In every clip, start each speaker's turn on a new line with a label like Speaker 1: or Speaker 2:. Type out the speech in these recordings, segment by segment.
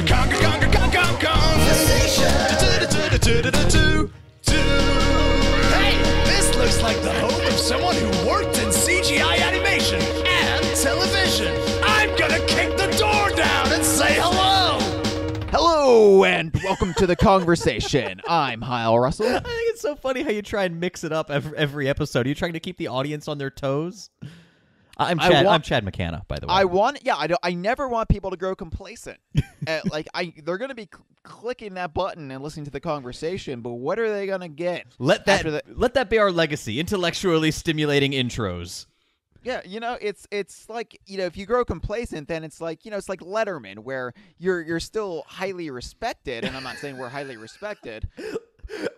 Speaker 1: Hey, this looks like the home of someone who worked in CGI animation and television. I'm gonna kick the door down and say hello.
Speaker 2: Hello, and welcome to the Kongversation. I'm Hyle Russell.
Speaker 3: I think it's so funny how you try and mix it up every episode. Are you trying to keep the audience on their toes? I'm Chad McCanna, by the way.
Speaker 2: I never want people to grow complacent. They're going to be clicking that button and listening to the conversation, but what are they going to get?
Speaker 3: Let that be our legacy. Intellectually stimulating intros.
Speaker 2: Yeah, it's like, if you grow complacent, then it's like, it's like Letterman, where you're still highly respected, and I'm not saying we're highly respected.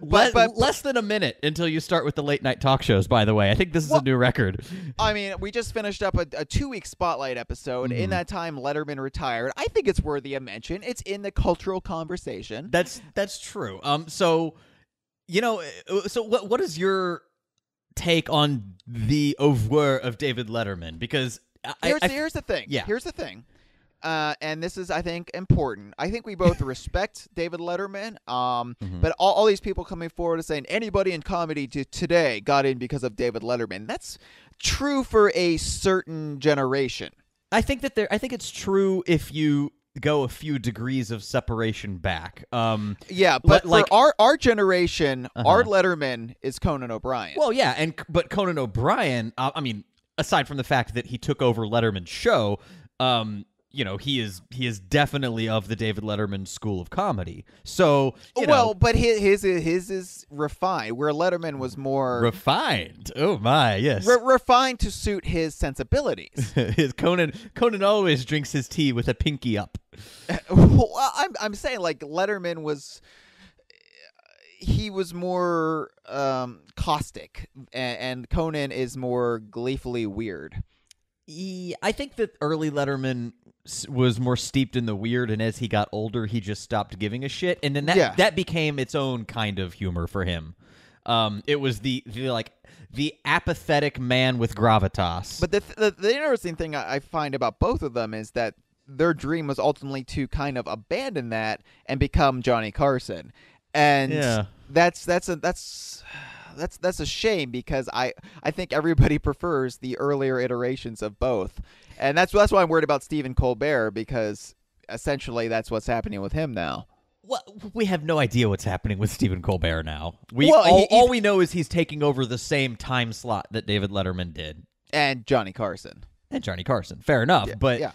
Speaker 3: But less than a minute until you start with the late night talk shows, by the way. I think this is a new record.
Speaker 2: I mean, we just finished up a 2-week Spotlight episode. In that time, Letterman retired. I think it's worthy of mention. It's in the cultural conversation.
Speaker 3: That's true. So what is your take on the oeuvre of David Letterman? Because
Speaker 2: here's the thing.
Speaker 3: Yeah.
Speaker 2: Here's the thing. And this is, I think, important. I think we both respect David Letterman, but all these people coming forward and saying anybody in comedy today got in because of David Letterman. That's true for a certain generation.
Speaker 3: I think it's true if you go a few degrees of separation back.
Speaker 2: Yeah, but for our generation, our Letterman is Conan O'Brien.
Speaker 3: Well, yeah, but Conan O'Brien, I mean, aside from the fact that he took over Letterman's show, he is definitely of the David Letterman school of comedy. So,
Speaker 2: but his is refined, where Letterman was more
Speaker 3: refined. Oh my, yes,
Speaker 2: refined to suit his sensibilities.
Speaker 3: His Conan always drinks his tea with a pinky up.
Speaker 2: Well, I'm saying, like, Letterman was. He was more caustic, and Conan is more gleefully weird.
Speaker 3: I think that early Letterman was more steeped in the weird, and as he got older, he just stopped giving a shit, and then that became its own kind of humor for him. It was the apathetic man with gravitas.
Speaker 2: But the interesting thing I find about both of them is that their dream was ultimately to kind of abandon that and become Johnny Carson, and that's a shame, because I think everybody prefers the earlier iterations of both. And that's why I'm worried about Stephen Colbert, because essentially that's what's happening with him now.
Speaker 3: Well, we have no idea what's happening with Stephen Colbert now. All we know is he's taking over the same time slot that David Letterman did.
Speaker 2: And Johnny Carson.
Speaker 3: Fair enough.
Speaker 2: Yeah,
Speaker 3: but
Speaker 2: yeah.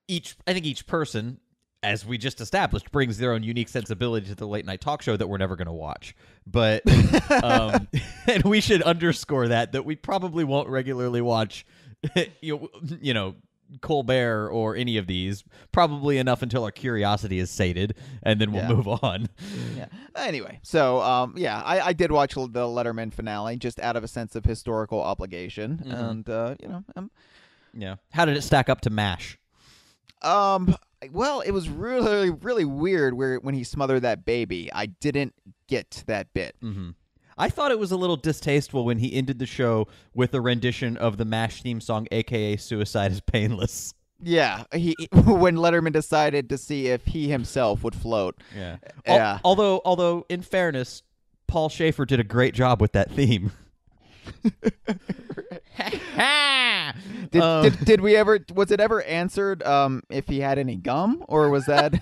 Speaker 3: I think each person, as we just established, brings their own unique sensibility to the late night talk show that we're never going to watch. But and we should underscore that we probably won't regularly watch, Colbert or any of these. Probably enough until our curiosity is sated, and then we'll move on.
Speaker 2: Yeah. Anyway, so I did watch the Letterman finale just out of a sense of historical obligation, and
Speaker 3: How did it stack up to MASH?
Speaker 2: Well, it was really, really weird when he smothered that baby. I didn't get that bit.
Speaker 3: I thought it was a little distasteful when he ended the show with a rendition of the MASH theme song, a.k.a. Suicide is Painless.
Speaker 2: Yeah, when Letterman decided to see if he himself would float.
Speaker 3: Yeah. Although, in fairness, Paul Schaefer did a great job with that theme.
Speaker 2: Did we ever? Was it ever answered if he had any gum, or was that,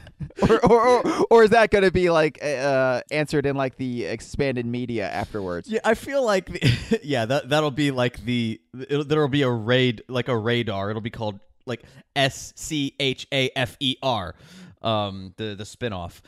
Speaker 2: or is that going to be like answered in like the expanded media afterwards?
Speaker 3: Yeah, I feel like that'll be like there'll be a radar. It'll be called like SCHAFER, the spinoff.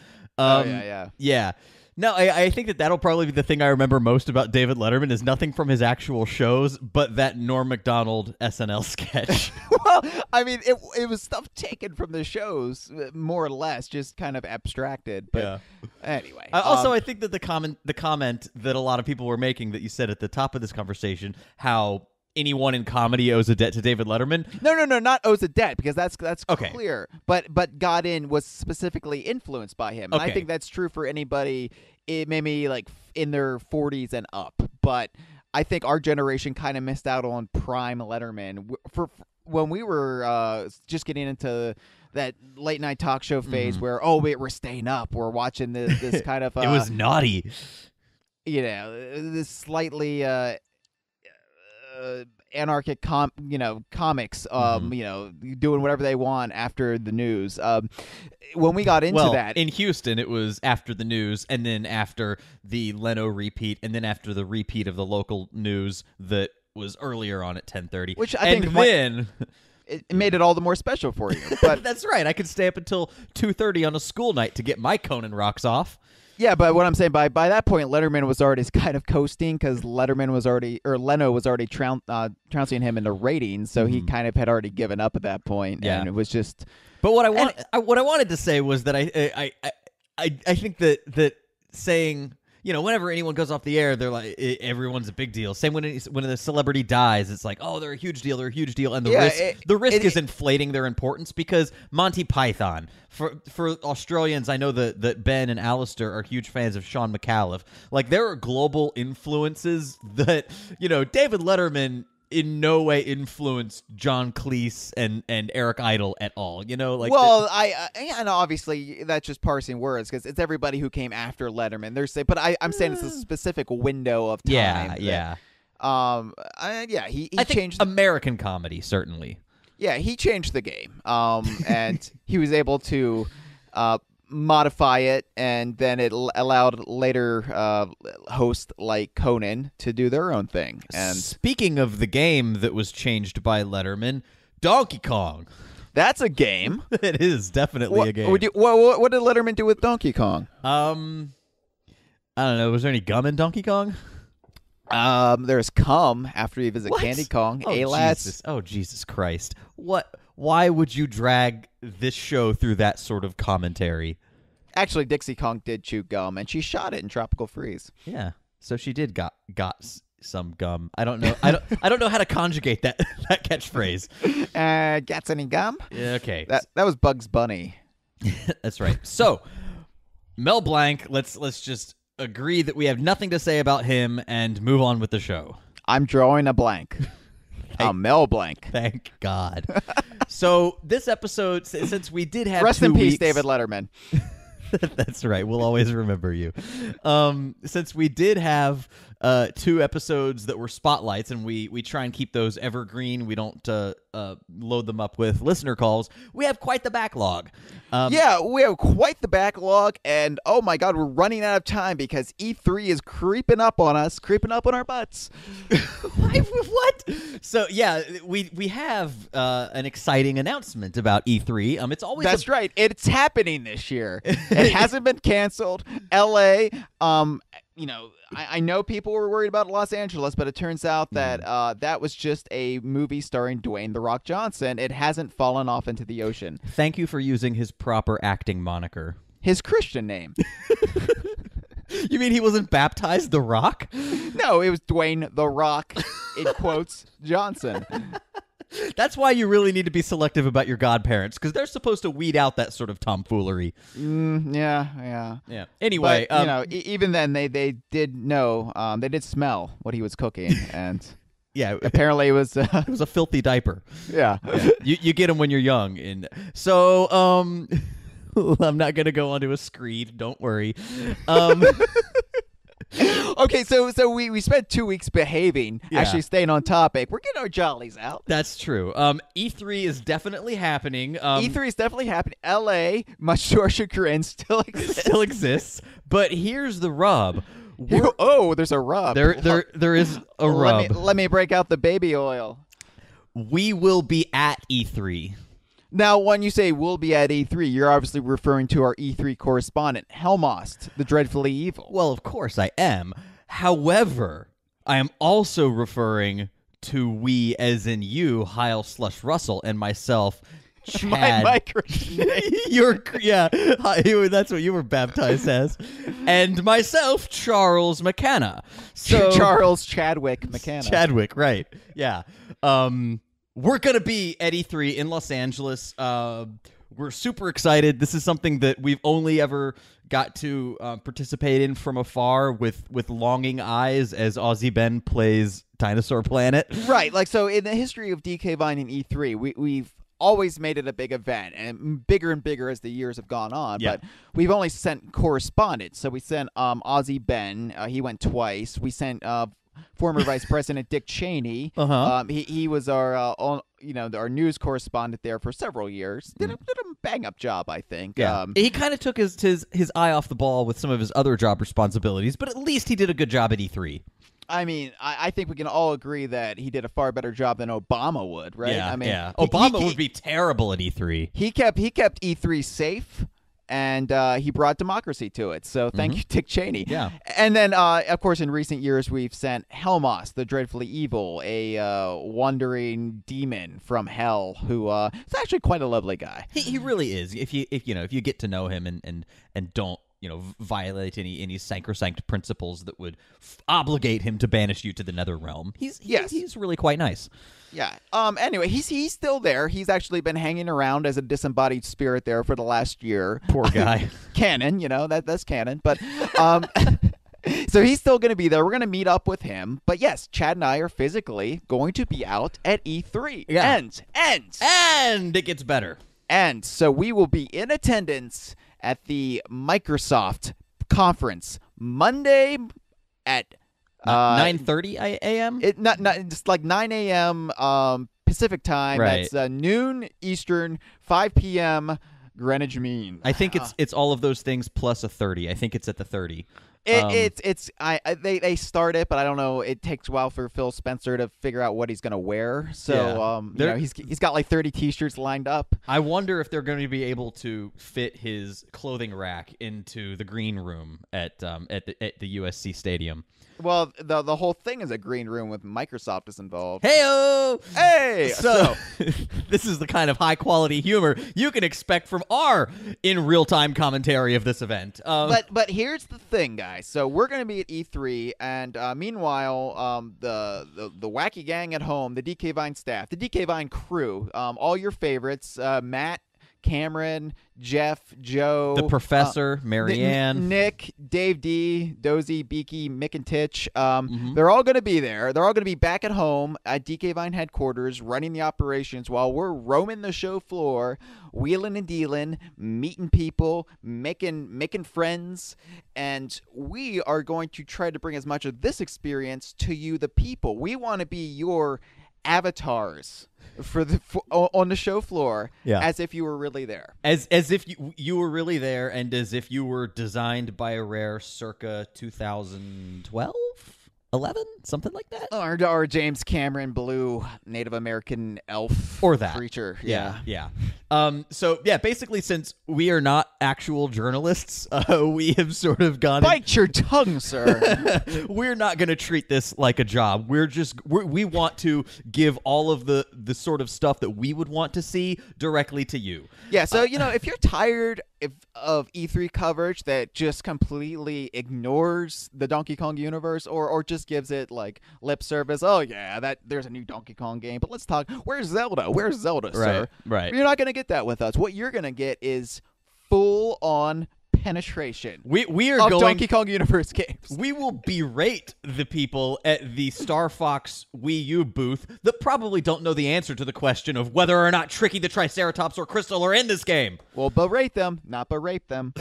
Speaker 3: Yeah. No, I think that'll probably be the thing I remember most about David Letterman is nothing from his actual shows, but that Norm Macdonald SNL sketch.
Speaker 2: Well, I mean, it was stuff taken from the shows, more or less, just kind of abstracted. But anyway.
Speaker 3: I think that the comment that a lot of people were making that you said at the top of this conversation, how anyone in comedy owes a debt to David Letterman.
Speaker 2: No, not owes a debt, because that's
Speaker 3: okay.
Speaker 2: Clear. But got in was specifically influenced by him. And I think that's true for anybody, maybe like in their 40s and up. But I think our generation kind of missed out on prime Letterman. For when we were just getting into that late night talk show phase where we're staying up, we're watching this kind of
Speaker 3: it was naughty,
Speaker 2: this slightly anarchic comics doing whatever they want after the news. When we got into that
Speaker 3: in Houston, it was after the news, and then after the Leno repeat, and then after the repeat of the local news that was earlier on at 10:30,
Speaker 2: which I think then it made it all the more special for you. But
Speaker 3: that's right, I could stay up until 2:30 on a school night to get my Conan rocks off.
Speaker 2: Yeah, but what I'm saying, by that point, Letterman was already kind of coasting because Leno was already trouncing him into ratings, so he kind of had already given up at that point, and it was just.
Speaker 3: But what I wanted to say was that I think that saying, whenever anyone goes off the air, they're like, everyone's a big deal. Same when a celebrity dies, it's like, oh, they're a huge deal, and the risk is inflating their importance, because Monty Python, for Australians, I know that Ben and Alistair are huge fans of Sean McAuliffe. Like, there are global influences that, David Letterman in no way influenced John Cleese and Eric Idle at all,
Speaker 2: and obviously that's just parsing words because it's everybody who came after Letterman. But I'm saying it's a specific window of time. He changed
Speaker 3: American comedy, certainly.
Speaker 2: Yeah, he changed the game, and he was able to modify it, and then it allowed later hosts like Conan to do their own thing. And
Speaker 3: speaking of the game that was changed by Letterman, Donkey Kong.
Speaker 2: That's a game.
Speaker 3: It is definitely a game.
Speaker 2: What did Letterman do with Donkey Kong?
Speaker 3: I don't know. Was there any gum in Donkey Kong?
Speaker 2: There's cum after you visit Candy Kong.
Speaker 3: Jesus Christ! Why would you drag this show through that sort of commentary?
Speaker 2: Actually, Dixie Kong did chew gum, and she shot it in Tropical Freeze.
Speaker 3: Yeah, so she did got some gum. I don't know. I don't know how to conjugate that catchphrase.
Speaker 2: Got any gum?
Speaker 3: Yeah, okay.
Speaker 2: That was Bugs Bunny.
Speaker 3: That's right. So, Mel Blanc. Let's just agree that we have nothing to say about him and move on with the show.
Speaker 2: I'm drawing a blank. Mel Blanc.
Speaker 3: Thank God. So this episode, since we did have
Speaker 2: rest
Speaker 3: 2
Speaker 2: in peace,
Speaker 3: weeks,
Speaker 2: David Letterman.
Speaker 3: That's right. We'll always remember you. Since we did have 2 episodes that were spotlights, and we try and keep those evergreen, we don't load them up with listener calls, we have quite the backlog.
Speaker 2: We have quite the backlog, and oh my God, we're running out of time because E3 is creeping up on us, creeping up on our butts.
Speaker 3: What? So we have an exciting announcement about E3. It's always
Speaker 2: that's right. It's happening this year. It hasn't been canceled. LA. I know people were worried about Los Angeles, but it turns out that that was just a movie starring Dwayne "The Rock" Johnson. It hasn't fallen off into the ocean.
Speaker 3: Thank you for using his proper acting moniker.
Speaker 2: His Christian name.
Speaker 3: You mean he wasn't baptized The Rock?
Speaker 2: No, it was Dwayne "The Rock" in quotes Johnson.
Speaker 3: That's why you really need to be selective about your godparents, because they're supposed to weed out that sort of tomfoolery.
Speaker 2: Yeah.
Speaker 3: Anyway,
Speaker 2: but, even then, they did know, they did smell what he was cooking, and apparently it was
Speaker 3: it was a filthy diaper.
Speaker 2: Yeah.
Speaker 3: You get them when you're young, and so I'm not gonna go onto a screed. Don't worry.
Speaker 2: Okay, so we spent 2 weeks behaving, actually staying on topic. We're getting our jollies out.
Speaker 3: That's true. E3 is definitely happening.
Speaker 2: E3 is definitely happening. LA, much to our chagrin, still exists.
Speaker 3: But here's the rub.
Speaker 2: There's a rub.
Speaker 3: There is a rub.
Speaker 2: Let me break out the baby oil.
Speaker 3: We will be at E3.
Speaker 2: Now, when you say we'll be at E3, you're obviously referring to our E3 correspondent, Helmost, the dreadfully evil.
Speaker 3: Well, of course I am. However, I am also referring to we as in you, Heil / Russell, and myself, Chad.
Speaker 2: My Christian name.
Speaker 3: That's what you were baptized as. And myself, Charles McKenna. So
Speaker 2: Charles Chadwick McKenna.
Speaker 3: Chadwick, right. Yeah. We're going to be at E3 in Los Angeles. We're super excited. This is something that we've only ever got to participate in from afar with longing eyes as Aussie Ben plays Dinosaur Planet.
Speaker 2: Right. Like, so in the history of DK Vine and E3, we've always made it a big event, and bigger as the years have gone on.
Speaker 3: Yeah.
Speaker 2: But we've only sent correspondents. So we sent Ozzy Ben. He went twice. We sent former Vice President Dick Cheney. He was our news correspondent there for several years. Did a bang up job, I think.
Speaker 3: Yeah. He kind of took his eye off the ball with some of his other job responsibilities, but at least he did a good job at E3.
Speaker 2: I mean, I think we can all agree that he did a far better job than Obama would, right?
Speaker 3: Yeah,
Speaker 2: I mean,
Speaker 3: Obama would be terrible at E3.
Speaker 2: He kept E3 safe, and he brought democracy to it. So thank you, Dick Cheney.
Speaker 3: Yeah.
Speaker 2: And then, of course, in recent years, we've sent Helmos, the dreadfully evil, a wandering demon from hell, who is actually quite a lovely guy.
Speaker 3: He really is. If you get to know him and don't violate any sacrosanct principles that would obligate him to banish you to the nether realm. He's really quite nice.
Speaker 2: Yeah. Anyway, he's still there. He's actually been hanging around as a disembodied spirit there for the last year.
Speaker 3: Poor guy.
Speaker 2: Canon, that's canon. But so he's still going to be there. We're going to meet up with him. But yes, Chad and I are physically going to be out at E3.
Speaker 3: Yeah.
Speaker 2: And
Speaker 3: it gets better.
Speaker 2: And so we will be in attendance at the Microsoft conference Monday at
Speaker 3: 9:30 a.m.
Speaker 2: Just like 9 a.m. Pacific time.
Speaker 3: Right.
Speaker 2: That's noon Eastern, 5 p.m. Greenwich Mean.
Speaker 3: I think it's all of those things plus a 30. I think it's at the 30.
Speaker 2: They start it, but I don't know. It takes a while for Phil Spencer to figure out what he's gonna wear. So he's got like 30 T-shirts lined up.
Speaker 3: I wonder if they're going to be able to fit his clothing rack into the green room at the USC Stadium.
Speaker 2: Well, the whole thing is a green room with Microsoft is involved.
Speaker 3: Hey, so this is the kind of high quality humor you can expect from our in real time commentary of this event.
Speaker 2: But here's the thing, guys. So we're going to be at E3, and meanwhile, the wacky gang at home, the DK Vine staff, the DK Vine crew, all your favorites, Matt, Cameron, Jeff, Joe,
Speaker 3: the Professor, Marianne,
Speaker 2: Nick, Dave D, Dozy, Beaky, Mick, and Titch. They're all going to be there. They're all going to be back at home at DK Vine headquarters running the operations while we're roaming the show floor, wheeling and dealing, meeting people, making friends, and we are going to try to bring as much of this experience to you, the people. We want to be your avatars on the show floor, as if you were really there,
Speaker 3: as if you were really there, and as if you were designed by a Rare circa 2012, 11, something like that,
Speaker 2: or James Cameron blue Native American elf
Speaker 3: or that
Speaker 2: creature.
Speaker 3: So basically, since we are not actual journalists, we have sort of gone.
Speaker 2: Bite your tongue, sir.
Speaker 3: We're not going to treat this like a job. We want to give all of the sort of stuff that we would want to see directly to you.
Speaker 2: Yeah. So if you're tired of E3 coverage that just completely ignores the Donkey Kong universe, or just gives it like lip service. Oh yeah, there's a new Donkey Kong game, but let's talk. Where's Zelda, sir?
Speaker 3: Right.
Speaker 2: You're not going to get that with us. What you're going to get is full on penetration.
Speaker 3: We are
Speaker 2: of
Speaker 3: going
Speaker 2: Donkey Kong universe games.
Speaker 3: We will berate the people at the Star Fox Wii U booth that probably don't know the answer to the question of whether or not Tricky the Triceratops or Crystal are in this game.
Speaker 2: We'll berate them, not berate them.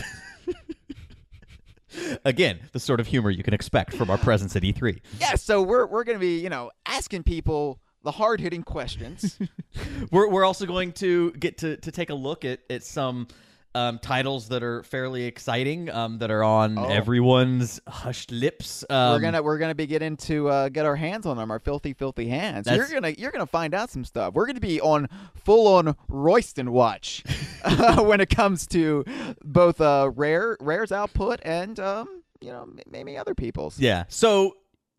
Speaker 3: Again, the sort of humor you can expect from our presence at E3.
Speaker 2: Yeah, so we're going to be, asking people the hard-hitting questions.
Speaker 3: We're also going to get to take a look at some titles that are fairly exciting, that are on everyone's hushed lips.
Speaker 2: We're gonna be getting to get our hands on them, our filthy hands. You're gonna find out some stuff. We're gonna be on full on Royston watch when it comes to both Rare's output and maybe other people's.
Speaker 3: Yeah. So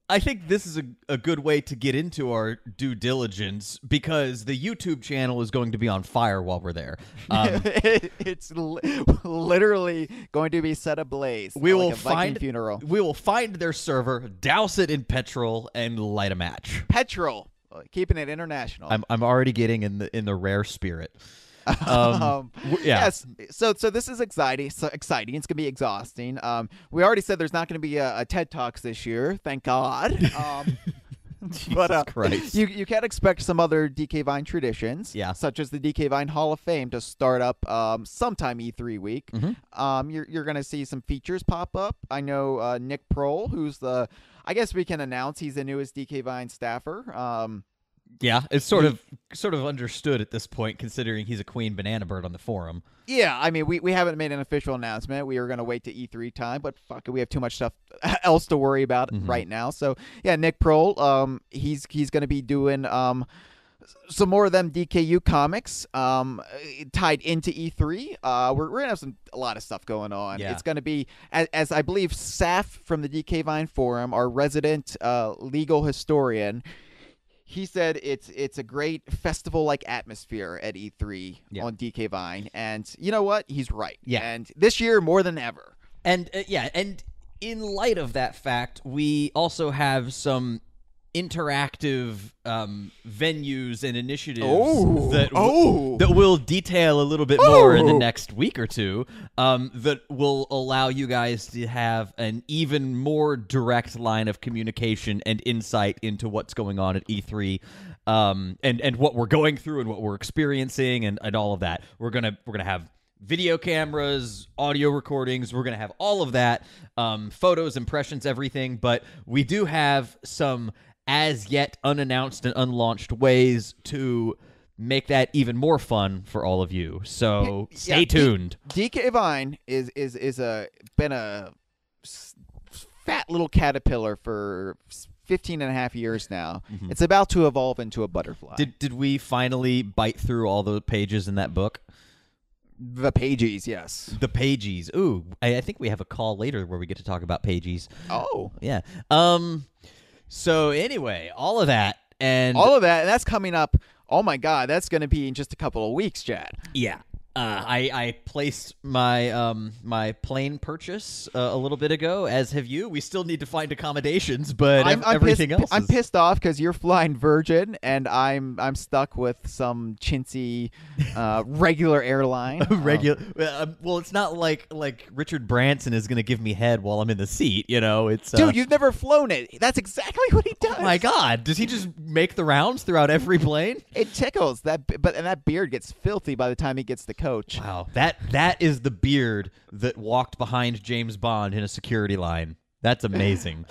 Speaker 3: I think this is a good way to get into our due diligence, because the YouTube channel is going to be on fire while we're there.
Speaker 2: It's literally going to be set ablaze.
Speaker 3: We will
Speaker 2: like a Viking funeral.
Speaker 3: We will find their server, douse it in petrol, and light a match.
Speaker 2: Petrol, keeping it international.
Speaker 3: I'm already getting in the Rare spirit.
Speaker 2: Yes. So this is exciting. It's gonna be exhausting. We already said there's not gonna be a TED Talks this year. Thank God. But
Speaker 3: Christ.
Speaker 2: you can expect some other DK Vine traditions, such as the DK Vine Hall of Fame to start up sometime E3 week. You're going to see some features pop up. I know Nick Prohl, who's I guess we can announce he's the newest DK Vine staffer.
Speaker 3: Yeah, it's sort of understood at this point, considering he's a queen banana bird on the forum.
Speaker 2: Yeah, I mean, we haven't made an official announcement. We were going to wait to E3 time, but fuck it, we have too much stuff else to worry about right now. So, yeah, Nick Prohl, he's going to be doing some more of them DKU comics tied into E3. We're going to have a lot of stuff going on.
Speaker 3: Yeah.
Speaker 2: It's going to be, as I believe Saf from the DK Vine Forum, our resident legal historian, he said it's a great festival-like atmosphere at E3 on DK Vine, and you know what? He's right.
Speaker 3: Yeah.
Speaker 2: And this year more than ever.
Speaker 3: And and in light of that fact, we also have some interactive venues and initiatives that we'll detail a little bit more in the next week or two, that will allow you guys to have an even more direct line of communication and insight into what's going on at E3, and what we're going through and what we're experiencing and all of that. We're gonna have video cameras, audio recordings. We're going to have all of that, photos, impressions, everything. But we do have some as yet unannounced and unlaunched ways to make that even more fun for all of you. So stay tuned.
Speaker 2: DK Vine is been a fat little caterpillar for 15 and a half years now. It's about to evolve into a butterfly.
Speaker 3: Did we finally bite through all the pages in that book?
Speaker 2: The pages, yes.
Speaker 3: The pages. Ooh, I think we have a call later where we get to talk about pages.
Speaker 2: Oh.
Speaker 3: Yeah. So anyway, all of that, and
Speaker 2: that's coming up. Oh my God, that's going to be in just a couple of weeks, Chad.
Speaker 3: Yeah. I placed my my plane purchase a little bit ago, as have you. We still need to find accommodations, but everything else.
Speaker 2: I'm pissed off because you're flying Virgin, and I'm stuck with some chintzy regular airline.
Speaker 3: Well, it's not like Richard Branson is going to give me head while I'm in the seat. You know, it's
Speaker 2: dude, you've never flown it. That's exactly what he does.
Speaker 3: Oh my God, does he just make the rounds throughout every plane?
Speaker 2: It tickles that beard gets filthy by the time he gets the coach.
Speaker 3: Wow, that is the beard that walked behind James Bond in a security line. That's amazing.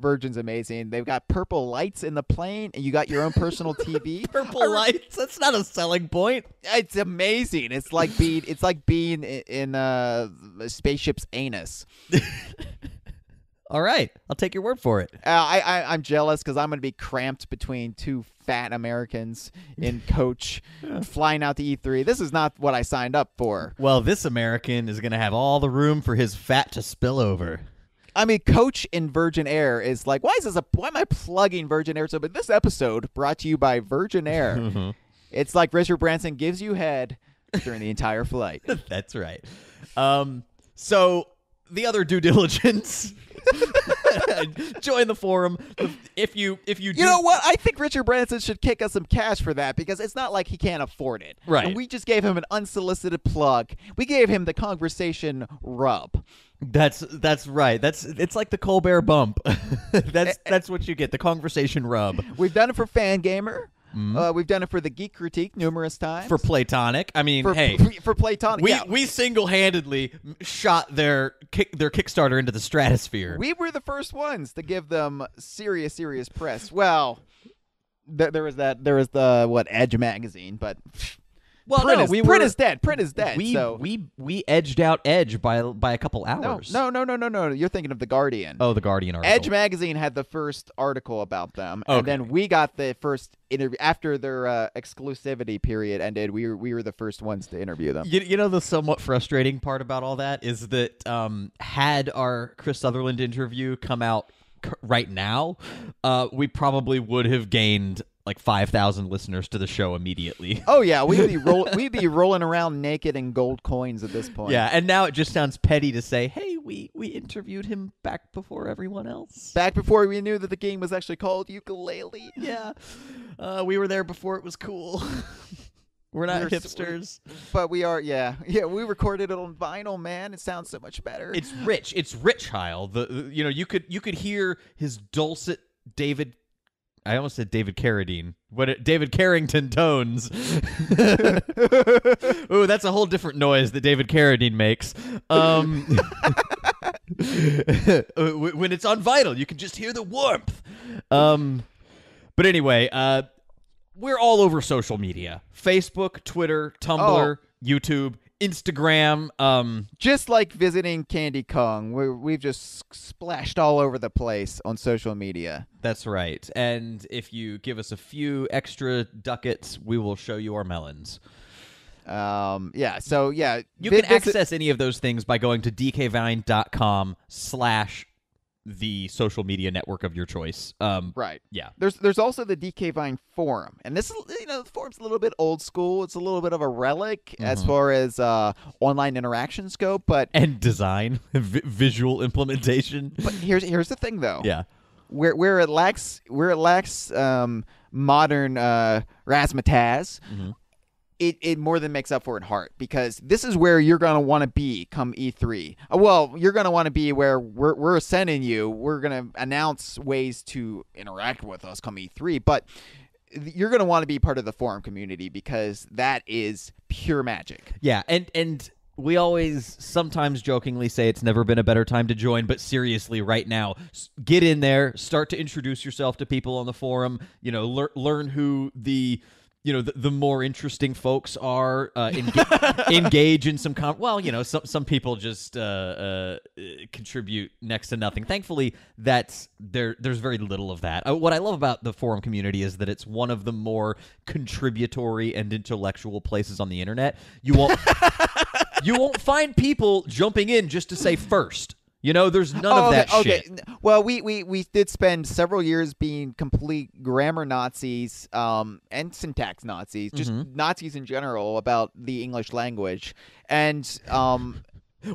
Speaker 2: Virgin's amazing. They've got purple lights in the plane, and you got your own personal TV.
Speaker 3: Purple lights? That's not a selling point.
Speaker 2: It's amazing. It's like being in a spaceship's anus.
Speaker 3: All right, I'll take your word for it.
Speaker 2: I'm jealous because I'm going to be cramped between two fat Americans in coach flying out to E3. This is not what I signed up for.
Speaker 3: Well, this American is going to have all the room for his fat to spill over.
Speaker 2: I mean, Coach in Virgin Air is like, why am I plugging Virgin Air? So, but this episode brought to you by Virgin Air. It's like Richard Branson gives you head during the entire flight.
Speaker 3: That's right. So the other due diligence. Join the forum. If you
Speaker 2: know what? I think Richard Branson should kick us some cash for that, because it's not like he can't afford it.
Speaker 3: Right.
Speaker 2: And we just gave him an unsolicited plug. We gave him the Kongversation rub.
Speaker 3: That's right. It's like the Colbert bump. That's what you get. The Kongversation rub.
Speaker 2: We've done it for Fangamer. We've done it for the Geek Critique numerous times.
Speaker 3: For Platonic. I mean,
Speaker 2: for Platonic.
Speaker 3: We single-handedly shot their Kickstarter into the stratosphere.
Speaker 2: We were the first ones to give them serious press. Well, there was the Edge magazine, but
Speaker 3: well,
Speaker 2: print is dead. Print is dead.
Speaker 3: We edged out Edge by a couple hours.
Speaker 2: No. You're thinking of The Guardian.
Speaker 3: Oh, The Guardian article.
Speaker 2: Edge magazine had the first article about them, and then we got the first interview after their exclusivity period ended. We were the first ones to interview them.
Speaker 3: You know, the somewhat frustrating part about all that is that had our Chris Sutherland interview come out right now, we probably would have gained like 5,000 listeners to the show immediately.
Speaker 2: Oh yeah, we'd be rolling around naked in gold coins at this point.
Speaker 3: Yeah, and now it just sounds petty to say, "Hey, we interviewed him back before everyone else.
Speaker 2: Back before we knew that the game was actually called Ukulele."
Speaker 3: Yeah, we were there before it was cool. We're not hipsters,
Speaker 2: but we are. Yeah. We recorded it on vinyl, man. It sounds so much better.
Speaker 3: It's rich. It's rich, Heil. You could hear his dulcet David. I almost said David Carradine. David Carrington tones. Ooh, that's a whole different noise that David Carradine makes. When it's on vinyl, you can just hear the warmth. But anyway, we're all over social media: Facebook, Twitter, Tumblr, YouTube, Instagram.
Speaker 2: Just like visiting Candy Kong, we've just splashed all over the place on social media.
Speaker 3: That's right. And if you give us a few extra ducats, we will show you our melons.
Speaker 2: Yeah. So yeah,
Speaker 3: you can access any of those things by going to dkvine.com/the social media network of your choice.
Speaker 2: Right.
Speaker 3: Yeah.
Speaker 2: There's also the DK Vine forum, and this is, the forum's a little bit old school. It's a little bit of a relic as far as online interaction scope,
Speaker 3: and design, visual implementation.
Speaker 2: But here's the thing, though.
Speaker 3: Yeah.
Speaker 2: Where it lacks modern razzmatazz. It more than makes up for it in heart, because this is where you're going to want to be come E3. Well, you're going to want to be where we're sending you. We're going to announce ways to interact with us come E3, but you're going to want to be part of the forum community, because that is pure magic.
Speaker 3: Yeah, and we always sometimes jokingly say it's never been a better time to join, but seriously, right now, get in there, start to introduce yourself to people on the forum, learn who the more interesting folks are, engage in some some people just contribute next to nothing. Thankfully, there's very little of that. What I love about the forum community is that it's one of the more contributory and intellectual places on the internet. You won't find people jumping in just to say first. There's none of that shit.
Speaker 2: Well, we did spend several years being complete grammar Nazis and syntax Nazis, just Nazis in general about the English language. And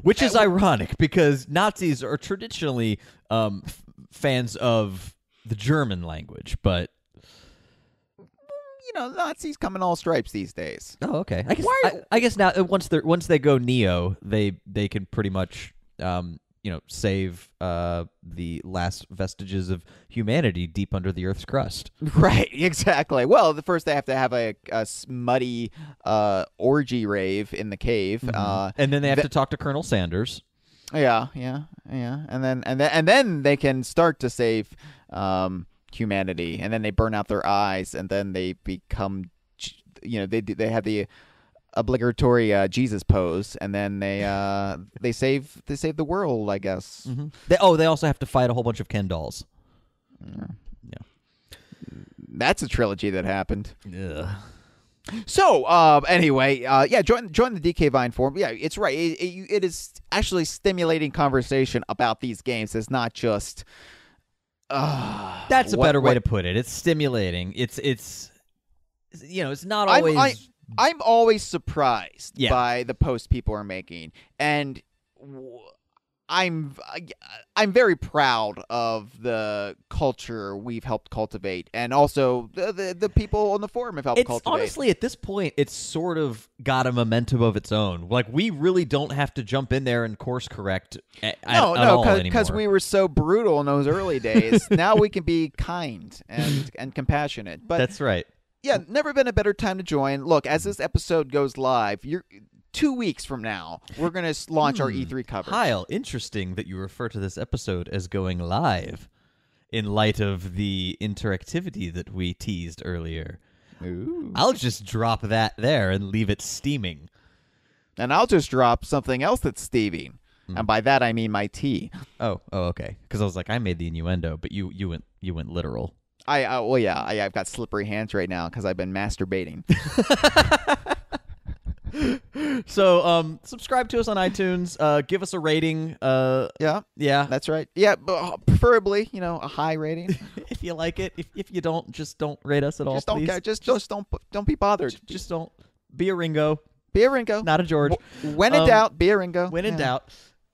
Speaker 3: which is ironic, because Nazis are traditionally fans of the German language, but
Speaker 2: Nazis come in all stripes these days.
Speaker 3: Oh, okay. I guess now once they go neo, they can pretty much save the last vestiges of humanity deep under the Earth's crust.
Speaker 2: Right, exactly. Well, first they have to have a smutty orgy rave in the cave,
Speaker 3: and then they have to talk to Colonel Sanders.
Speaker 2: Yeah, and then they can start to save humanity, and then they burn out their eyes, and then they become, they have the obligatory Jesus pose, and then they save the world, I guess.
Speaker 3: They also have to fight a whole bunch of Ken dolls. Yeah.
Speaker 2: That's a trilogy that happened.
Speaker 3: Yeah.
Speaker 2: So anyway, join the DK Vine forum. Yeah, it's right. It is actually stimulating conversation about these games. It's not just.
Speaker 3: That's a better way to put it. It's stimulating. It's not always.
Speaker 2: I'm always surprised by the posts people are making, and I'm very proud of the culture we've helped cultivate, and also the people on the forum have helped cultivate.
Speaker 3: Honestly, at this point, it's sort of got a momentum of its own. Like, we really don't have to jump in there and course correct
Speaker 2: because we were so brutal in those early days. Now we can be kind and compassionate. But
Speaker 3: that's right.
Speaker 2: Yeah, never been a better time to join. Look, as this episode goes live, 2 weeks from now, we're going to launch our E3 coverage.
Speaker 3: Kyle, interesting that you refer to this episode as going live in light of the interactivity that we teased earlier.
Speaker 2: Ooh.
Speaker 3: I'll just drop that there and leave it steaming.
Speaker 2: And I'll just drop something else that's steaming. And by that, I mean my tea.
Speaker 3: Oh, okay. Because I was like, I made the innuendo, but you went literal.
Speaker 2: I've got slippery hands right now because I've been masturbating.
Speaker 3: So, subscribe to us on iTunes. Give us a rating.
Speaker 2: Yeah, that's right. Yeah, but preferably, a high rating.
Speaker 3: If you like it. If you don't, just don't rate us at all. Please.
Speaker 2: Just don't be bothered.
Speaker 3: Just don't be a Ringo.
Speaker 2: Be a Ringo,
Speaker 3: not a George.
Speaker 2: When in doubt, be a Ringo.
Speaker 3: When in doubt,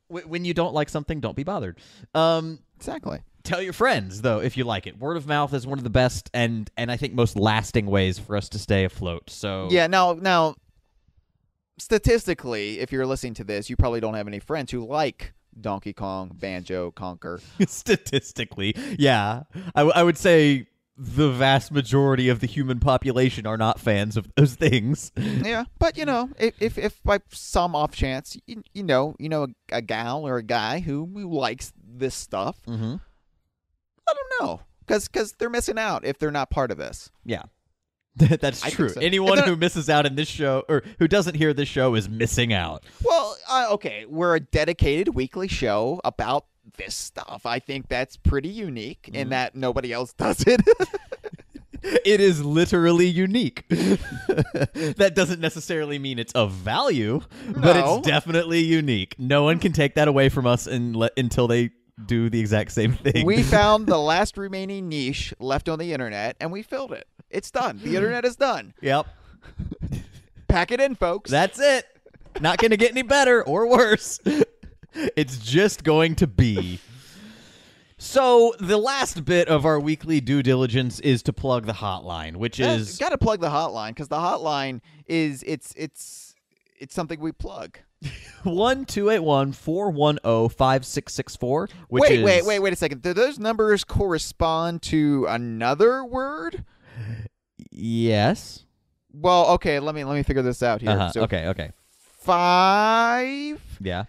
Speaker 3: when you don't like something, don't be bothered.
Speaker 2: Exactly.
Speaker 3: Tell your friends, though, if you like it. Word of mouth is one of the best and I think most lasting ways for us to stay afloat. So
Speaker 2: yeah, now, statistically, if you're listening to this, you probably don't have any friends who like Donkey Kong, Banjo, Conker.
Speaker 3: Statistically, yeah. I would say the vast majority of the human population are not fans of those things.
Speaker 2: Yeah, but if by some off chance you know a gal or a guy who likes this stuff, let them know, because they're missing out if they're not part of this.
Speaker 3: Yeah. That's true. So. Anyone who misses out in this show or who doesn't hear this show is missing out.
Speaker 2: Well, okay, we're a dedicated weekly show about this stuff. I think that's pretty unique in that nobody else does it.
Speaker 3: It is literally unique. That doesn't necessarily mean it's of value, but it's definitely unique. No one can take that away from us until they do the exact same thing.
Speaker 2: We found the last remaining niche left on the internet, and we filled it. It's done. The internet is done.
Speaker 3: Yep.
Speaker 2: Pack it in, folks.
Speaker 3: That's it. Not going to get any better or worse. It's just going to be. So the last bit of our weekly due diligence is to plug the hotline, which is
Speaker 2: got to plug the hotline, because the hotline is it's something we plug.
Speaker 3: 1-281-410-5664.
Speaker 2: Wait a second. Do those numbers correspond to another word?
Speaker 3: Yes.
Speaker 2: Well, okay. Let me figure this out here. So
Speaker 3: okay.
Speaker 2: 5.
Speaker 3: Yeah.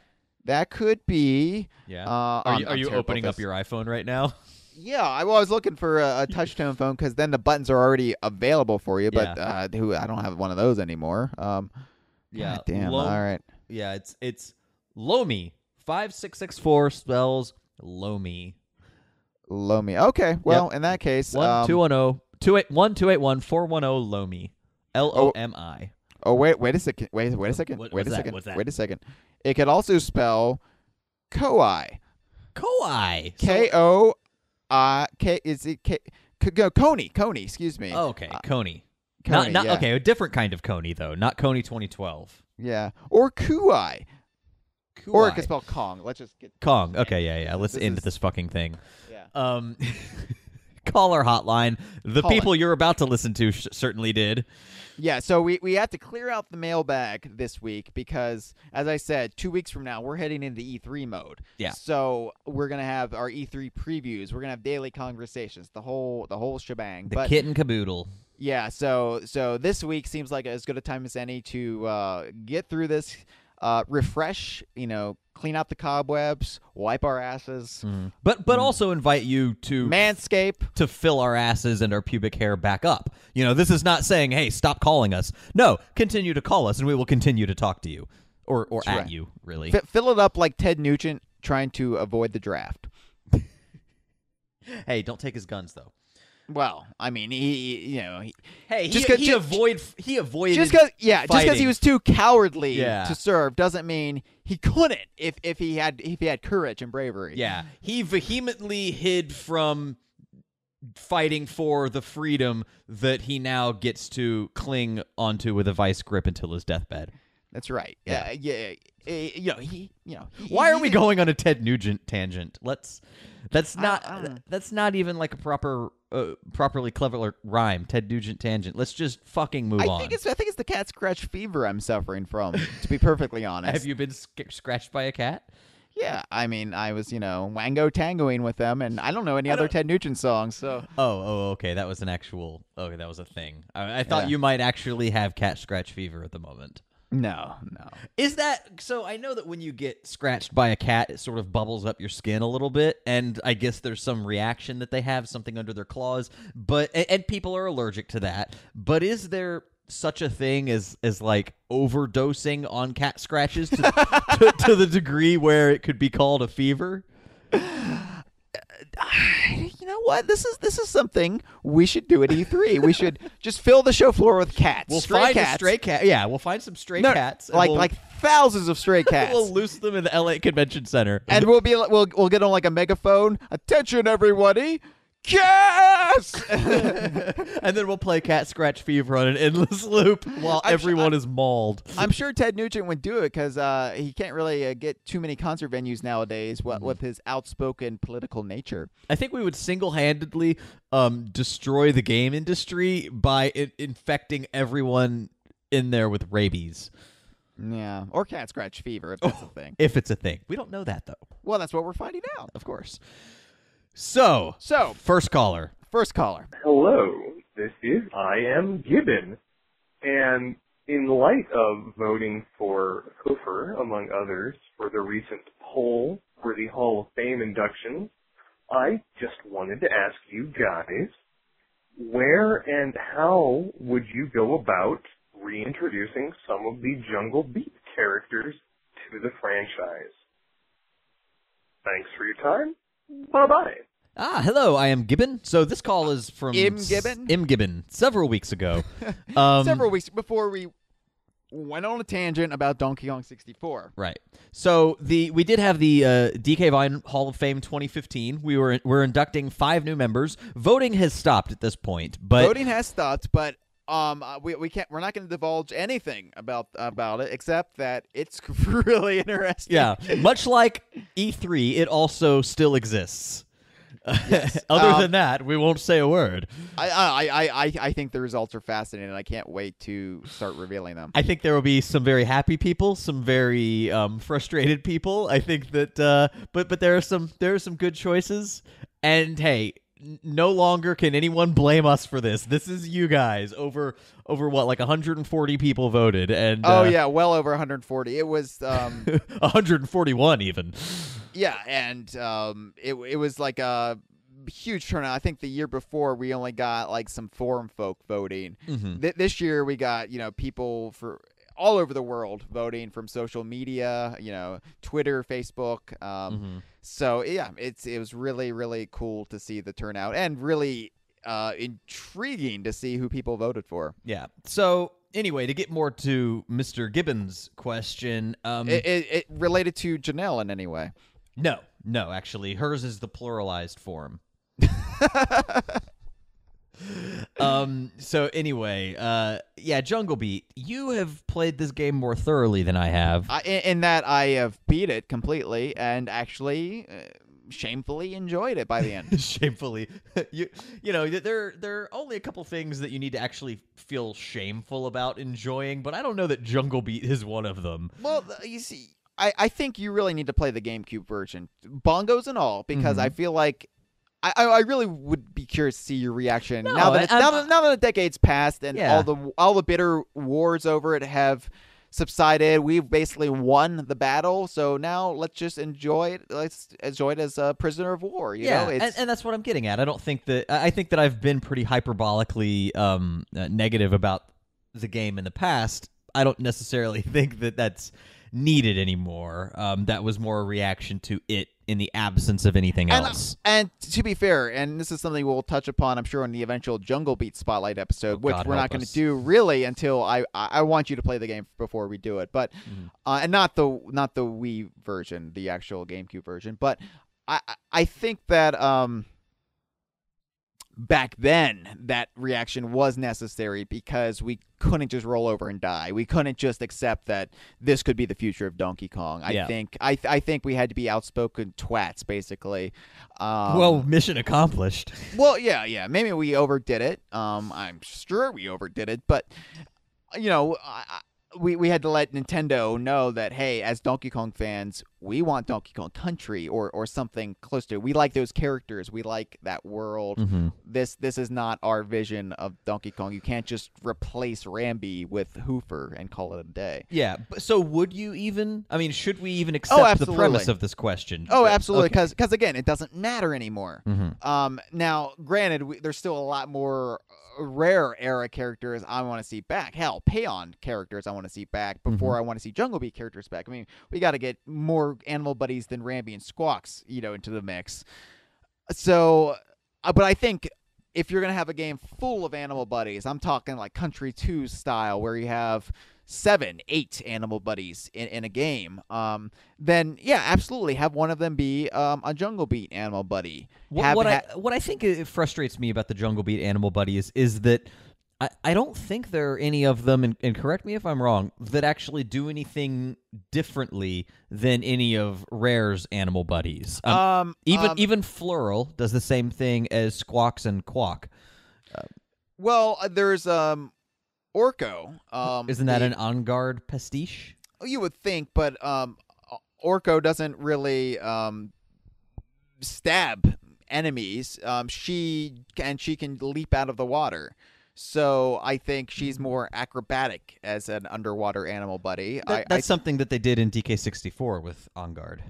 Speaker 2: That could be.
Speaker 3: Yeah. Are you opening up your iPhone right now?
Speaker 2: Yeah. I was looking for a touch-tone phone, because then the buttons are already available for you. But I don't have one of those anymore.
Speaker 3: Yeah.
Speaker 2: God damn. All right.
Speaker 3: Yeah. It's Lomi. 5664 spells Lomi.
Speaker 2: Lomi. Okay. Well, in that case,
Speaker 3: 1-281-410 Lomi. Lomi.
Speaker 2: Oh, wait a second. Wait a second. Wait a second. It could also spell Koi.
Speaker 3: Koi.
Speaker 2: K-O-I. Is it K? Coney. Excuse me.
Speaker 3: Oh, okay. Coney.
Speaker 2: Coney,
Speaker 3: not
Speaker 2: yeah.
Speaker 3: Okay, a different kind of Coney, though. Not Coney 2012.
Speaker 2: Yeah. Or Kui. Or it could spell Kong. Let's just get
Speaker 3: Kong. Okay, yeah. Let's end this fucking thing.
Speaker 2: Yeah.
Speaker 3: Call our hotline. The people you're about to listen to certainly did.
Speaker 2: Yeah, so we have to clear out the mailbag this week because, as I said, 2 weeks from now, we're heading into E3 mode.
Speaker 3: Yeah.
Speaker 2: So we're going to have our E3 previews. We're going to have daily conversations, the whole shebang.
Speaker 3: The kit and caboodle.
Speaker 2: Yeah, so this week seems like as good a time as any to get through this, refresh, clean out the cobwebs, wipe our asses.
Speaker 3: But also invite you to
Speaker 2: manscape, to
Speaker 3: fill our asses and our pubic hair back up. This is not saying, hey, stop calling us. No, continue to call us and we will continue to talk to you. Or at right. you, really.
Speaker 2: Fill it up like Ted Nugent trying to avoid the draft.
Speaker 3: Hey, don't take his guns, though.
Speaker 2: Well, I mean, he
Speaker 3: avoided
Speaker 2: just because he was too cowardly to serve doesn't mean he couldn't if he had courage and bravery.
Speaker 3: Yeah, he vehemently hid from fighting for the freedom that he now gets to cling onto with a vice grip until his deathbed.
Speaker 2: That's right. Yeah.
Speaker 3: Why are we going on a Ted Nugent tangent? That's not even like a properly clever rhyme. Ted Nugent tangent. Let's just fucking move on.
Speaker 2: I think it's the cat scratch fever I'm suffering from. To be perfectly honest.
Speaker 3: Have you been scratched by a cat?
Speaker 2: Yeah, I mean, I was wango tangoing with them, and I don't know any other Ted Nugent songs. So.
Speaker 3: Okay, that was that was a thing. I thought you might actually have cat scratch fever at the moment.
Speaker 2: No.
Speaker 3: Is that so? I know that when you get scratched by a cat, it sort of bubbles up your skin a little bit, and I guess there's some reaction that they have, something under their claws. But and people are allergic to that. But is there such a thing as like overdosing on cat scratches to the degree where it could be called a fever?
Speaker 2: You know what? This is something we should do at E3. We should just fill the show floor with cats.
Speaker 3: We'll find a stray cat. Yeah, we'll find some stray cats.
Speaker 2: Like thousands of stray cats.
Speaker 3: We'll loose them in the LA Convention Center,
Speaker 2: and we'll get on like a megaphone. Attention, everybody! Cats!
Speaker 3: And then we'll play Cat Scratch Fever on an endless loop while everyone is mauled.
Speaker 2: I'm sure Ted Nugent would do it because he can't really get too many concert venues nowadays with his outspoken political nature.
Speaker 3: I think we would single-handedly destroy the game industry by infecting everyone in there with rabies.
Speaker 2: Yeah, or Cat Scratch Fever if that's a thing.
Speaker 3: If it's a thing. We don't know that, though.
Speaker 2: Well, that's what we're finding out.
Speaker 3: Of course. So first caller.
Speaker 4: Hello, this is I Am Gibbon. And in light of voting for Hoofer, among others, for the recent poll for the Hall of Fame induction, I just wanted to ask you guys, where and how would you go about reintroducing some of the Jungle Beat characters to the franchise? Thanks for your time. Bye-bye.
Speaker 3: Hello, I am Gibbon. So this call is from Gibbon several weeks ago.
Speaker 2: Several weeks before we went on a tangent about Donkey Kong 64.
Speaker 3: Right. So we did have the DK Vine Hall of Fame 2015. We're inducting 5 new members. Voting has stopped at this point, but
Speaker 2: we're not going to divulge anything about it except that it's really interesting.
Speaker 3: Yeah, much like E3, it also still exists.
Speaker 2: Yes.
Speaker 3: Other than that, we won't say a word.
Speaker 2: I think the results are fascinating, and I can't wait to start revealing them.
Speaker 3: I think there will be some very happy people, some very frustrated people. I think that, but there are some good choices. And hey, no longer can anyone blame us for this. This is you guys over what, like 140 people voted, and
Speaker 2: well over 140. It was
Speaker 3: 141 even.
Speaker 2: Yeah, and it was like a huge turnout. I think the year before we only got like some forum folk voting.
Speaker 3: Mm-hmm.
Speaker 2: This year we got people for all over the world voting from social media, Twitter, Facebook. So yeah, it was really, really cool to see the turnout and really intriguing to see who people voted for.
Speaker 3: Yeah. So anyway, to get more to Mr. Gibbons' question,
Speaker 2: it related to Janelle in any way?
Speaker 3: No, actually, hers is the pluralized form. So anyway, Jungle Beat, you have played this game more thoroughly than I have.
Speaker 2: In that I have beat it completely and actually shamefully enjoyed it by the end.
Speaker 3: Shamefully. There are only a couple things that you need to actually feel shameful about enjoying, but I don't know that Jungle Beat is one of them.
Speaker 2: Well, you see, I think you really need to play the GameCube version, bongos and all, because I feel like I really would be curious to see your reaction now that a decade's passed and all the bitter wars over it have subsided. We've basically won the battle, so now let's just enjoy it. Let's enjoy it as a prisoner of war. You know?
Speaker 3: And that's what I'm getting at. I think that I've been pretty hyperbolically negative about the game in the past. I don't necessarily think that that's needed anymore. That was more a reaction to it in the absence of anything else.
Speaker 2: And to be fair, and this is something we'll touch upon, I'm sure, in the eventual Jungle Beat Spotlight episode, which we're not going to do really until I want you to play the game before we do it. But and not the Wii version, the actual GameCube version. But I think that back then that reaction was necessary because we couldn't just roll over and die. We couldn't just accept that this could be the future of Donkey Kong. I think we had to be outspoken twats, basically.
Speaker 3: Well, mission accomplished.
Speaker 2: Well, yeah. Maybe we overdid it. I'm sure we overdid it, but we had to let Nintendo know that, hey, as Donkey Kong fans, we want Donkey Kong Country or something close to it. We like those characters. We like that world. This is not our vision of Donkey Kong. You can't just replace Rambi with Hoofer and call it a day.
Speaker 3: Yeah. So would you even? I mean, should we even accept the premise of this question?
Speaker 2: Oh, absolutely. Because again, it doesn't matter anymore. Now, granted, there's still a lot more rare era characters I want to see back. Hell, Payon characters I want to see back before I want to see Jungle Beat characters back. I mean, we got to get more animal buddies than Rambi and Squawks, into the mix. So, but I think if you're going to have a game full of animal buddies, I'm talking like Country 2 style, where you have 7, 8 animal buddies in a game, then yeah, absolutely have one of them be a Jungle Beat animal buddy.
Speaker 3: What I think it frustrates me about the Jungle Beat animal buddies is that I don't think there are any of them, and correct me if I'm wrong, that actually do anything differently than any of Rare's animal buddies. Even Flurl does the same thing as Squawks and Quawk.
Speaker 2: Well, there's Orko.
Speaker 3: Isn't that an on-guard pastiche?
Speaker 2: You would think, but Orko doesn't really stab enemies. She can leap out of the water. So I think she's more acrobatic as an underwater animal buddy.
Speaker 3: That's something that they did in DK64 with On Guard.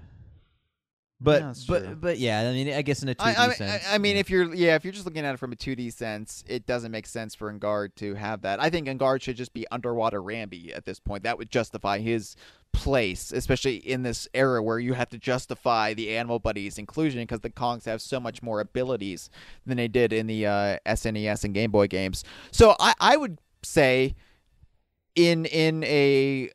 Speaker 3: But yeah, I mean, I guess in a 2D sense.
Speaker 2: I mean, if you're just looking at it from a 2D sense, it doesn't make sense for Engard to have that. I think Engard should just be underwater Rambi at this point. That would justify his place, especially in this era where you have to justify the animal buddies inclusion because the Kongs have so much more abilities than they did in the SNES and Game Boy games. So I would say in a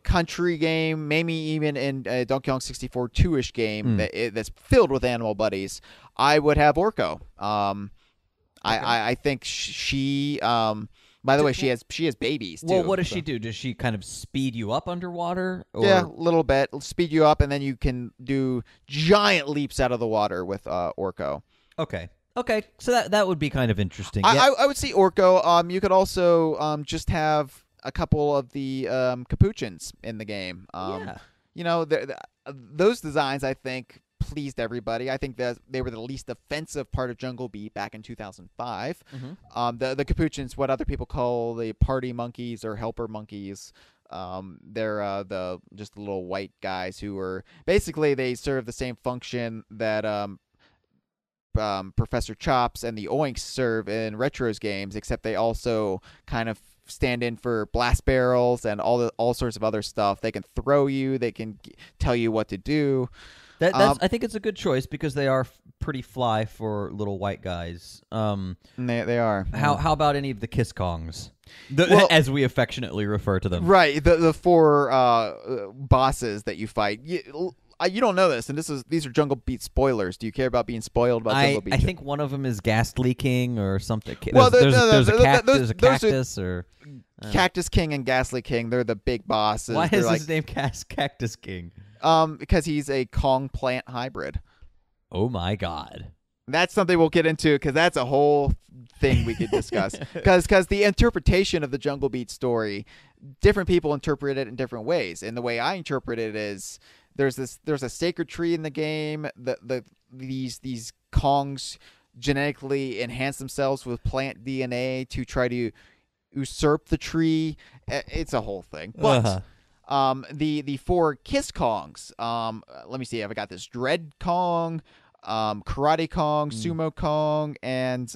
Speaker 2: country game, maybe even in a Donkey Kong 64 2-ish game that's filled with animal buddies, I would have Orko. I think she. By the way, she has babies too.
Speaker 3: Well, what does she do? Does she kind of speed you up underwater? Or?
Speaker 2: Yeah, a little bit. Speed you up, and then you can do giant leaps out of the water with Orko.
Speaker 3: Okay, so that would be kind of interesting.
Speaker 2: I would see Orko. You could also just have a couple of the capuchins in the game. You know, those designs, I think, pleased everybody. I think that they were the least offensive part of Jungle Beat back in 2005. The capuchins, what other people call the party monkeys or helper monkeys, they're the just the little white guys who were basically they serve the same function that Professor Chops and the Oinks serve in Retro's games, except they also kind of stand in for blast barrels and all sorts of other stuff. They can throw you. They can tell you what to do.
Speaker 3: I think it's a good choice because they are pretty fly for little white guys.
Speaker 2: They are.
Speaker 3: How about any of the Kiss Kongs, as we affectionately refer to them?
Speaker 2: Right, the four bosses that you fight. You don't know this, and these are Jungle Beat spoilers. Do you care about being spoiled about Jungle Beat?
Speaker 3: I think one of them is Ghastly King or something.
Speaker 2: Well,
Speaker 3: there's a cactus or
Speaker 2: Cactus King and Ghastly King. They're the big bosses.
Speaker 3: Why is his name Cactus King?
Speaker 2: Because he's a Kong plant hybrid.
Speaker 3: Oh my God.
Speaker 2: That's something we'll get into because that's a whole thing we could discuss. Because the interpretation of the Jungle Beat story, different people interpret it in different ways. And the way I interpret it is there's a sacred tree in the game. These Kongs genetically enhance themselves with plant DNA to try to usurp the tree. It's a whole thing. But the four Kiss Kongs. Let me see. I've got this Dread Kong, Karate Kong, Sumo Kong, and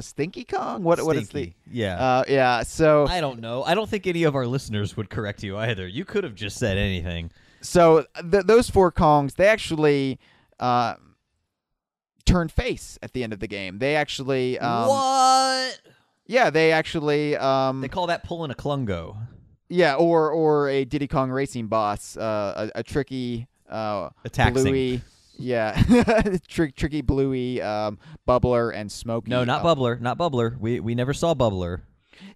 Speaker 2: Stinky Kong. What is the?
Speaker 3: Yeah.
Speaker 2: So
Speaker 3: I don't know. I don't think any of our listeners would correct you either. You could have just said anything.
Speaker 2: So those four Kongs, they actually turn face at the end of the game. They actually
Speaker 3: what?
Speaker 2: Yeah, they actually
Speaker 3: they call that pulling a Klungo.
Speaker 2: Yeah, or a Diddy Kong Racing boss, a tricky Bluey. Yeah, tricky Bluey, Bubbler, and Smokey.
Speaker 3: No, not Bubbler. Not Bubbler. We never saw Bubbler.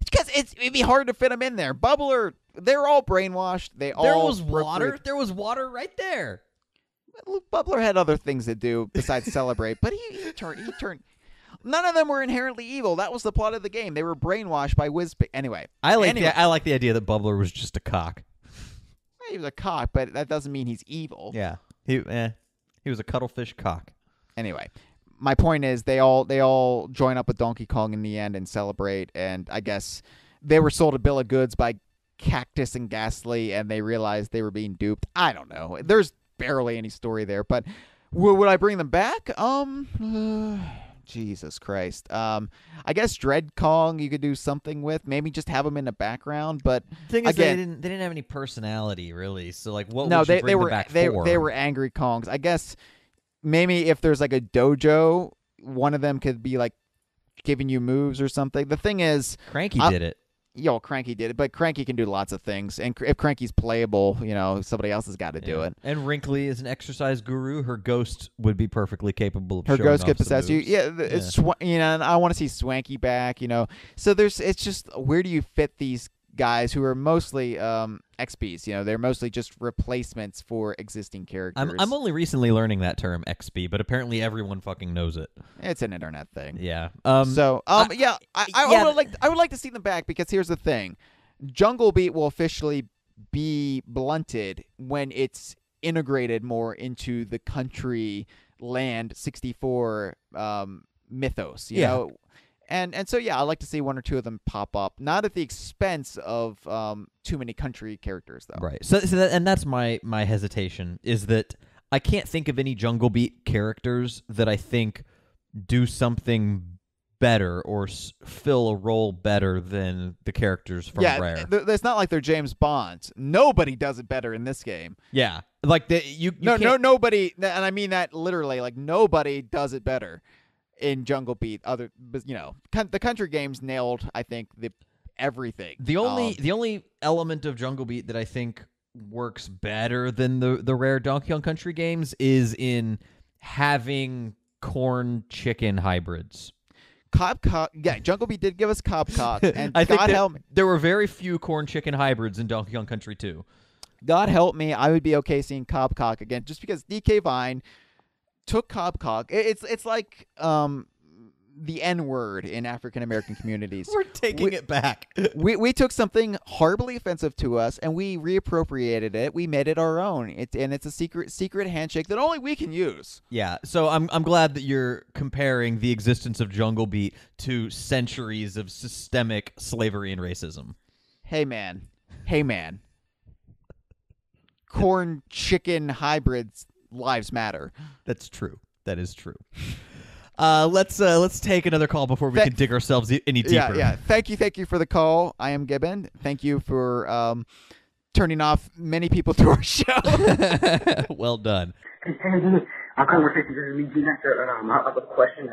Speaker 2: Because it'd be hard to fit them in there. Bubbler, they're all brainwashed. There
Speaker 3: was water. There was water right there.
Speaker 2: Bubbler had other things to do besides celebrate, but he turned. None of them were inherently evil. That was the plot of the game. They were brainwashed by Whizbit. Anyway,
Speaker 3: I like the idea that Bubbler was just a cock.
Speaker 2: He was a cock, but that doesn't mean he's evil.
Speaker 3: Yeah, he was a cuttlefish cock.
Speaker 2: Anyway, my point is they all join up with Donkey Kong in the end and celebrate. And I guess they were sold a bill of goods by Cactus and Ghastly, and they realized they were being duped. I don't know. There's barely any story there, but would I bring them back? Jesus Christ. I guess Dread Kong you could do something with. Maybe just have them in the background. But
Speaker 3: the thing is,
Speaker 2: again,
Speaker 3: they didn't have any personality really. So like, what?
Speaker 2: No,
Speaker 3: would you bring them back for?
Speaker 2: They were angry Kongs. I guess maybe if there's like a dojo, one of them could be like giving you moves or something. The thing is,
Speaker 3: Cranky did it.
Speaker 2: Cranky did it, but Cranky can do lots of things. And if Cranky's playable, somebody else has got to do it.
Speaker 3: And Wrinkly is an exercise guru. Her ghost would be perfectly capable of
Speaker 2: her
Speaker 3: showing
Speaker 2: ghost
Speaker 3: off
Speaker 2: could possess you.
Speaker 3: moves.
Speaker 2: Yeah, it's and I want to see Swanky back. So it's just where do you fit these guys who are mostly XPs? They're mostly just replacements for existing characters.
Speaker 3: I'm only recently learning that term XP, but apparently everyone fucking knows it.
Speaker 2: It's an internet thing.
Speaker 3: Yeah.
Speaker 2: I would like to see them back because here's the thing: Jungle Beat will officially be blunted when it's integrated more into the country land 64 mythos, you know? And so, yeah, I like to see one or two of them pop up, not at the expense of too many country characters, though.
Speaker 3: Right. So and that's my hesitation, is that I can't think of any Jungle Beat characters that I think do something better or fill a role better than the characters from Rare.
Speaker 2: It's not like they're James Bond. Nobody does it better in this game.
Speaker 3: Yeah. Like,
Speaker 2: nobody, and I mean that literally, like, nobody does it better in Jungle Beat. The country games nailed, I think, everything.
Speaker 3: The only element of Jungle Beat that I think works better than the Rare Donkey Kong Country games is in having corn chicken hybrids.
Speaker 2: Cob, yeah, Jungle Beat did give us Cob, and
Speaker 3: I
Speaker 2: God
Speaker 3: think
Speaker 2: help me.
Speaker 3: There were very few corn chicken hybrids in Donkey Kong Country 2.
Speaker 2: God help me, I would be okay seeing Cob again, just because DK Vine took Cob. It's like the N-word in African American communities.
Speaker 3: We're taking it back.
Speaker 2: we took something horribly offensive to us and we reappropriated it. We made it our own. It's a secret handshake that only we can use.
Speaker 3: Yeah. So I'm glad that you're comparing the existence of Jungle Beat to centuries of systemic slavery and racism.
Speaker 2: Hey man. Corn chicken hybrids lives matter.
Speaker 3: That's true. That is true. Let's take another call before we can dig ourselves any deeper.
Speaker 2: Yeah. Thank you for the call. I am Gibbon. Thank you for turning off many people to our show.
Speaker 3: Well done.
Speaker 5: Our conversation is me, Nugent. I have a question.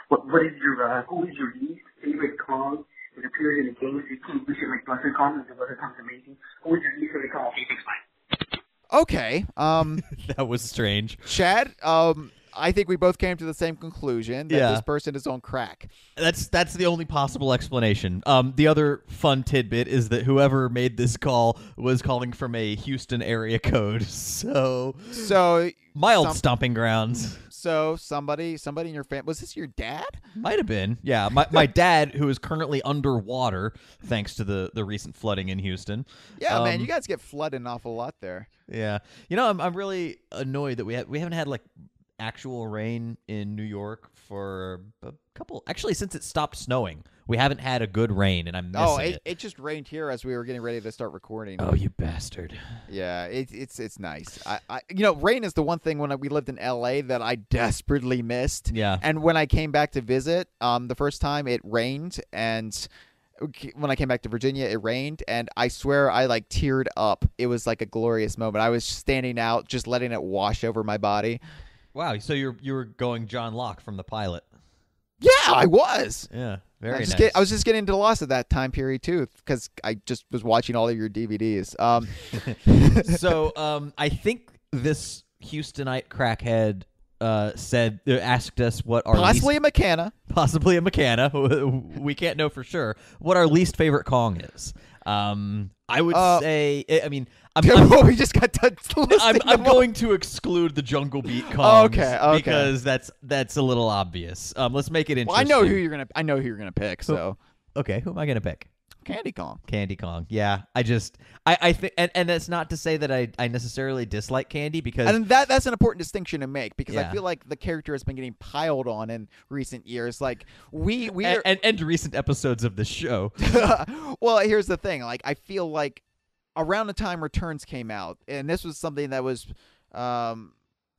Speaker 5: Who is your least favorite Kong that appears in the game? So we should like Buster Kong, and Buster Kong's amazing. Who is your least favorite Kong? Okay, thanks, bye.
Speaker 2: Okay.
Speaker 3: That was strange.
Speaker 2: Chad, I think we both came to the same conclusion that this person is on crack.
Speaker 3: That's the only possible explanation. The other fun tidbit is that whoever made this call was calling from a Houston area code. So mild stomping grounds.
Speaker 2: So somebody in your family, was this your dad?
Speaker 3: Might have been. Yeah, my dad, who is currently underwater thanks to the recent flooding in Houston.
Speaker 2: Yeah, man, you guys get flooded an awful lot there.
Speaker 3: Yeah. You know, I'm really annoyed that we haven't had like actual rain in New York for a couple, actually since it stopped snowing. We haven't had a good rain, and I'm missing it.
Speaker 2: It just rained here as we were getting ready to start recording.
Speaker 3: Oh, you bastard.
Speaker 2: Yeah, it's nice. Rain is the one thing when we lived in LA that I desperately missed.
Speaker 3: Yeah.
Speaker 2: And when I came back to visit, the first time it rained, and when I came back to Virginia, it rained, and I swear I like teared up. It was like a glorious moment. I was standing out, just letting it wash over my body.
Speaker 3: Wow, so you were going John Locke from the pilot.
Speaker 2: Yeah, I was.
Speaker 3: Yeah, very nice.
Speaker 2: I was just getting into Lost at that time period, too, because I just was watching all of your DVDs.
Speaker 3: So I this Houstonite crackhead asked us what our
Speaker 2: possibly a
Speaker 3: McCanna. We can't know for sure what our least favorite Kong is. I would say, I mean,
Speaker 2: we just got done
Speaker 3: I'm going to exclude the Jungle Beat Kongs.
Speaker 2: Okay.
Speaker 3: Because that's a little obvious. Let's make it interesting.
Speaker 2: Well, I know who you're gonna pick. So
Speaker 3: okay, who am I gonna pick?
Speaker 2: Candy Kong.
Speaker 3: Yeah, I think, and that's not to say that I necessarily dislike Candy, because
Speaker 2: and that's an important distinction to make, because
Speaker 3: Yeah.
Speaker 2: I feel like the character has been getting piled on in recent years. Like we
Speaker 3: and recent episodes of the show.
Speaker 2: Well, here's the thing. Like I feel like around the time Returns came out, and this was something that was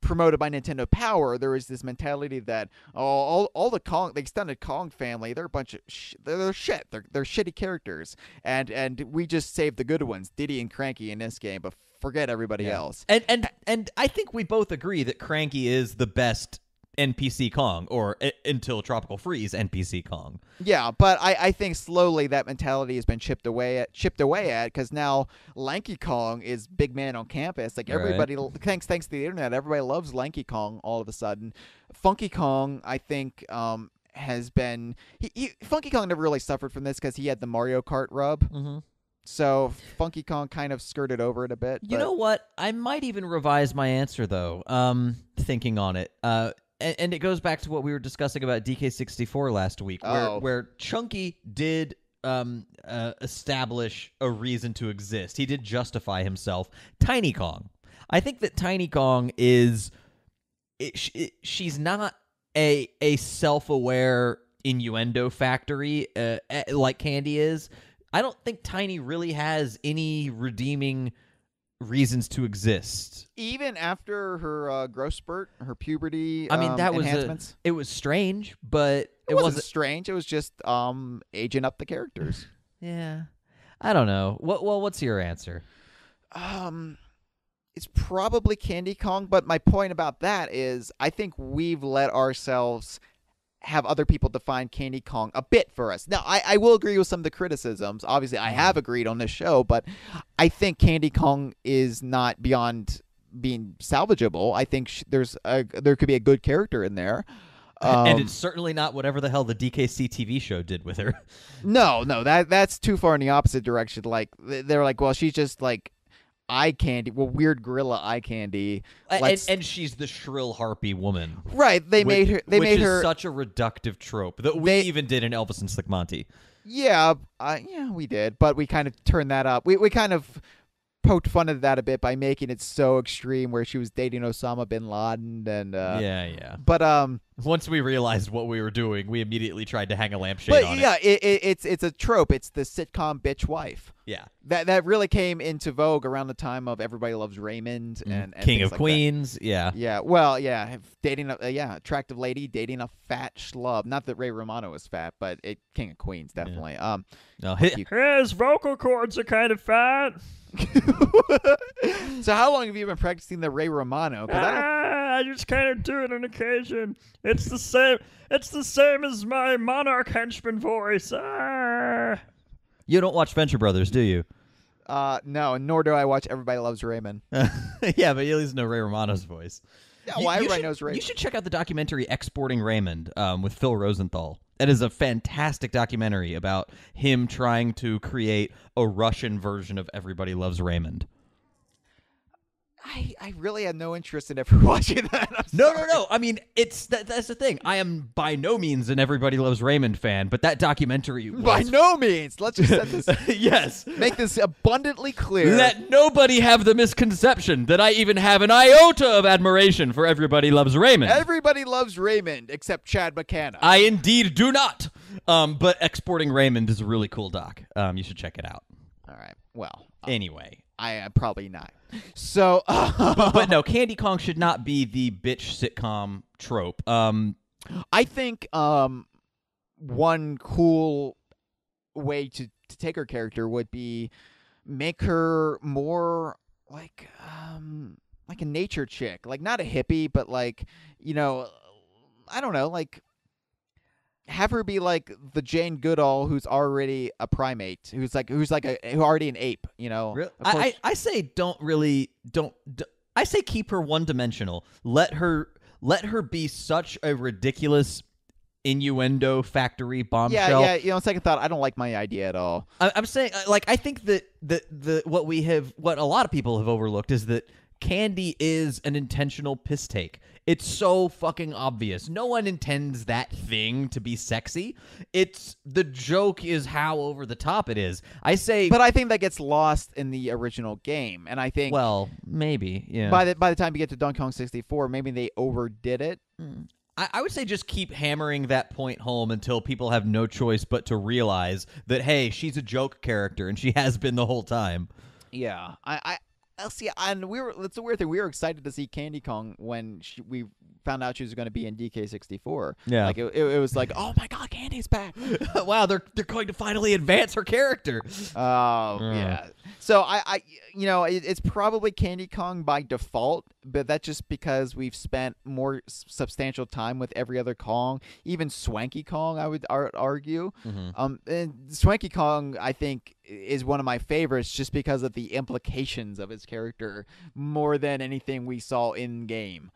Speaker 2: promoted by Nintendo Power, there was this mentality that all the extended Kong family, they're a bunch of they're shit. They're shitty characters, and we just saved the good ones, Diddy and Cranky in this game, but forget everybody else.
Speaker 3: And I think we both agree that Cranky is the best NPC Kong, or until Tropical Freeze NPC Kong.
Speaker 2: Yeah, but I think slowly that mentality has been chipped away at, because now Lanky Kong is big man on campus. Like everybody, thanks to the internet, everybody loves Lanky Kong all of a sudden. Funky Kong, I think, has been Funky Kong never really suffered from this because he had the Mario Kart rub.
Speaker 3: Mm-hmm.
Speaker 2: So Funky Kong kind of skirted over it a bit.
Speaker 3: You know what? I might even revise my answer though. Thinking on it. And it goes back to what we were discussing about DK64 last week, where Chunky did establish a reason to exist. He did justify himself. Tiny Kong. I think that Tiny Kong is... she's not a self-aware innuendo factory like Candy is. I don't think Tiny really has any redeeming reasons to exist.
Speaker 2: Even after her growth spurt, her puberty
Speaker 3: I mean, that
Speaker 2: enhancements?
Speaker 3: It was strange, but
Speaker 2: it wasn't strange. It was just aging up the characters.
Speaker 3: Yeah. I don't know. What's your answer?
Speaker 2: It's probably Candy Kong, but my point about that is I think we've let ourselves have other people define Candy Kong a bit for us. Now, I will agree with some of the criticisms. Obviously, I have agreed on this show, but I think Candy Kong is not beyond being salvageable. I think there could be a good character in there.
Speaker 3: And it's certainly not whatever the hell the DKC TV show did with her.
Speaker 2: No, that's too far in the opposite direction. Like, they're like, well, she's just like eye candy, weird gorilla eye candy,
Speaker 3: and she's the shrill harpy woman,
Speaker 2: right? They made her
Speaker 3: such a reductive trope that we even did in Elvis and Slick Monty. Yeah,
Speaker 2: we did, but we kind of turned that up. We kind of poked fun at that a bit by making it so extreme, where she was dating Osama bin Laden, and
Speaker 3: yeah.
Speaker 2: But
Speaker 3: once we realized what we were doing, we immediately tried to hang a lampshade on it.
Speaker 2: But yeah, it's a trope. It's the sitcom bitch wife.
Speaker 3: Yeah,
Speaker 2: that really came into vogue around the time of Everybody Loves Raymond and
Speaker 3: King of
Speaker 2: like
Speaker 3: Queens.
Speaker 2: That. Yeah. Well, yeah, dating attractive lady dating a fat schlub. Not that Ray Romano was fat, but King of Queens definitely.
Speaker 3: Yeah.
Speaker 6: His vocal cords are kind of fat.
Speaker 2: So how long have you been practicing the Ray Romano?
Speaker 6: I just kind of do it on occasion. It's the same. It's the same as my Monarch henchman voice.
Speaker 3: You don't watch Venture Brothers, do you?
Speaker 2: No, nor do I watch Everybody Loves Raymond.
Speaker 3: Yeah, but you at least know Ray Romano's voice.
Speaker 2: Yeah, well, everybody knows Raymond.
Speaker 3: You should check out the documentary Exporting Raymond with Phil Rosenthal. That is a fantastic documentary about him trying to create a Russian version of Everybody Loves Raymond.
Speaker 2: I really had no interest in ever watching that.
Speaker 3: No. I mean, that's the thing. I am by no means an Everybody Loves Raymond fan, but that documentary was...
Speaker 2: By no means. Let's just set this...
Speaker 3: Yes.
Speaker 2: Make this abundantly clear.
Speaker 3: Let nobody have the misconception that I even have an iota of admiration for Everybody Loves Raymond.
Speaker 2: Everybody loves Raymond, except Chad McCann.
Speaker 3: I indeed do not. But Exporting Raymond is a really cool doc. You should check it out.
Speaker 2: All right. Well.
Speaker 3: Anyway.
Speaker 2: I am probably not. So,
Speaker 3: but no, Candy Kong should not be the bitch sitcom trope.
Speaker 2: I think one cool way to take her character would be make her more like a nature chick, like not a hippie, but like, I don't know, like. Have her be like the Jane Goodall, who's already a primate, who's already an ape.
Speaker 3: Really? I say don't. I say keep her one-dimensional. Let her be such a ridiculous innuendo factory bombshell.
Speaker 2: Yeah. On second thought, I don't like my idea at all.
Speaker 3: I'm saying, I think that what a lot of people have overlooked is that Candy is an intentional piss take. It's so fucking obvious. No one intends that thing to be sexy. The joke is how over the top it is. But
Speaker 2: I think that gets lost in the original game, and I think
Speaker 3: maybe, yeah.
Speaker 2: By the time you get to Donkey Kong 64, maybe they overdid it.
Speaker 3: I would say just keep hammering that point home until people have no choice but to realize that, hey, she's a joke character, and she has been the whole time.
Speaker 2: Yeah, see, and that's a weird thing. We were excited to see Candy Kong when we found out she was going to be in DK64.
Speaker 3: Yeah,
Speaker 2: like it was like, oh my god, Candy's back!
Speaker 3: Wow, they're going to finally advance her character.
Speaker 2: Oh yeah. So it's probably Candy Kong by default, but that's just because we've spent more substantial time with every other Kong, even Swanky Kong. I would argue.
Speaker 3: Mm-hmm.
Speaker 2: And Swanky Kong, I think, is one of my favorites just because of the implications of his character more than anything we saw in game.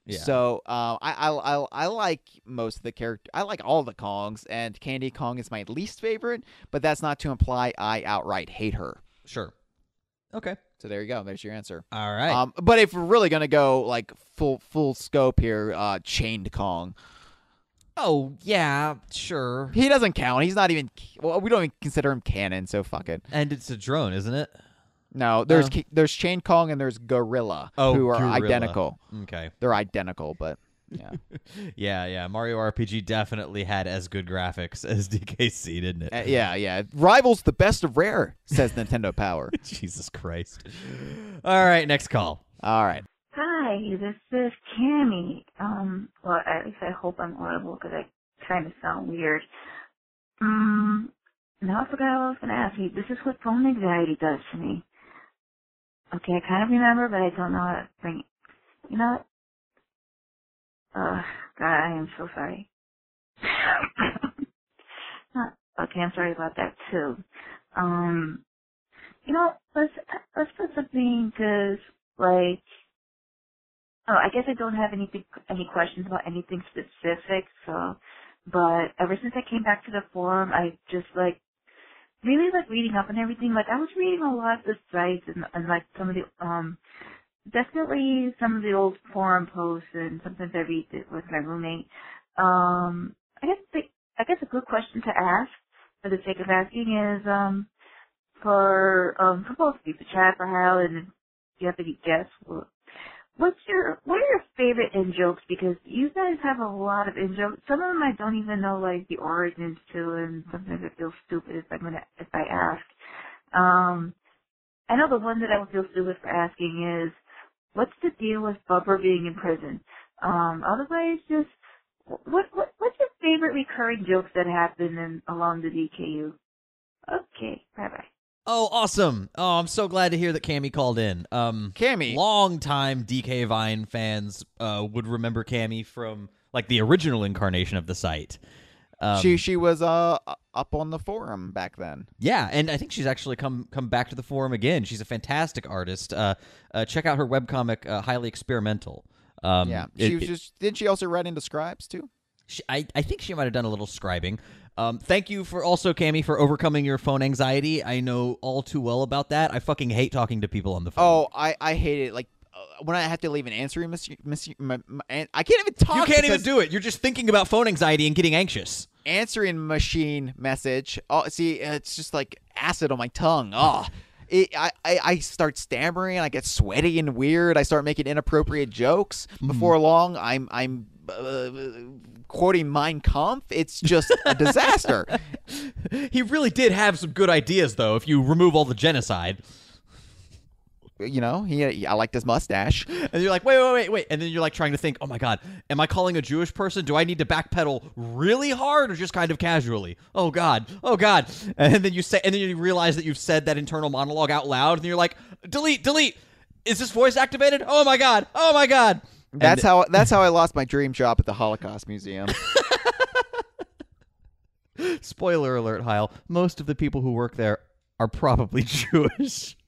Speaker 2: Yeah. So I like most of the character. I like all the Kongs, and Candy Kong is my least favorite, but that's not to imply I outright hate her.
Speaker 3: Sure. Okay.
Speaker 2: So there you go. There's your answer.
Speaker 3: All right.
Speaker 2: But if we're really gonna go like full scope here, Chained Kong.
Speaker 3: Oh, yeah, sure.
Speaker 2: He doesn't count. He's not even... Well, we don't even consider him canon, so fuck it.
Speaker 3: And it's a drone, isn't it?
Speaker 2: No, there's Chain Kong and there's Gorilla, who are identical.
Speaker 3: Okay.
Speaker 2: They're identical, but... Yeah.
Speaker 3: yeah. Mario RPG definitely had as good graphics as DKC, didn't it?
Speaker 2: Yeah. Rivals the best of rare, says Nintendo Power.
Speaker 3: Jesus Christ. All right, next call.
Speaker 2: All right.
Speaker 7: Hi, this is Cammy. Well, at least I hope I'm audible because I kind of sound weird. Now I forgot what I was going to ask you. This is what phone anxiety does to me. Okay, I kind of remember, but I don't know how to bring it. You know what? God, I am so sorry. Okay, I'm sorry about that too. Let's put something, cause like, I guess I don't have any questions about anything specific. So, but ever since I came back to the forum, I just really reading up and everything. Like I was reading a lot of the sites and like some of the definitely some of the old forum posts, and sometimes I read it with my roommate. I guess a good question to ask, for the sake of asking, is for both of you, for Chad, for Hal, and if you have any guests, what are your favorite in jokes? Because you guys have a lot of in jokes. Some of them I don't even know like the origins to, and sometimes I feel stupid if I ask. I know the one that I would feel stupid for asking is, what's the deal with Bubba being in prison? Otherwise, just what's your favorite recurring jokes that happen along the DKU? Okay, bye.
Speaker 3: Oh, awesome. Oh, I'm so glad to hear that Cammy called in.
Speaker 2: Cammy.
Speaker 3: Long-time DK Vine fans would remember Cammy from like the original incarnation of the site.
Speaker 2: She was up on the forum back then.
Speaker 3: Yeah, and I think she's actually come back to the forum again. She's a fantastic artist. Check out her webcomic, Highly Experimental.
Speaker 2: Didn't she also write into Scribes too?
Speaker 3: I think she might have done a little scribing. Thank you for also, Cammy, for overcoming your phone anxiety. I know all too well about that. I fucking hate talking to people on the phone.
Speaker 2: Oh, I hate it. Like when I have to leave an answering I can't even talk.
Speaker 3: You can't even do it. You're just thinking about phone anxiety and getting anxious.
Speaker 2: Answering machine message. Oh, see, it's just like acid on my tongue. Oh. I start stammering. I get sweaty and weird. I start making inappropriate jokes. Before long, I'm quoting Mein Kampf. It's just a disaster.
Speaker 3: He really did have some good ideas, though, if you remove all the genocide.
Speaker 2: You know, I liked his mustache.
Speaker 3: And you're like, wait. And then you're like trying to think, oh my God, am I calling a Jewish person? Do I need to backpedal really hard or just kind of casually? Oh God. And then you realize that you've said that internal monologue out loud, and you're like, delete. Is this voice activated? Oh my God.
Speaker 2: That's how I lost my dream job at the Holocaust Museum.
Speaker 3: Spoiler alert, Heil. Most of the people who work there are probably Jewish.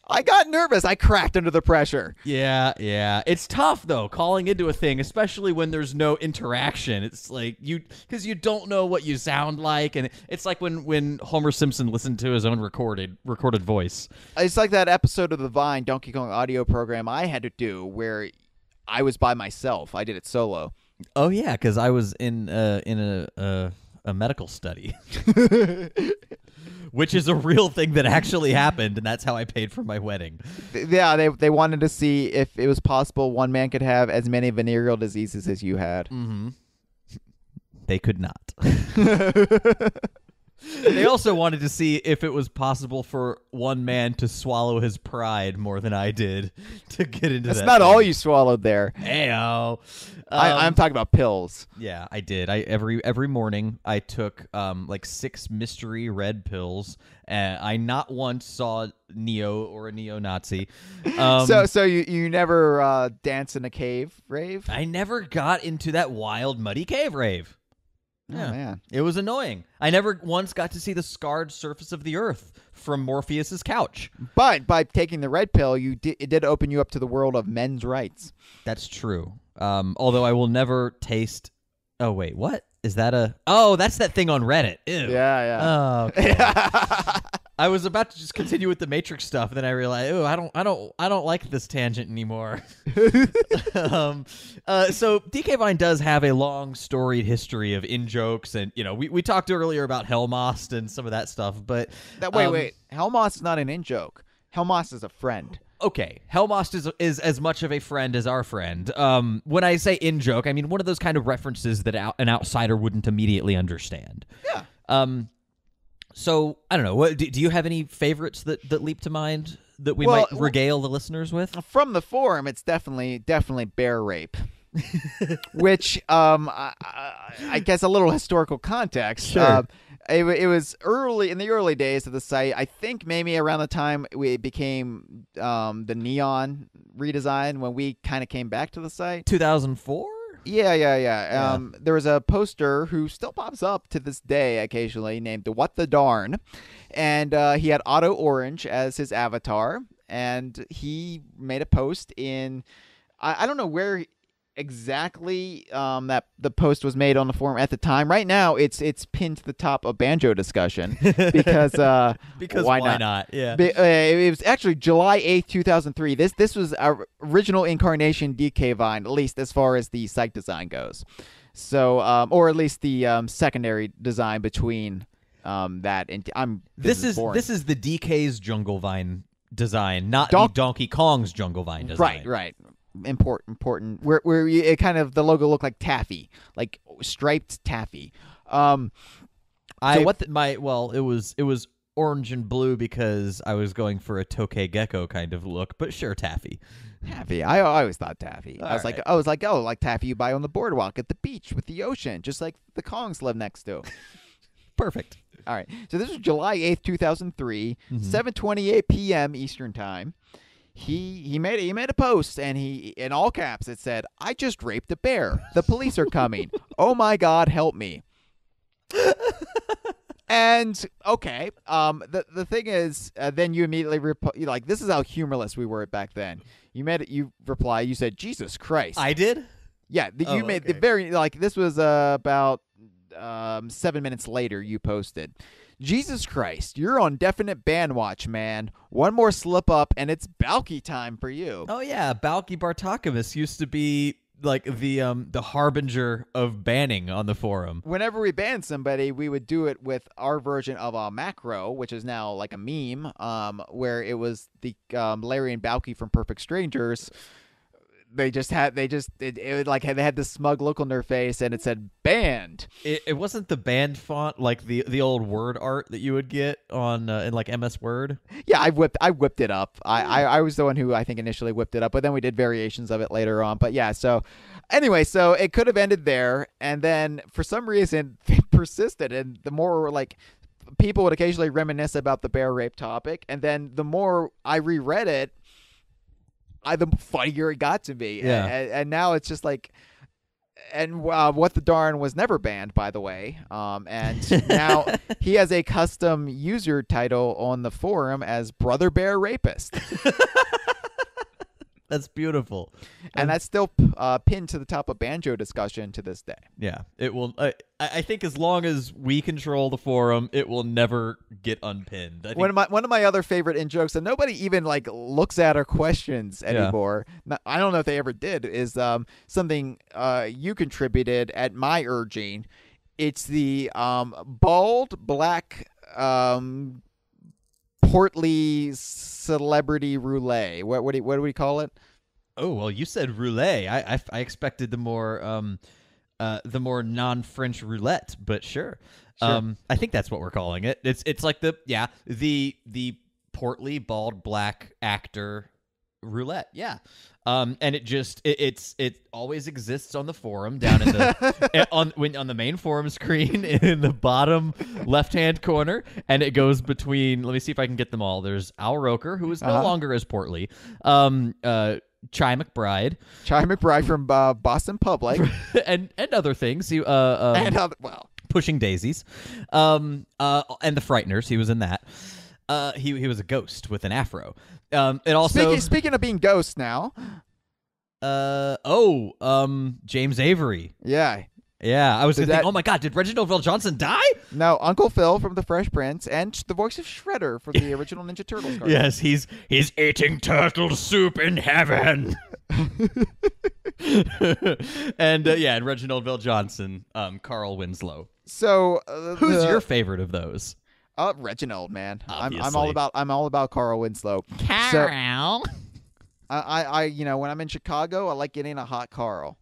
Speaker 2: I got nervous. I cracked under the pressure.
Speaker 3: Yeah. It's tough, though, calling into a thing, especially when there's no interaction. It's like because you don't know what you sound like, and it's like when Homer Simpson listened to his own recorded voice.
Speaker 2: It's like that episode of the Vine Donkey Kong audio program I had to do where I was by myself. I did it solo.
Speaker 3: Oh, yeah, because I was in a medical study. Which is a real thing that actually happened, and that's how I paid for my wedding.
Speaker 2: Yeah, they wanted to see if it was possible one man could have as many venereal diseases as you had.
Speaker 3: Mm-hmm. They could not. They also wanted to see if it was possible for one man to swallow his pride more than I did to get into that.
Speaker 2: That's not all you swallowed there.
Speaker 3: Heyo.
Speaker 2: I'm talking about pills.
Speaker 3: Yeah, I did. Every morning I took like 6 mystery red pills. I not once saw Neo or a neo-Nazi.
Speaker 2: So you never dance in a cave rave?
Speaker 3: I never got into that wild muddy cave rave. Yeah,
Speaker 2: man.
Speaker 3: It was annoying. I never once got to see the scarred surface of the earth from Morpheus's couch.
Speaker 2: But by taking the red pill, it did open you up to the world of men's rights.
Speaker 3: That's true. Although I will never taste... Oh, wait, what? Is that a... Oh, that's that thing on Reddit. Ew.
Speaker 2: Yeah.
Speaker 3: Oh, okay. I was about to just continue with the Matrix stuff, and then I realized, oh, I don't like this tangent anymore. So DK Vine does have a long, storied history of in-jokes, and we talked earlier about Hellmost and some of that stuff, but
Speaker 2: wait, Hellmost is not an in-joke. Hellmost is a friend.
Speaker 3: Okay, Hellmost is as much of a friend as our friend. When I say in-joke, I mean one of those kind of references that an outsider wouldn't immediately understand.
Speaker 2: Yeah.
Speaker 3: So, I don't know. What do you have any favorites that leap to mind that we might regale the listeners with?
Speaker 2: From the forum, it's definitely bear rape. Which, I guess a little historical context.
Speaker 3: Sure.
Speaker 2: It was in the early days of the site. I think maybe around the time it became the Neon redesign when we kind of came back to the site.
Speaker 3: 2004?
Speaker 2: Yeah. There was a poster who still pops up to this day occasionally named What the Darn. And he had Otto Orange as his avatar. And he made a post in, I don't know where exactly that the post was made on the forum at the time. Right now, it's pinned to the top of Banjo discussion because why not?
Speaker 3: Yeah.
Speaker 2: It was actually July 8th, 2003. This was our original incarnation DK Vine, at least as far as the site design goes. So, or at least the secondary design between that and
Speaker 3: this is the DK's Jungle Vine design, not the Donkey Kong's Jungle Vine design.
Speaker 2: Right. Important. Where it kind of the logo looked like taffy, like striped taffy.
Speaker 3: It was orange and blue because I was going for a Tokay Gecko kind of look, but sure, taffy.
Speaker 2: Taffy. I always thought taffy. I was like, oh, like taffy you buy on the boardwalk at the beach with the ocean, just like the Kongs live next to.
Speaker 3: Perfect.
Speaker 2: All right. So this was July 8th, 2003, 7:28 p.m. Eastern Time. He made a post, and he, in all caps, it said, "I just raped a bear. The police are coming. Oh my God, help me." And okay, the thing is, then you immediately like, this is how humorless we were back then. You reply, you said, "Jesus Christ."
Speaker 3: I did?
Speaker 2: Yeah, you made the very, like, this was about 7 minutes later you posted, "Jesus Christ, you're on definite ban watch, man. One more slip up and it's Balky time for you."
Speaker 3: Oh yeah, Balky Bartakamus used to be like the harbinger of banning on the forum.
Speaker 2: Whenever we banned somebody, we would do it with our version of a macro, which is now like a meme, where it was the Larry and Balky from Perfect Strangers. They had this smug look on their face, and it said "banned."
Speaker 3: It wasn't the banned font like the old word art that you would get on in like MS Word.
Speaker 2: Yeah, I whipped it up. I was the one who I think initially whipped it up, but then we did variations of it later on. But yeah, so anyway, so it could have ended there, and then for some reason they persisted, and the more like people would occasionally reminisce about the bear rape topic, and then the more I reread it, the funnier it got to me.
Speaker 3: Yeah.
Speaker 2: And now it's just like, and What the Darn was never banned, by the way. And now he has a custom user title on the forum as Brother Bear Rapist.
Speaker 3: That's beautiful.
Speaker 2: And that's still pinned to the top of Banjo discussion to this day.
Speaker 3: Yeah, it will. I think as long as we control the forum, it will never get unpinned.
Speaker 2: One of my other favorite in jokes that nobody even like looks at or questions anymore. Yeah. I don't know if they ever did. Is something you contributed at my urging. It's the bald black portly celebrity roulette. What do we call it?
Speaker 3: Oh well, you said roulette. I expected the more non-French roulette, but sure. I think that's what we're calling it. It's like the portly bald black actor roulette. Yeah. And it always exists on the forum down in the on the main forum screen in the bottom left-hand corner, and it goes between. Let me see if I can get them all. There's Al Roker, who is no longer as portly. Chai McBride
Speaker 2: from Boston Public,
Speaker 3: and other things. Pushing Daisies, and the Frighteners. He was in that. He was a ghost with an afro. It also
Speaker 2: speaking of being ghosts now.
Speaker 3: James Avery.
Speaker 2: Yeah.
Speaker 3: Yeah, I was going to think, oh my God, did Reginald VelJohnson die?
Speaker 2: No, Uncle Phil from The Fresh Prince and the voice of Shredder from the original Ninja Turtles cartoon.
Speaker 3: Yes, he's eating turtle soup in heaven. And and Reginald VelJohnson, Carl Winslow.
Speaker 2: So
Speaker 3: who's your favorite of those?
Speaker 2: Reginald, man.
Speaker 3: Obviously.
Speaker 2: I'm all about Carl Winslow.
Speaker 3: Carl.
Speaker 2: So, I when I'm in Chicago, I like getting a hot Carl.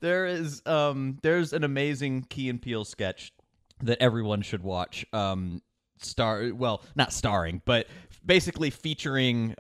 Speaker 3: There's an amazing Key and Peele sketch that everyone should watch. Not starring, but basically featuring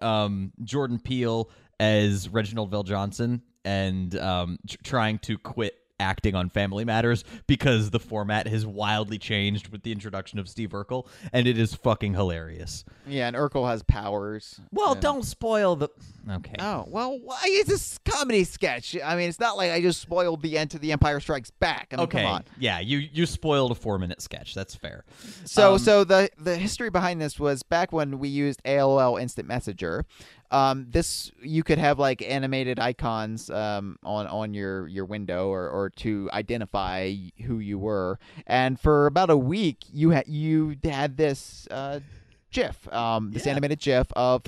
Speaker 3: Jordan Peele as Reginald VelJohnson and trying to quit acting on Family Matters because the format has wildly changed with the introduction of Steve Urkel, and it is fucking hilarious.
Speaker 2: Yeah, and Urkel has powers.
Speaker 3: Well, don't spoil the... Okay.
Speaker 2: Oh, well, it's a comedy sketch. I mean, it's not like I just spoiled the end to The Empire Strikes Back. I mean,
Speaker 3: okay.
Speaker 2: Come on.
Speaker 3: Yeah, you spoiled a 4-minute sketch. That's fair.
Speaker 2: So the history behind this was back when we used AOL Instant Messenger. This you could have like animated icons on your window or to identify who you were, and for about a week you had this GIF, this animated GIF of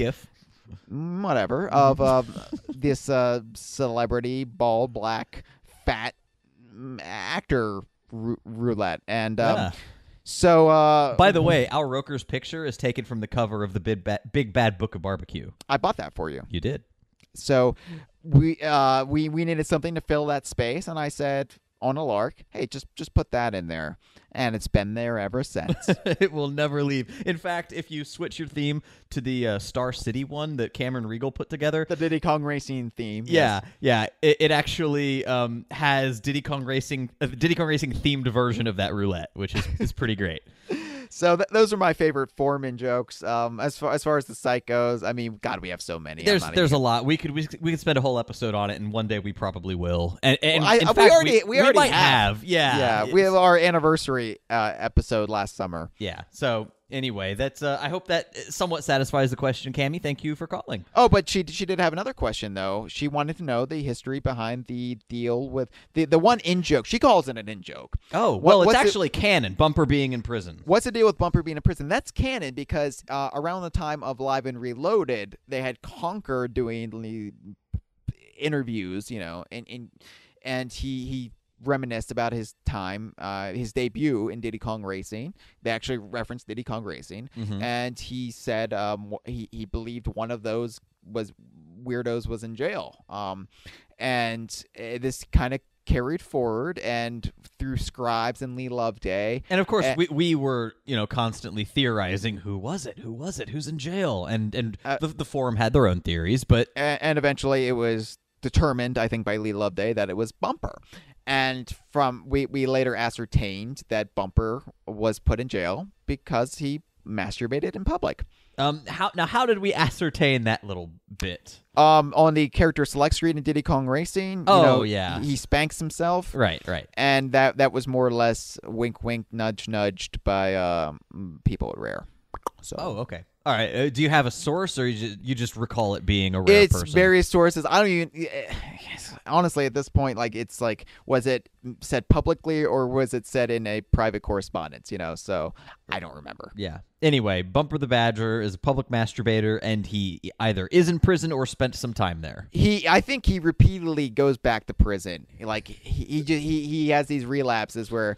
Speaker 2: whatever of this celebrity bald black fat actor roulette and. So,
Speaker 3: by the way, Al Roker's picture is taken from the cover of the Big Bad Book of Barbecue.
Speaker 2: I bought that for you.
Speaker 3: You did.
Speaker 2: So we needed something to fill that space, and I said on a lark, "Hey, just put that in there," and it's been there ever since.
Speaker 3: It will never leave. In fact, if you switch your theme to the Star City one that Cameron Regal put together,
Speaker 2: the Diddy Kong Racing theme,
Speaker 3: it actually has Diddy Kong Racing themed version of that roulette, which is pretty great.
Speaker 2: So those are my favorite Foreman jokes. As far as the site goes, I mean, God, we have so many.
Speaker 3: There's a lot. We could spend a whole episode on it, and one day we probably will. And
Speaker 2: we already
Speaker 3: might have. Yeah.
Speaker 2: We have our anniversary episode last summer.
Speaker 3: Yeah. So anyway, that's. I hope that somewhat satisfies the question, Cammie. Thank you for calling.
Speaker 2: Oh, but she did have another question though. She wanted to know the history behind the deal with the one in joke. She calls it an in joke.
Speaker 3: Oh, well, it's actually canon. Bumper being in prison.
Speaker 2: What's the deal with Bumper being in prison? That's canon because around the time of Live and Reloaded, they had Conker doing the interviews, and he reminisced about his time, his debut in Diddy Kong Racing. They actually referenced Diddy Kong Racing, and he said he believed one of those weirdos was in jail, and this kind of carried forward and through Scribes and Lee Loveday.
Speaker 3: And of course, we were constantly theorizing who's in jail, and the forum had their own theories, but
Speaker 2: and eventually it was determined, I think, by Lee Loveday that it was Bumper. And we later ascertained that Bumper was put in jail because he masturbated in public.
Speaker 3: How did we ascertain that little bit?
Speaker 2: On the character select screen in Diddy Kong Racing. He spanks himself.
Speaker 3: Right.
Speaker 2: And that was more or less wink, wink, nudge, nudged by people at Rare. So.
Speaker 3: Oh, okay. All right. Do you have a source, or you just recall it being a Rare person?
Speaker 2: It's various sources. I don't even. Honestly, at this point, it's like, was it said publicly or was it said in a private correspondence? So I don't remember.
Speaker 3: Yeah. Anyway, Bumper the Badger is a public masturbator, and he either is in prison or spent some time there.
Speaker 2: I think he repeatedly goes back to prison. Like he has these relapses where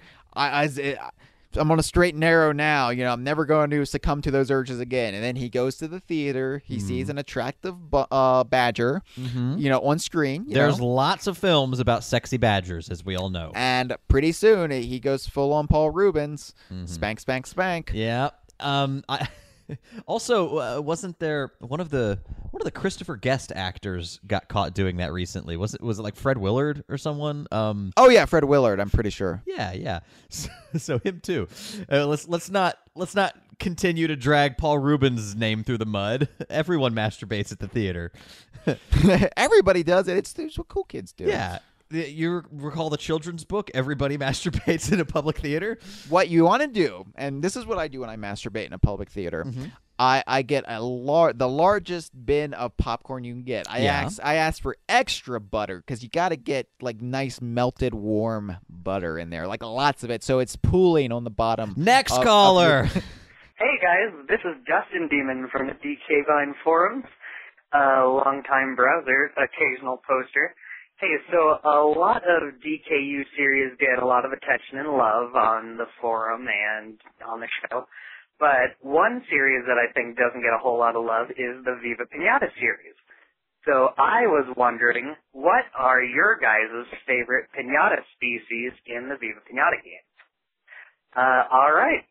Speaker 2: I'm on a straight and narrow now. I'm never going to succumb to those urges again. And then he goes to the theater. He sees an attractive badger, on screen.
Speaker 3: There's lots of films about sexy badgers, as we all know.
Speaker 2: And pretty soon he goes full on Paul Rubens. Spank, spank, spank.
Speaker 3: Yeah. Also, wasn't there one of the Christopher Guest actors got caught doing that recently? Was it like Fred Willard or someone?
Speaker 2: Oh yeah, Fred Willard. I'm pretty sure.
Speaker 3: Yeah. So him too. Let's not continue to drag Paul Rubens' name through the mud. Everyone masturbates at the theater.
Speaker 2: Everybody does it. It's what cool kids do.
Speaker 3: Yeah. You recall the children's book, Everybody Masturbates in a Public Theater?
Speaker 2: What you want to do, and this is what I do when I masturbate in a public theater, I get the largest bin of popcorn you can get. I asked for extra butter because you got to get like nice melted warm butter in there, like lots of it, so it's pooling on the bottom.
Speaker 3: Next caller.
Speaker 8: Hey guys, this is Dustin Demon from the DK Vine forums, longtime browser, occasional poster. Hey, so a lot of DKU series get a lot of attention and love on the forum and on the show. But one series that I think doesn't get a whole lot of love is the Viva Piñata series. So I was wondering, what are your guys' favorite piñata species in the Viva Piñata game? All right.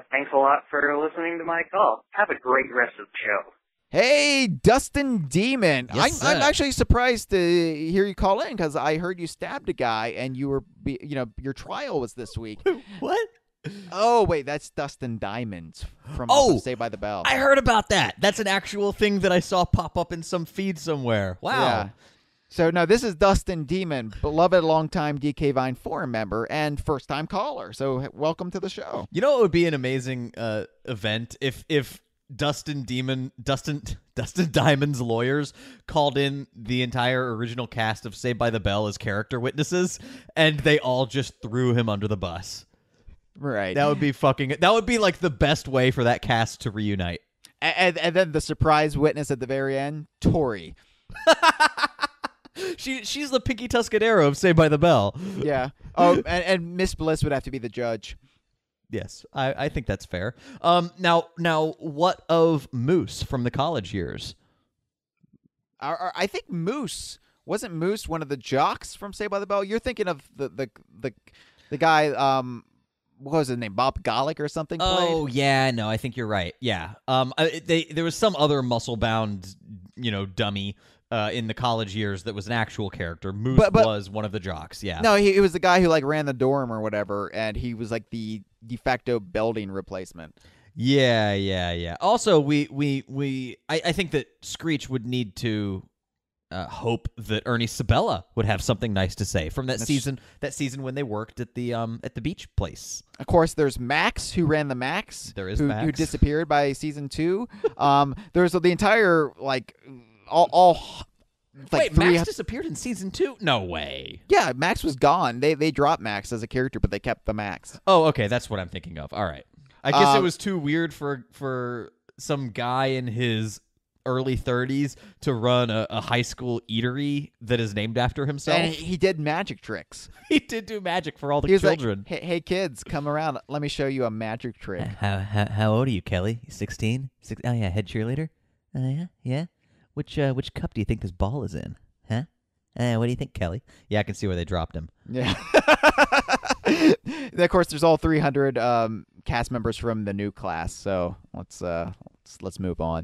Speaker 8: Thanks a lot for listening to my call. Have a great rest of the show.
Speaker 2: Hey, Dustin Demon.
Speaker 3: Yes,
Speaker 2: I'm actually surprised to hear you call in because I heard you stabbed a guy and your trial was this week.
Speaker 3: What?
Speaker 2: Oh, wait, that's Dustin Diamonds from Saved by the Bell.
Speaker 3: I heard about that. That's an actual thing that I saw pop up in some feed somewhere. Wow.
Speaker 2: Yeah. So, no, this is Dustin Demon, beloved longtime DK Vine forum member and first-time caller. So, welcome to the show.
Speaker 3: You know what would be an amazing event if Dustin Diamond's lawyers called in the entire original cast of Saved by the Bell as character witnesses, and they all just threw him under the bus.
Speaker 2: Right.
Speaker 3: That would be like the best way for that cast to reunite.
Speaker 2: And then the surprise witness at the very end, Tori.
Speaker 3: She's the Pinky Tuscadero of Saved by the Bell.
Speaker 2: Yeah. Oh, and Miss Bliss would have to be the judge.
Speaker 3: Yes, I think that's fair. Now, what of Moose from the college years?
Speaker 2: I think Moose wasn't Moose one of the jocks from Saved by the Bell. You're thinking of the guy. What was his name? Bob Golick or something?
Speaker 3: Oh
Speaker 2: played?
Speaker 3: yeah, no, I think you're right. Yeah. There was some other muscle bound, dummy. In the college years that was an actual character. Moose was one of the jocks, yeah.
Speaker 2: No, he was the guy who ran the dorm or whatever, and he was like the de facto Belding replacement.
Speaker 3: Yeah. Also, I think that Screech would need to hope that Ernie Sabella would have something nice to say from that season when they worked at the beach place.
Speaker 2: Of course, there's Max, who ran the Max.
Speaker 3: There is
Speaker 2: Max. Who disappeared by season 2. There's the entire,
Speaker 3: Wait, Max disappeared in season 2? No way.
Speaker 2: Yeah, Max was gone. They dropped Max as a character, but they kept the Max.
Speaker 3: Oh, okay, that's what I'm thinking of. All right. I guess it was too weird for some guy in his early 30s to run a high school eatery that is named after himself.
Speaker 2: And he did magic tricks.
Speaker 3: He did do magic for all the children.
Speaker 2: Like, hey, kids, come around. Let me show you a magic trick.
Speaker 3: How old are you, Kelly? 16? Oh, yeah, head cheerleader? Yeah. Which cup do you think this ball is in? Huh? What do you think, Kelly? Yeah, I can see where they dropped him.
Speaker 2: Yeah. Of course, there's all 300 cast members from the new class. So let's move on.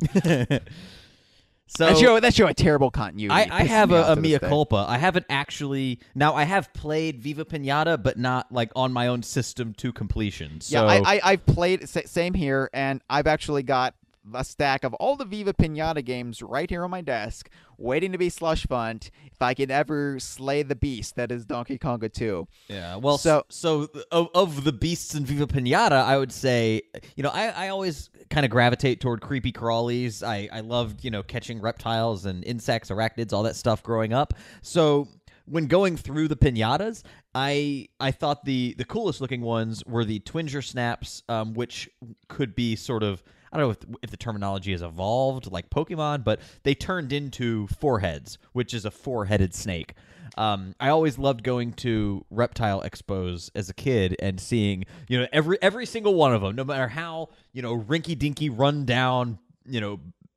Speaker 3: So
Speaker 2: that show had terrible continuity.
Speaker 3: I have a mea culpa. I haven't actually. Now I have played Viva Piñata, but not like on my own system to completion. So.
Speaker 2: Yeah, I've played same here, and I've actually got a stack of all the Viva Piñata games right here on my desk, waiting to be slush fund if I can ever slay the beast that is Donkey Konga 2.
Speaker 3: Yeah, well, so of the beasts in Viva Piñata, I would say, I always kind of gravitate toward creepy crawlies. I loved, catching reptiles and insects, arachnids, all that stuff growing up. So when going through the piñatas, I thought the coolest looking ones were the Twinger Snaps, which could be sort of, I don't know if the terminology has evolved like Pokemon, but they turned into foreheads, which is a four-headed snake. I always loved going to reptile expos as a kid and seeing, every single one of them, no matter how, rinky-dinky, run down,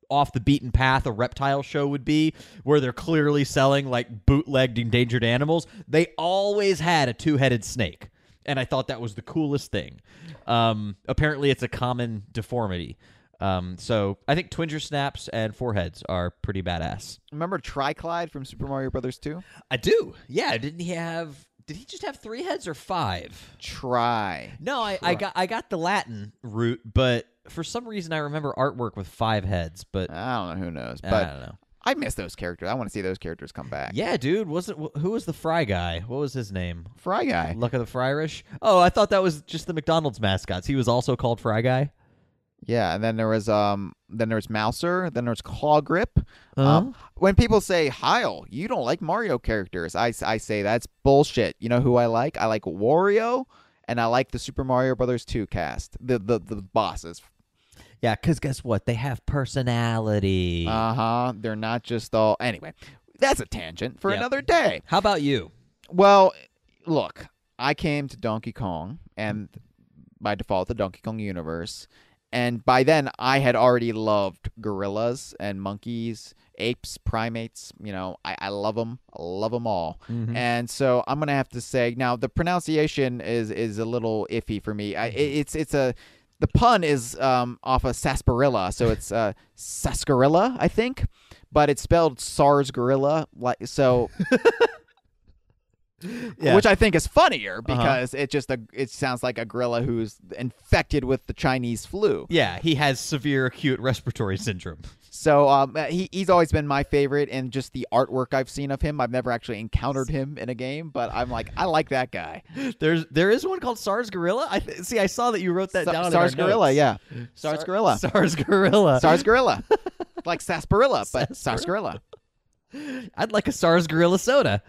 Speaker 3: off the beaten path a reptile show would be, where they're clearly selling like bootlegged endangered animals. They always had a two-headed snake. And I thought that was the coolest thing. Apparently, it's a common deformity. So I think Twinger Snaps and Foreheads are pretty badass.
Speaker 2: Remember Triclyde from Super Mario Brothers 2?
Speaker 3: I do. Yeah. Did he just have 3 heads or 5? No, I got the Latin route, but for some reason I remember artwork with 5 heads. But
Speaker 2: I don't know. Who knows? But
Speaker 3: I don't know.
Speaker 2: I miss those characters. I want to see those characters come back.
Speaker 3: Yeah, dude. Who was the Fry guy? What was his name?
Speaker 2: Fry Guy.
Speaker 3: Luck of the Fryrish? Oh, I thought that was just the McDonald's mascots. He was also called Fry Guy?
Speaker 2: Yeah, and then there was Mouser, then there's Claw Grip. When people say, Heil, you don't like Mario characters, I say that's bullshit. You know who I like? I like Wario, and I like the Super Mario Brothers 2 cast, the bosses.
Speaker 3: Yeah, because guess what? They have personality.
Speaker 2: They're not just all... Anyway, that's a tangent for another day.
Speaker 3: How about you?
Speaker 2: Well, look, I came to Donkey Kong, and by default, the Donkey Kong universe... And by then, I had already loved gorillas and monkeys, apes, primates. You know, I love them. I love them all.
Speaker 3: Mm-hmm.
Speaker 2: And so I'm going to have to say, now, the pronunciation is a little iffy for me. The pun is off of sarsaparilla, so it's sarsaparilla, I think. But it's spelled SARS gorilla. So... Yeah. Which I think is funnier because it sounds like a gorilla who's infected with the Chinese flu.
Speaker 3: Yeah, he has severe acute respiratory syndrome.
Speaker 2: So he's always been my favorite, and just the artwork I've seen of him. I've never actually encountered him in a game, but I'm like, I like that guy.
Speaker 3: There is one called SARS Gorilla. I saw that you wrote that down.
Speaker 2: SARS
Speaker 3: in our
Speaker 2: Gorilla,
Speaker 3: notes.
Speaker 2: yeah. SARS Gorilla.
Speaker 3: SARS Gorilla.
Speaker 2: SARS Gorilla. Like sarsaparilla, but SARS Gorilla.
Speaker 3: I'd like a SARS Gorilla soda.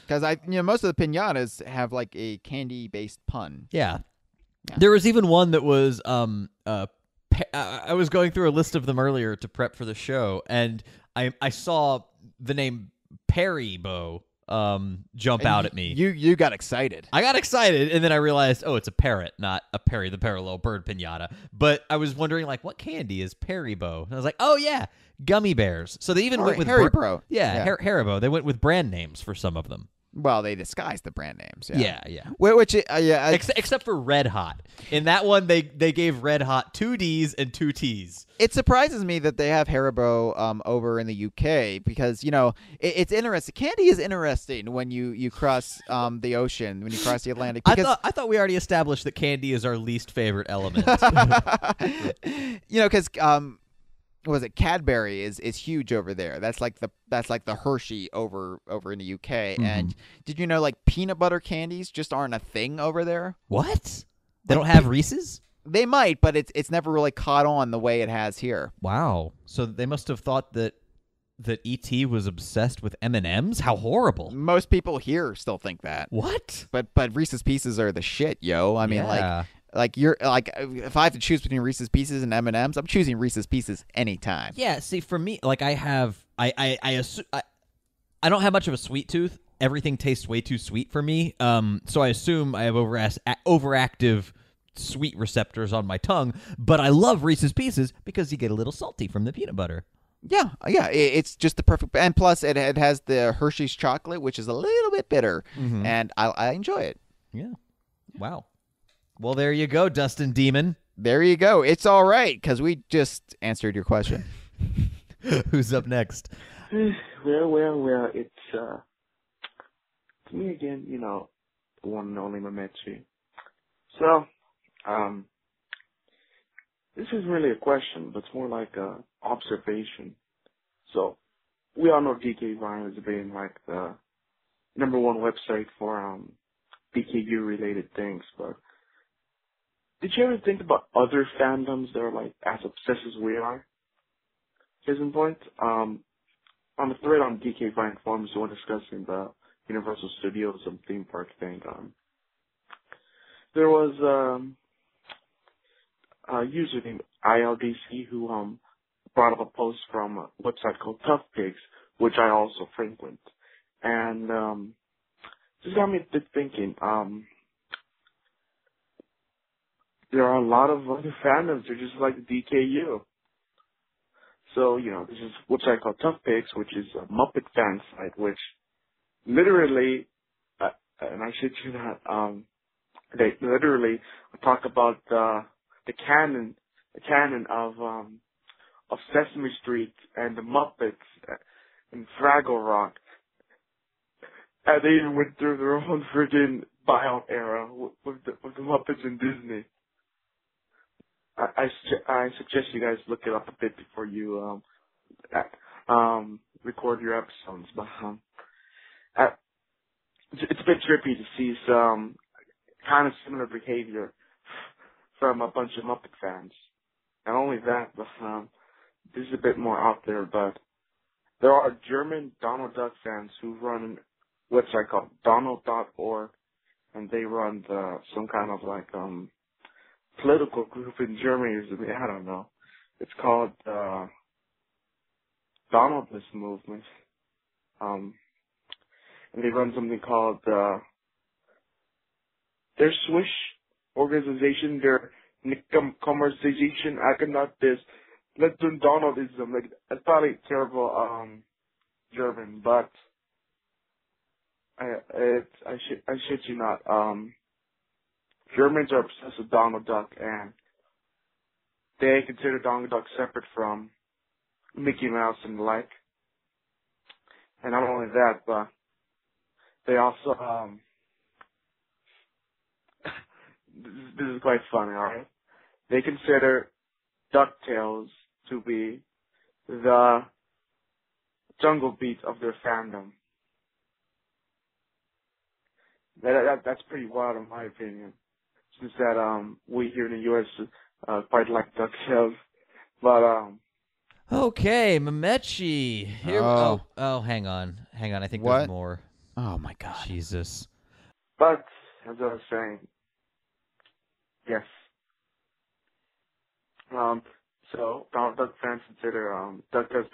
Speaker 2: Because most of the piñatas have like a candy-based pun.
Speaker 3: Yeah. There was even one that was I was going through a list of them earlier to prep for the show, and I saw the name Peribo jump out at me.
Speaker 2: You got excited.
Speaker 3: I got excited, and then I realized, oh, it's a parrot, not a Perry the Parallel Bird piñata. But I was wondering, like, what candy is Peribo? And I was like, oh yeah, gummy bears. So they even went with
Speaker 2: Haribo.
Speaker 3: Haribo. They went with brand names for some of them.
Speaker 2: Well, they disguised the brand names.
Speaker 3: Yeah. Except for Red Hot. In that one, they gave Red Hot 2 Ds and 2 Ts.
Speaker 2: It surprises me that they have Haribo over in the UK because, it's interesting. Candy is interesting when you cross the ocean, when you cross the Atlantic. Because,
Speaker 3: I thought we already established that candy is our least favorite element.
Speaker 2: Because... what was it? Cadbury is huge over there. That's like the Hershey over in the UK. Mm-hmm. And did you know like peanut butter candies just aren't a thing over there?
Speaker 3: What? They don't have Reese's?
Speaker 2: They might, but it's never really caught on the way it has here.
Speaker 3: Wow. So they must have thought that E.T. was obsessed with M&Ms? How horrible.
Speaker 2: Most people here still think that.
Speaker 3: What?
Speaker 2: But Reese's Pieces are the shit, yo. I mean, Like you're like, if I have to choose between Reese's Pieces and M&Ms, I'm choosing Reese's Pieces anytime.
Speaker 3: Yeah, see, for me, like I don't have much of a sweet tooth. Everything tastes way too sweet for me. So I assume I have overactive sweet receptors on my tongue. But I love Reese's Pieces because you get a little salty from the peanut butter.
Speaker 2: Yeah, it's just the perfect, and plus it has the Hershey's chocolate, which is a little bit bitter, and I enjoy it.
Speaker 3: Yeah, wow. Well, there you go, Dustin Demon.
Speaker 2: There you go. It's all right, because we just answered your question.
Speaker 3: Who's up next?
Speaker 9: Well, it's me again, the one and only Mametsu. So, this is really a question, but it's more like a observation. So, we all know DK Vine has been like the #1 website for DKU-related things, but did you ever think about other fandoms that are like as obsessed as we are? Case in point, on the thread on DK Vine forums, when discussing the Universal Studios and theme park thing, there was a user named ILDC who brought up a post from a website called Tough Pigs, which I also frequent, and just got me thinking. There are a lot of other fandoms. They're just like the DKU. So, this is a website called Tough Pigs, which is a Muppet fan site, which literally, and I shit you not, they literally talk about the canon of Sesame Street and the Muppets and Fraggle Rock. And they even went through their own friggin' buyout era with the Muppets and Disney. I suggest you guys look it up a bit before you record your episodes. But it's a bit trippy to see some kind of similar behavior from a bunch of Muppet fans. Not only that, but this is a bit more out there, but there are German Donald Duck fans who run a website called Donald.org, and they run some kind of like political group in Germany. I don't know. It's called Donaldist Movement. And they run something called their Swiss organization, their Kongversation. I cannot this. Let's do Donaldism. Like, it's probably terrible German, but I shit you not. Germans are obsessed with Donald Duck, and they consider Donald Duck separate from Mickey Mouse and the like. And not only that, but they also this is quite funny, alright? They consider DuckTales to be the Jungle Beat of their fandom. That's pretty wild in my opinion. Since that we here in the US quite like DuckTales. But
Speaker 3: okay, Memechi. Here hang on. I think there's more.
Speaker 2: Oh my god.
Speaker 3: Jesus.
Speaker 9: But as I was saying, yes. So Donald Duck fans consider DuckTales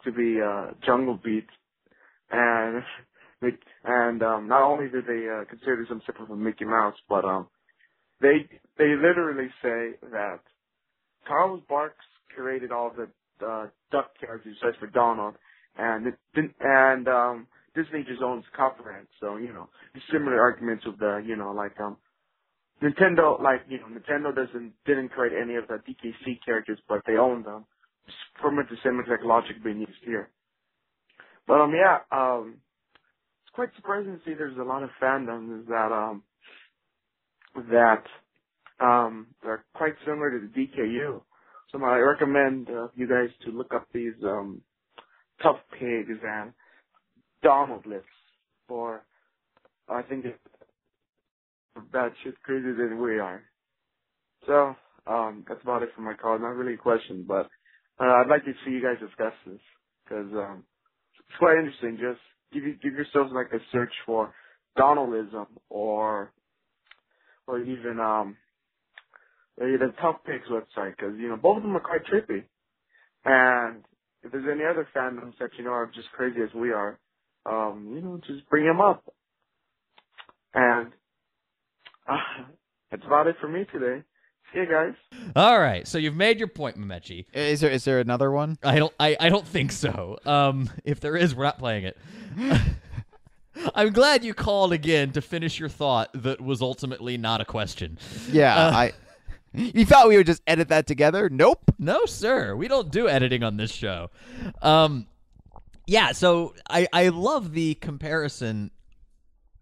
Speaker 9: to be Jungle Beat, and not only do they consider some separate from Mickey Mouse, but they literally say that Carl Barks created all the duck characters just for Donald, and Disney just owns copyright. So similar arguments with Nintendo, Nintendo didn't create any of the DKC characters, but they own them. Pretty much the same exact logic being used here. But it's quite surprising to see there's a lot of fandoms that are quite similar to the DKU. So I recommend you guys to look up these tough pigs and Donald lists for I think it's that shit crazier than we are. So that's about it for my call. Not really a question, but I'd like to see you guys discuss this because it's quite interesting. Just give yourselves like a search for Donaldism or even the Tough Pigs website because both of them are quite trippy. And if there's any other fandoms that are just crazy as we are, just bring them up. And that's about it for me today. See you guys.
Speaker 3: All right, so you've made your point, Memechi.
Speaker 2: Is there another one?
Speaker 3: I don't think so. If there is, we're not playing it. I'm glad you called again to finish your thought that was ultimately not a question.
Speaker 2: Yeah, you thought we would just edit that together? Nope.
Speaker 3: No, sir. We don't do editing on this show. Yeah, so I love the comparison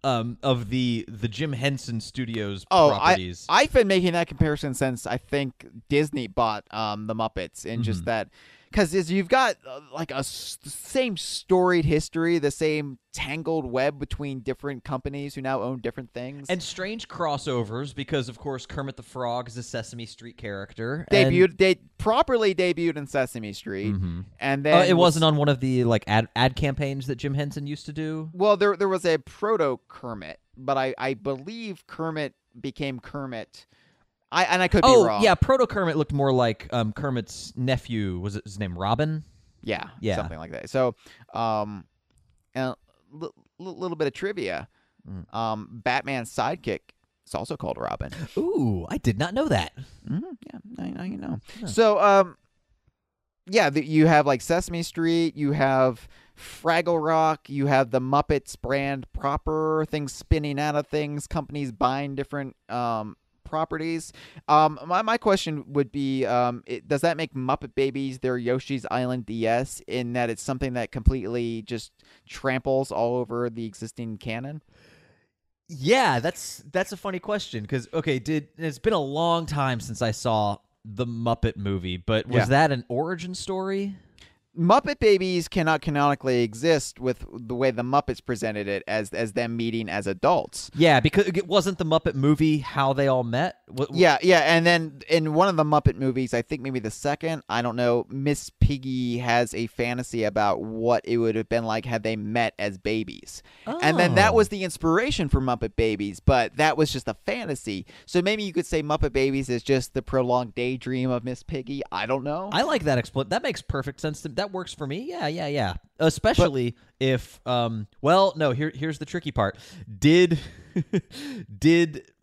Speaker 3: of the Jim Henson Studios properties.
Speaker 2: I've been making that comparison since I think Disney bought the Muppets, and just that because you've got like the same storied history, the same tangled web between different companies who now own different things,
Speaker 3: and strange crossovers because of course Kermit the Frog is a Sesame Street character.
Speaker 2: They properly debuted in Sesame Street, and then
Speaker 3: it wasn't on one of the like ad campaigns that Jim Henson used to do.
Speaker 2: Well, there was a proto Kermit, but I believe Kermit became Kermit. I could be wrong.
Speaker 3: Oh, yeah, Proto Kermit looked more like Kermit's nephew. Was it his name Robin?
Speaker 2: Yeah, something like that. So, a little bit of trivia. Batman's sidekick is also called Robin.
Speaker 3: Ooh, I did not know that.
Speaker 2: Yeah, now you know. Yeah. So, you have like Sesame Street, you have Fraggle Rock, you have the Muppets brand proper, things spinning out of things, companies buying different properties. My question would be, does that make Muppet Babies their Yoshi's Island DS in that it's something that completely just tramples all over the existing canon?
Speaker 3: Yeah, that's a funny question because it's been a long time since I saw the Muppet movie, but was that an origin story?
Speaker 2: Muppet Babies cannot canonically exist with the way the Muppets presented it as them meeting as adults.
Speaker 3: Yeah, because it wasn't the Muppet movie how they all met.
Speaker 2: Yeah, and then in one of the Muppet movies, I think maybe the second, I don't know, Miss Piggy has a fantasy about what it would have been like had they met as babies. Oh. And then that was the inspiration for Muppet Babies, but that was just a fantasy. So maybe you could say Muppet Babies is just the prolonged daydream of Miss Piggy. I don't know.
Speaker 3: I like that that makes perfect sense. That works for me. Yeah. Especially if, here's the tricky part. Did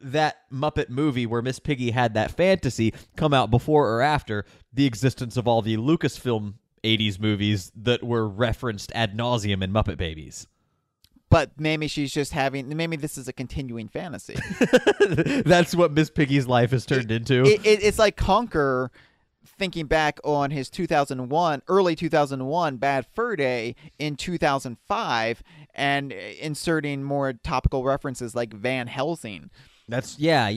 Speaker 3: that Muppet movie where Miss Piggy had that fantasy come out before or after the existence of all the Lucasfilm 80s movies that were referenced ad nauseum in Muppet Babies?
Speaker 2: But maybe maybe this is a continuing fantasy.
Speaker 3: That's what Miss Piggy's life has turned into.
Speaker 2: It's like Conker thinking back on his early 2001 Bad Fur Day in 2005 and inserting more topical references like Van Helsing.
Speaker 3: Yeah.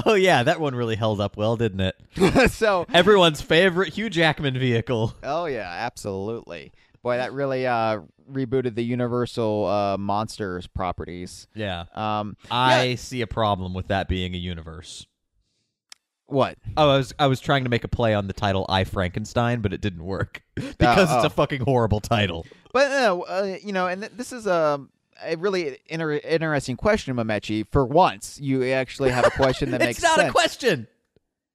Speaker 3: Oh, yeah, that one really held up well, didn't
Speaker 2: it? So
Speaker 3: everyone's favorite Hugh Jackman vehicle.
Speaker 2: Oh, yeah, absolutely. Boy, that really rebooted the Universal Monsters properties.
Speaker 3: Yeah. I see a problem with that being a universe.
Speaker 2: What?
Speaker 3: Oh, I was trying to make a play on the title I, Frankenstein, but it didn't work because it's a fucking horrible title.
Speaker 2: But, and this is a really interesting question, Mamechi. For once, you actually have a question that makes sense.
Speaker 3: It's not a question.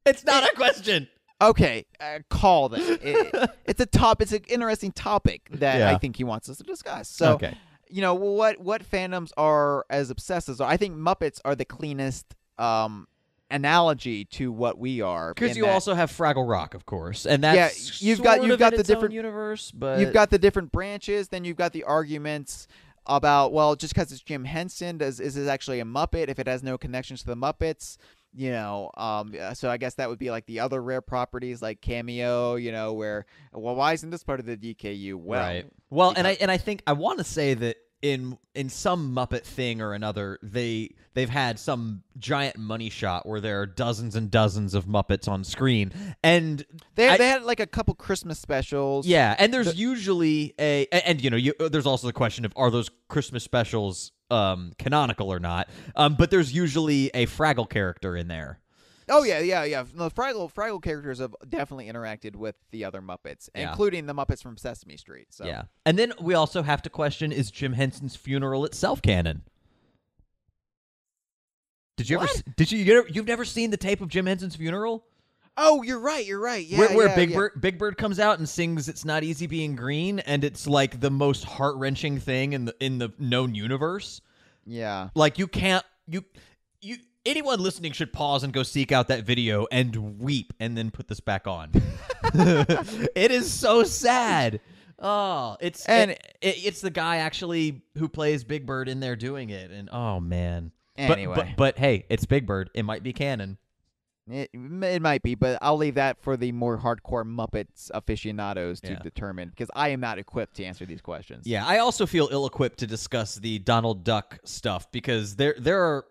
Speaker 3: It's not a question.
Speaker 2: Okay, call that. It's an interesting topic that I think he wants us to discuss. So,
Speaker 3: okay.
Speaker 2: What fandoms are as obsessed as I think Muppets are the cleanest analogy to what we are,
Speaker 3: because you also have Fraggle Rock, of course, and that's
Speaker 2: you've got the different
Speaker 3: universe, but
Speaker 2: you've got the different branches. Then you've got the arguments about, well, just because it's Jim Henson, is it actually a Muppet if it has no connections to the Muppets? So I guess that would be like the other rare properties like Cameo. Where why isn't this part of the DKU? Well,
Speaker 3: right. Well, and I think I want to say that in some Muppet thing or another, they've had some giant money shot where there are dozens and dozens of Muppets on screen, and
Speaker 2: they had like a couple Christmas specials.
Speaker 3: Yeah, and there's usually there's also the question of, are those Christmas specials canonical or not? But there's usually a Fraggle character in there.
Speaker 2: Oh yeah. The Fraggle characters have definitely interacted with the other Muppets, including the Muppets from Sesame Street. So.
Speaker 3: Yeah, and then we also have to question: is Jim Henson's funeral itself canon? You've never seen the tape of Jim Henson's funeral?
Speaker 2: Oh, you're right. Yeah,
Speaker 3: where Big Bird comes out and sings "It's Not Easy Being Green," and it's like the most heart-wrenching thing in the known universe.
Speaker 2: Yeah,
Speaker 3: like you can't anyone listening should pause and go seek out that video and weep and then put this back on. It is so sad. Oh, it's the guy actually who plays Big Bird in there doing it, and oh man.
Speaker 2: Anyway,
Speaker 3: but hey, it's Big Bird. It might be canon.
Speaker 2: It might be, but I'll leave that for the more hardcore Muppets aficionados to determine, because I am not equipped to answer these questions.
Speaker 3: Yeah, I also feel ill-equipped to discuss the Donald Duck stuff, because there are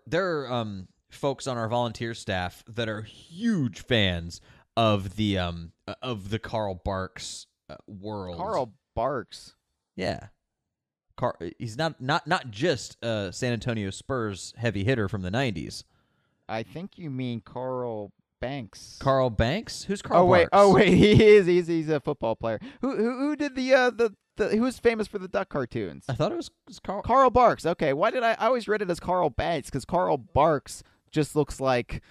Speaker 3: folks on our volunteer staff that are huge fans of the Carl Barks world.
Speaker 2: Carl Barks.
Speaker 3: Yeah. He's not just San Antonio Spurs heavy hitter from the 90s.
Speaker 2: I think you mean Carl Banks.
Speaker 3: Carl Banks? Who's Carl Barks?
Speaker 2: Oh wait, he's a football player. Who did the who was famous for the duck cartoons?
Speaker 3: I thought it was
Speaker 2: Carl Barks. Okay, why did I always read it as Carl Banks? Because Carl Barks just looks like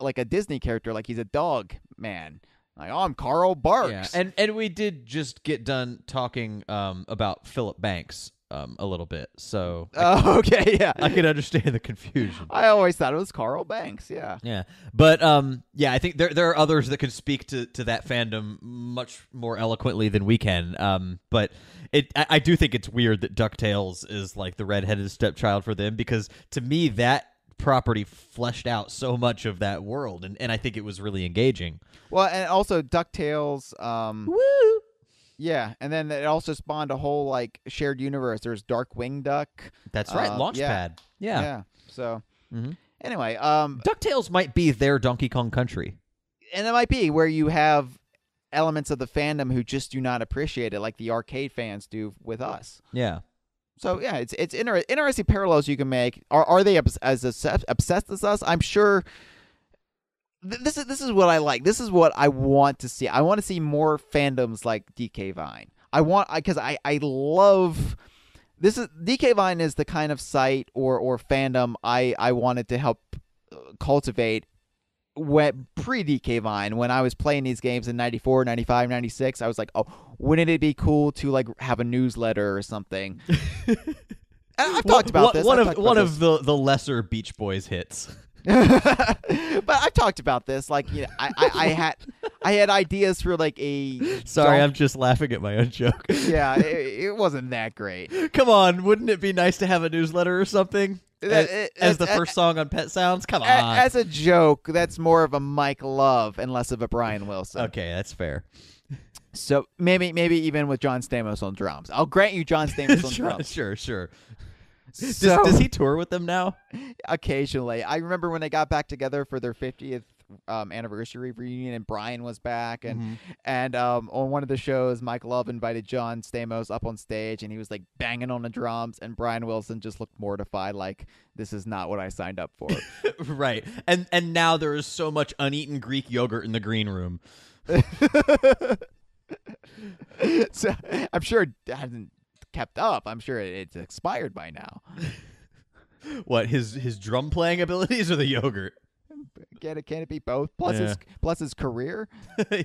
Speaker 2: a Disney character, like he's a dog man. Like, oh, I'm Carl Barks.
Speaker 3: Yeah, and we did just get done talking about Philip Banks a little bit, so
Speaker 2: okay, yeah,
Speaker 3: I can understand the confusion.
Speaker 2: I always thought it was Carl Banks. Yeah,
Speaker 3: but I think there are others that could speak to that fandom much more eloquently than we can. But I do think it's weird that DuckTales is like the redheaded stepchild for them, because to me that property fleshed out so much of that world, and I think it was really engaging.
Speaker 2: Well, and also DuckTales,
Speaker 3: woo!
Speaker 2: Yeah, and then it also spawned a whole like shared universe. There's Darkwing Duck.
Speaker 3: That's right, Launchpad.
Speaker 2: Yeah. So anyway,
Speaker 3: DuckTales might be their Donkey Kong Country,
Speaker 2: and it might be where you have elements of the fandom who just do not appreciate it, like the arcade fans do with us.
Speaker 3: Yeah.
Speaker 2: So yeah, it's interesting parallels you can make. Are they as obsessed as us? I'm sure. This is what I like. This is what I want to see. I want to see more fandoms like DK Vine. Because I love this. DK Vine is the kind of site or fandom I wanted to help cultivate pre-DK Vine, when I was playing these games in 94, 95, 96. I was like, oh, wouldn't it be cool to like have a newsletter or something? I've talked about this.
Speaker 3: One of the lesser Beach Boys hits.
Speaker 2: But I've talked about this. Like, you know, I had ideas for like a.
Speaker 3: Sorry, I'm just laughing at my own joke.
Speaker 2: Yeah, it wasn't that great.
Speaker 3: Come on, wouldn't it be nice to have a newsletter or something? As the first song on Pet Sounds? Come on.
Speaker 2: As a joke, that's more of a Mike Love and less of a Brian Wilson.
Speaker 3: Okay, that's fair.
Speaker 2: So maybe even with John Stamos on drums. I'll grant you John Stamos on drums.
Speaker 3: Sure.
Speaker 2: So,
Speaker 3: does he tour with them now?
Speaker 2: Occasionally. I remember when they got back together for their 50th anniversary reunion, and Brian was back, and on one of the shows, Mike Love invited John Stamos up on stage, and he was like banging on the drums, and Brian Wilson just looked mortified, like, this is not what I signed up for.
Speaker 3: Right. And now there is so much uneaten Greek yogurt in the green room.
Speaker 2: So I'm sure it hasn't kept up. I'm sure it's expired by now.
Speaker 3: What, his drum playing abilities or the yogurt?
Speaker 2: Can it be both? Plus his career.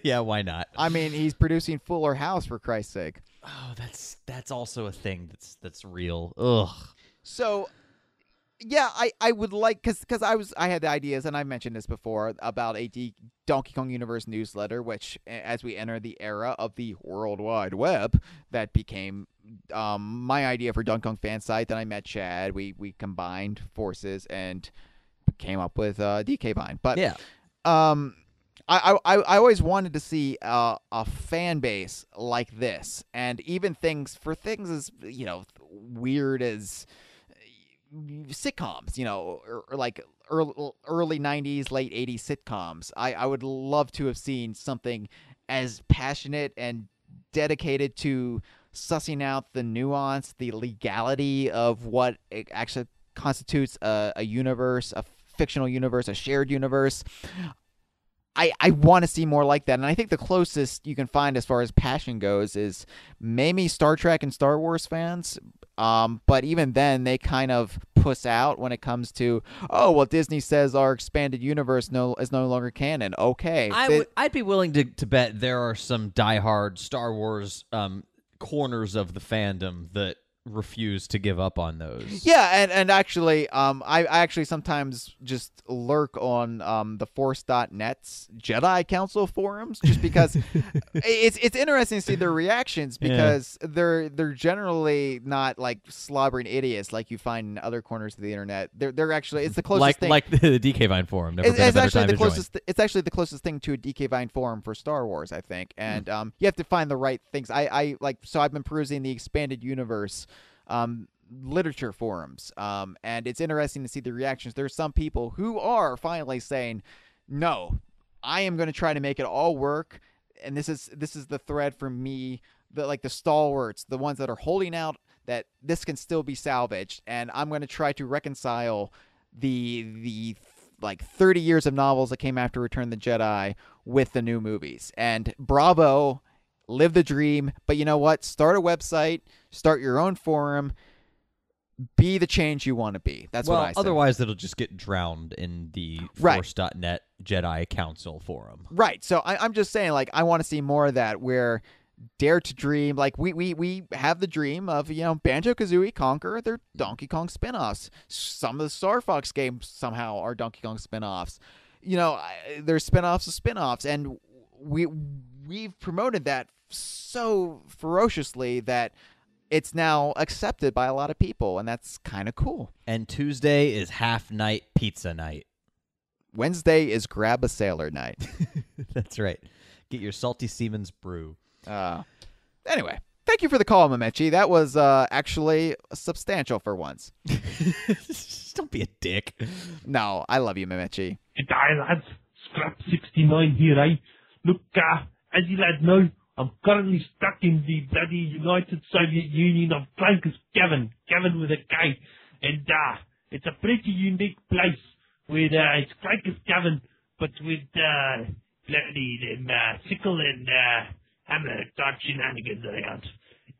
Speaker 3: Yeah, why not?
Speaker 2: I mean, he's producing Fuller House, for Christ's sake.
Speaker 3: Oh, that's also a thing that's real. Ugh.
Speaker 2: So, yeah, I would like, because I had the ideas, and I mentioned this before, about a Donkey Kong Universe newsletter, which, as we enter the era of the World Wide Web, that became my idea for Donkey Kong Fan Site. Then I met Chad. We combined forces and came up with DK Vine. But
Speaker 3: yeah,
Speaker 2: I always wanted to see a fan base like this, and even things as, you know, weird as sitcoms, you know, or like early 90s, late 80s sitcoms. I would love to have seen something as passionate and dedicated to sussing out the nuance, the legality of what it actually constitutes a universe, a fictional universe, a shared universe. I want to see more like that, and I think the closest you can find as far as passion goes is maybe Star Trek and Star Wars fans, but even then they kind of puss out when it comes to, oh, well, Disney says our expanded universe is no longer canon. Okay.
Speaker 3: I'd be willing to bet there are some diehard Star Wars corners of the fandom that refuse to give up on those.
Speaker 2: Yeah, and actually, I actually sometimes just lurk on the Force.net's Jedi Council forums, just because it's interesting to see their reactions, because they're generally not like slobbering idiots like you find in other corners of the internet. They're actually, it's the closest thing,
Speaker 3: like the DK Vine forum. Never been a better time to join.
Speaker 2: It's actually the closest thing to a DK Vine forum for Star Wars, I think, and you have to find the right things. I like, so I've been perusing the expanded universe literature forums, and it's interesting to see the reactions. There's some people who are finally saying, no, I am going to try to make it all work, and this is the thread for me, the stalwarts, the ones that are holding out that this can still be salvaged, and I'm going to try to reconcile the like 30 years of novels that came after Return of the Jedi with the new movies. And bravo, live the dream. But you know what? Start a website, start your own forum, be the change you want to be. That's what I say.
Speaker 3: Otherwise it'll just get drowned in the Force.net Jedi Council forum.
Speaker 2: Right. So I'm just saying, like, I want to see more of that, where Dare to Dream, like we have the dream of, you know, Banjo-Kazooie, Conquer, they're Donkey Kong spin-offs. Some of the Star Fox games somehow are Donkey Kong spin-offs. You know, there's spin-offs of spin-offs, and we've promoted that so ferociously that it's now accepted by a lot of people, and that's kind of cool.
Speaker 3: And Tuesday is half-night pizza night.
Speaker 2: Wednesday is grab a sailor night.
Speaker 3: That's right. Get your salty Siemens brew.
Speaker 2: Anyway, thank you for the call, Mamechi. That was actually substantial for once.
Speaker 3: Don't be a dick.
Speaker 2: No, I love you, Mamechi.
Speaker 10: G'day, lads. Scrap 69 here, eh? Look, as you lads know, I'm currently stuck in the bloody United Soviet Union of Clankers Cavern with a K. And it's a pretty unique place with it's Clankers Cavern, but with bloody them sickle and hammer type shenanigans around.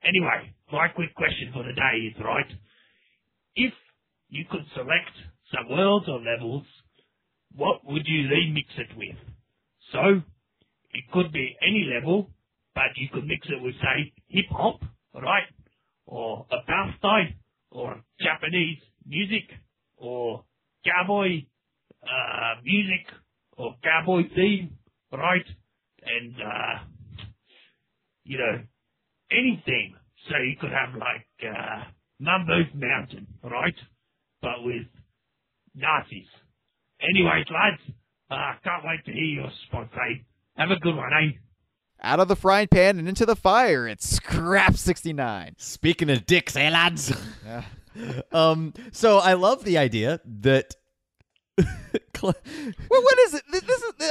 Speaker 10: Anyway, my quick question for the day is, right, if you could select some worlds or levels, what would you remix it with? So, it could be any level, but you could mix it with, say, hip-hop, right? Or a birthday, or Japanese music, or cowboy music, or cowboy theme, right? And, anything. So you could have, like, Mambo's Mountain, right? But with Nazis. Anyways, lads, can't wait to hear your response, eh? Have a good one, eh?
Speaker 2: Out of the frying pan and into the fire, it's Scrap 69.
Speaker 3: Speaking of dicks, eh, lads?
Speaker 2: Yeah.
Speaker 3: So I love the idea that...
Speaker 2: Well, what is it?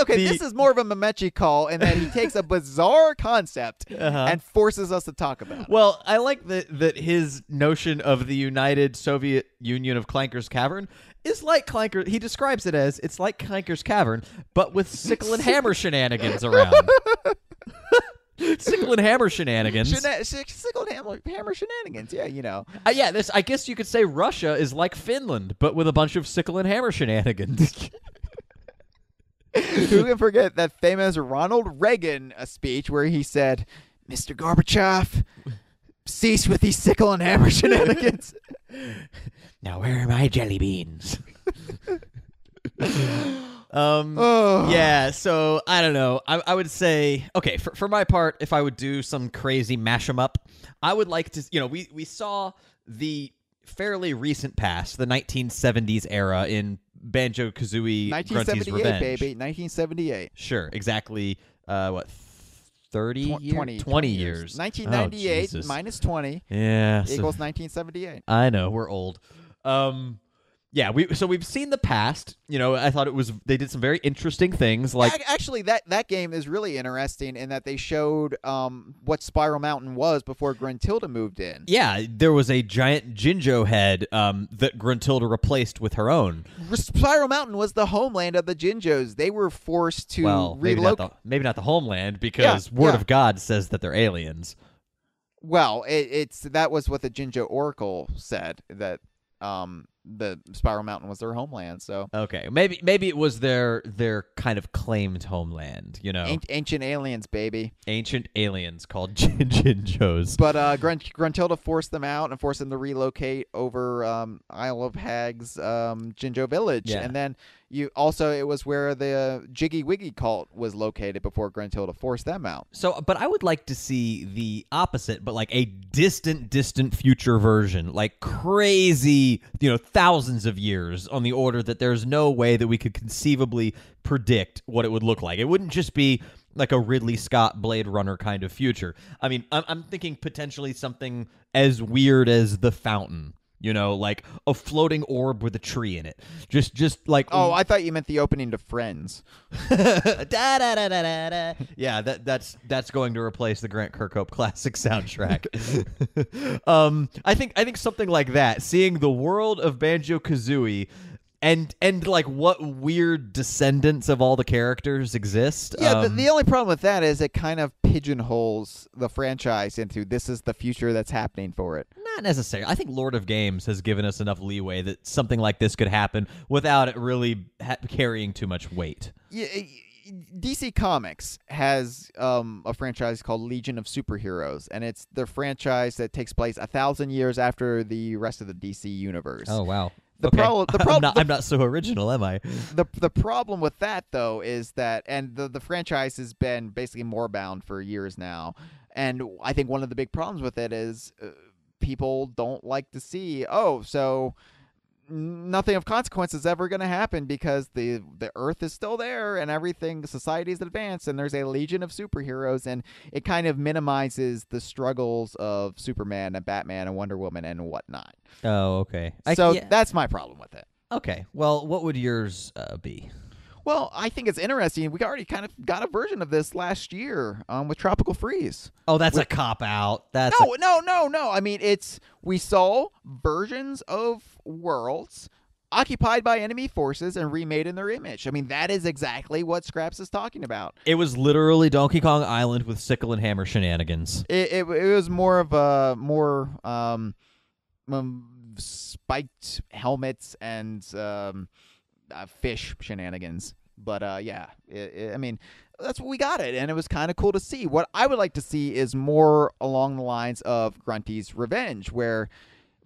Speaker 2: This is more of a Memechi call in that he takes a bizarre concept and forces us to talk about it.
Speaker 3: Well, I like that his notion of the United Soviet Union of Clanker's Cavern is like Clanker. He describes it as it's like Clanker's Cavern, but with sickle and hammer shenanigans around. Sickle and hammer shenanigans.
Speaker 2: Sickle and hammer shenanigans. Yeah, you know.
Speaker 3: This. I guess you could say Russia is like Finland, but with a bunch of sickle and hammer shenanigans.
Speaker 2: Who can forget that famous Ronald Reagan speech where he said, "Mr. Gorbachev, cease with these sickle and hammer shenanigans."
Speaker 3: Now where are my jelly beans? Yeah, so I don't know. I would say, okay, for my part, if I would do some crazy mash 'em up, I would like to, we saw the fairly recent past, the 1970s era in Banjo-Kazooie Grunty's
Speaker 2: 1978, baby. 1978.
Speaker 3: Sure, exactly, 30 years?
Speaker 2: 20
Speaker 3: years.
Speaker 2: 1998 minus 20 equals 1978.
Speaker 3: I know, we're old. Yeah, we've seen the past. I thought they did some very interesting things. Like
Speaker 2: actually, that game is really interesting in that they showed what Spiral Mountain was before Gruntilda moved in.
Speaker 3: Yeah, there was a giant Jinjo head that Gruntilda replaced with her own.
Speaker 2: Spiral Mountain was the homeland of the Jinjos. They were forced to relocate.
Speaker 3: Maybe not the homeland because Word of God says that they're aliens.
Speaker 2: Well, that was what the Jinjo Oracle said, that the Spiral Mountain was their homeland. So
Speaker 3: okay, maybe it was their kind of claimed homeland.
Speaker 2: Ancient aliens, baby.
Speaker 3: Ancient aliens called Jinjos.
Speaker 2: But Gruntilda forced them out and forced them to relocate over Isle of Hags, Jinjo Village, and then it was where the Jiggy Wiggy cult was located before Gruntilda forced them out.
Speaker 3: So, but I would like to see the opposite, but like a distant future version, like crazy, thousands of years on the order that there's no way that we could conceivably predict what it would look like. It wouldn't just be like a Ridley Scott Blade Runner kind of future. I mean, I'm thinking potentially something as weird as The Fountain. Like a floating orb with a tree in it. Just like...
Speaker 2: Oh, I thought you meant the opening to Friends.
Speaker 3: Da, da, da, da, da, da. Yeah, that's going to replace the Grant Kirkhope classic soundtrack. I think something like that. Seeing the world of Banjo-Kazooie and like what weird descendants of all the characters exist.
Speaker 2: Yeah, the only problem with that is it kind of pigeonholes the franchise into this is the future that's happening for it.
Speaker 3: Not necessarily. I think Lord of Games has given us enough leeway that something like this could happen without it really carrying too much weight.
Speaker 2: Yeah, DC Comics has a franchise called Legion of Superheroes, and it's the franchise that takes place 1,000 years after the rest of the DC universe.
Speaker 3: Oh, wow.
Speaker 2: I'm
Speaker 3: not so original, am I?
Speaker 2: The problem with that, though, is that, and the franchise has been basically moorbound for years now, and I think one of the big problems with it is people don't like to see, so nothing of consequence is ever going to happen because the Earth is still there and everything, society's advanced, and there's a legion of superheroes, and it kind of minimizes the struggles of Superman and Batman and Wonder Woman and whatnot.
Speaker 3: Oh, okay.
Speaker 2: That's my problem with it.
Speaker 3: Okay. Well, what would yours be?
Speaker 2: Well, I think it's interesting. We already kind of got a version of this last year with Tropical Freeze.
Speaker 3: Oh, that's a cop-out.
Speaker 2: No. I mean, we saw versions of worlds occupied by enemy forces and remade in their image. I mean, that is exactly what Scraps is talking about.
Speaker 3: It was literally Donkey Kong Island with sickle and hammer shenanigans.
Speaker 2: It was more of a spiked helmets and fish shenanigans. But I mean, that's what we got it, and it was kind of cool to see. What I would like to see is more along the lines of Grunty's Revenge,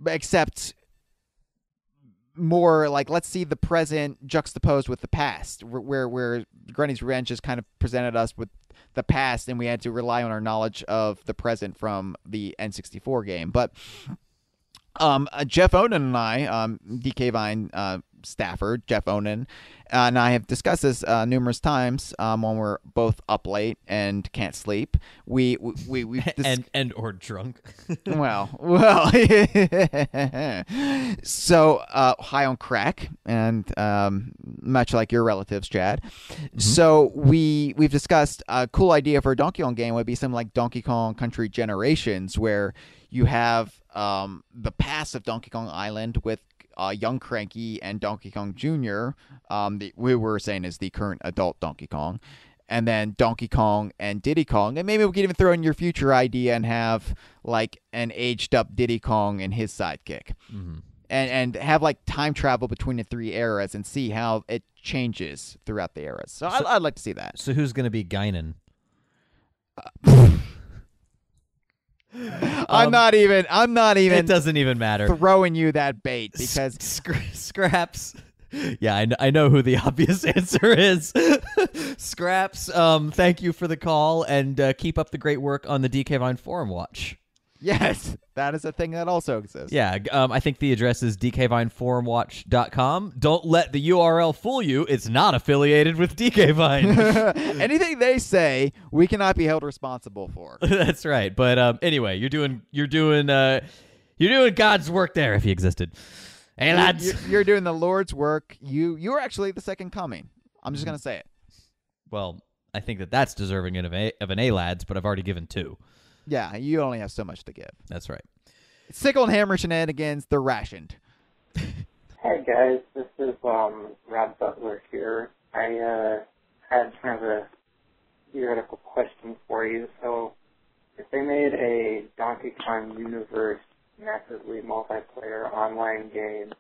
Speaker 2: except more like, let's see the present juxtaposed with the past, where Grunty's Revenge just kind of presented us with the past, and we had to rely on our knowledge of the present from the N64 game. But Jeff Onan and I, DK Vine staffer Jeff Onan, and I have discussed this numerous times when we're both up late and can't sleep. We
Speaker 3: and or drunk.
Speaker 2: well. So high on crack, and much like your relatives, Chad. Mm-hmm. So we've discussed a cool idea for a Donkey Kong game would be something like Donkey Kong Country Generations, where you have the past of Donkey Kong Island with young Cranky and Donkey Kong Jr., we were saying is the current adult Donkey Kong, and then Donkey Kong and Diddy Kong, and maybe we could even throw in your future idea and have like an aged up Diddy Kong and his sidekick, and have like time travel between the three eras and see how it changes throughout the eras. So I'd like to see that.
Speaker 3: So who's going to be Guinan?
Speaker 2: I'm not even.
Speaker 3: It doesn't even matter.
Speaker 2: Throwing you that bait because
Speaker 3: Scraps. Yeah, I know who the obvious answer is. Scraps. Thank you for the call, and keep up the great work on the DK Vine Forum Watch.
Speaker 2: Yes, that is a thing that also exists.
Speaker 3: Yeah, I think the address is dkvineforumwatch.com. Don't let the URL fool you. It's not affiliated with DK Vine.
Speaker 2: Anything they say, we cannot be held responsible for.
Speaker 3: That's right. But anyway, you're doing God's work there if he existed. Hey, lads.
Speaker 2: You're doing the Lord's work. You're actually the second coming. I'm just going to say it.
Speaker 3: Well, I think that's deserving of an A, lads, but I've already given 2.
Speaker 2: Yeah, you only have so much to give.
Speaker 3: That's right.
Speaker 2: Sickle and hammer shenanigans, they're rationed.
Speaker 11: Hey guys, this is Rob Butler here. I had kind of a theoretical question for you. So, if they made a Donkey Kong Universe massively multiplayer online game,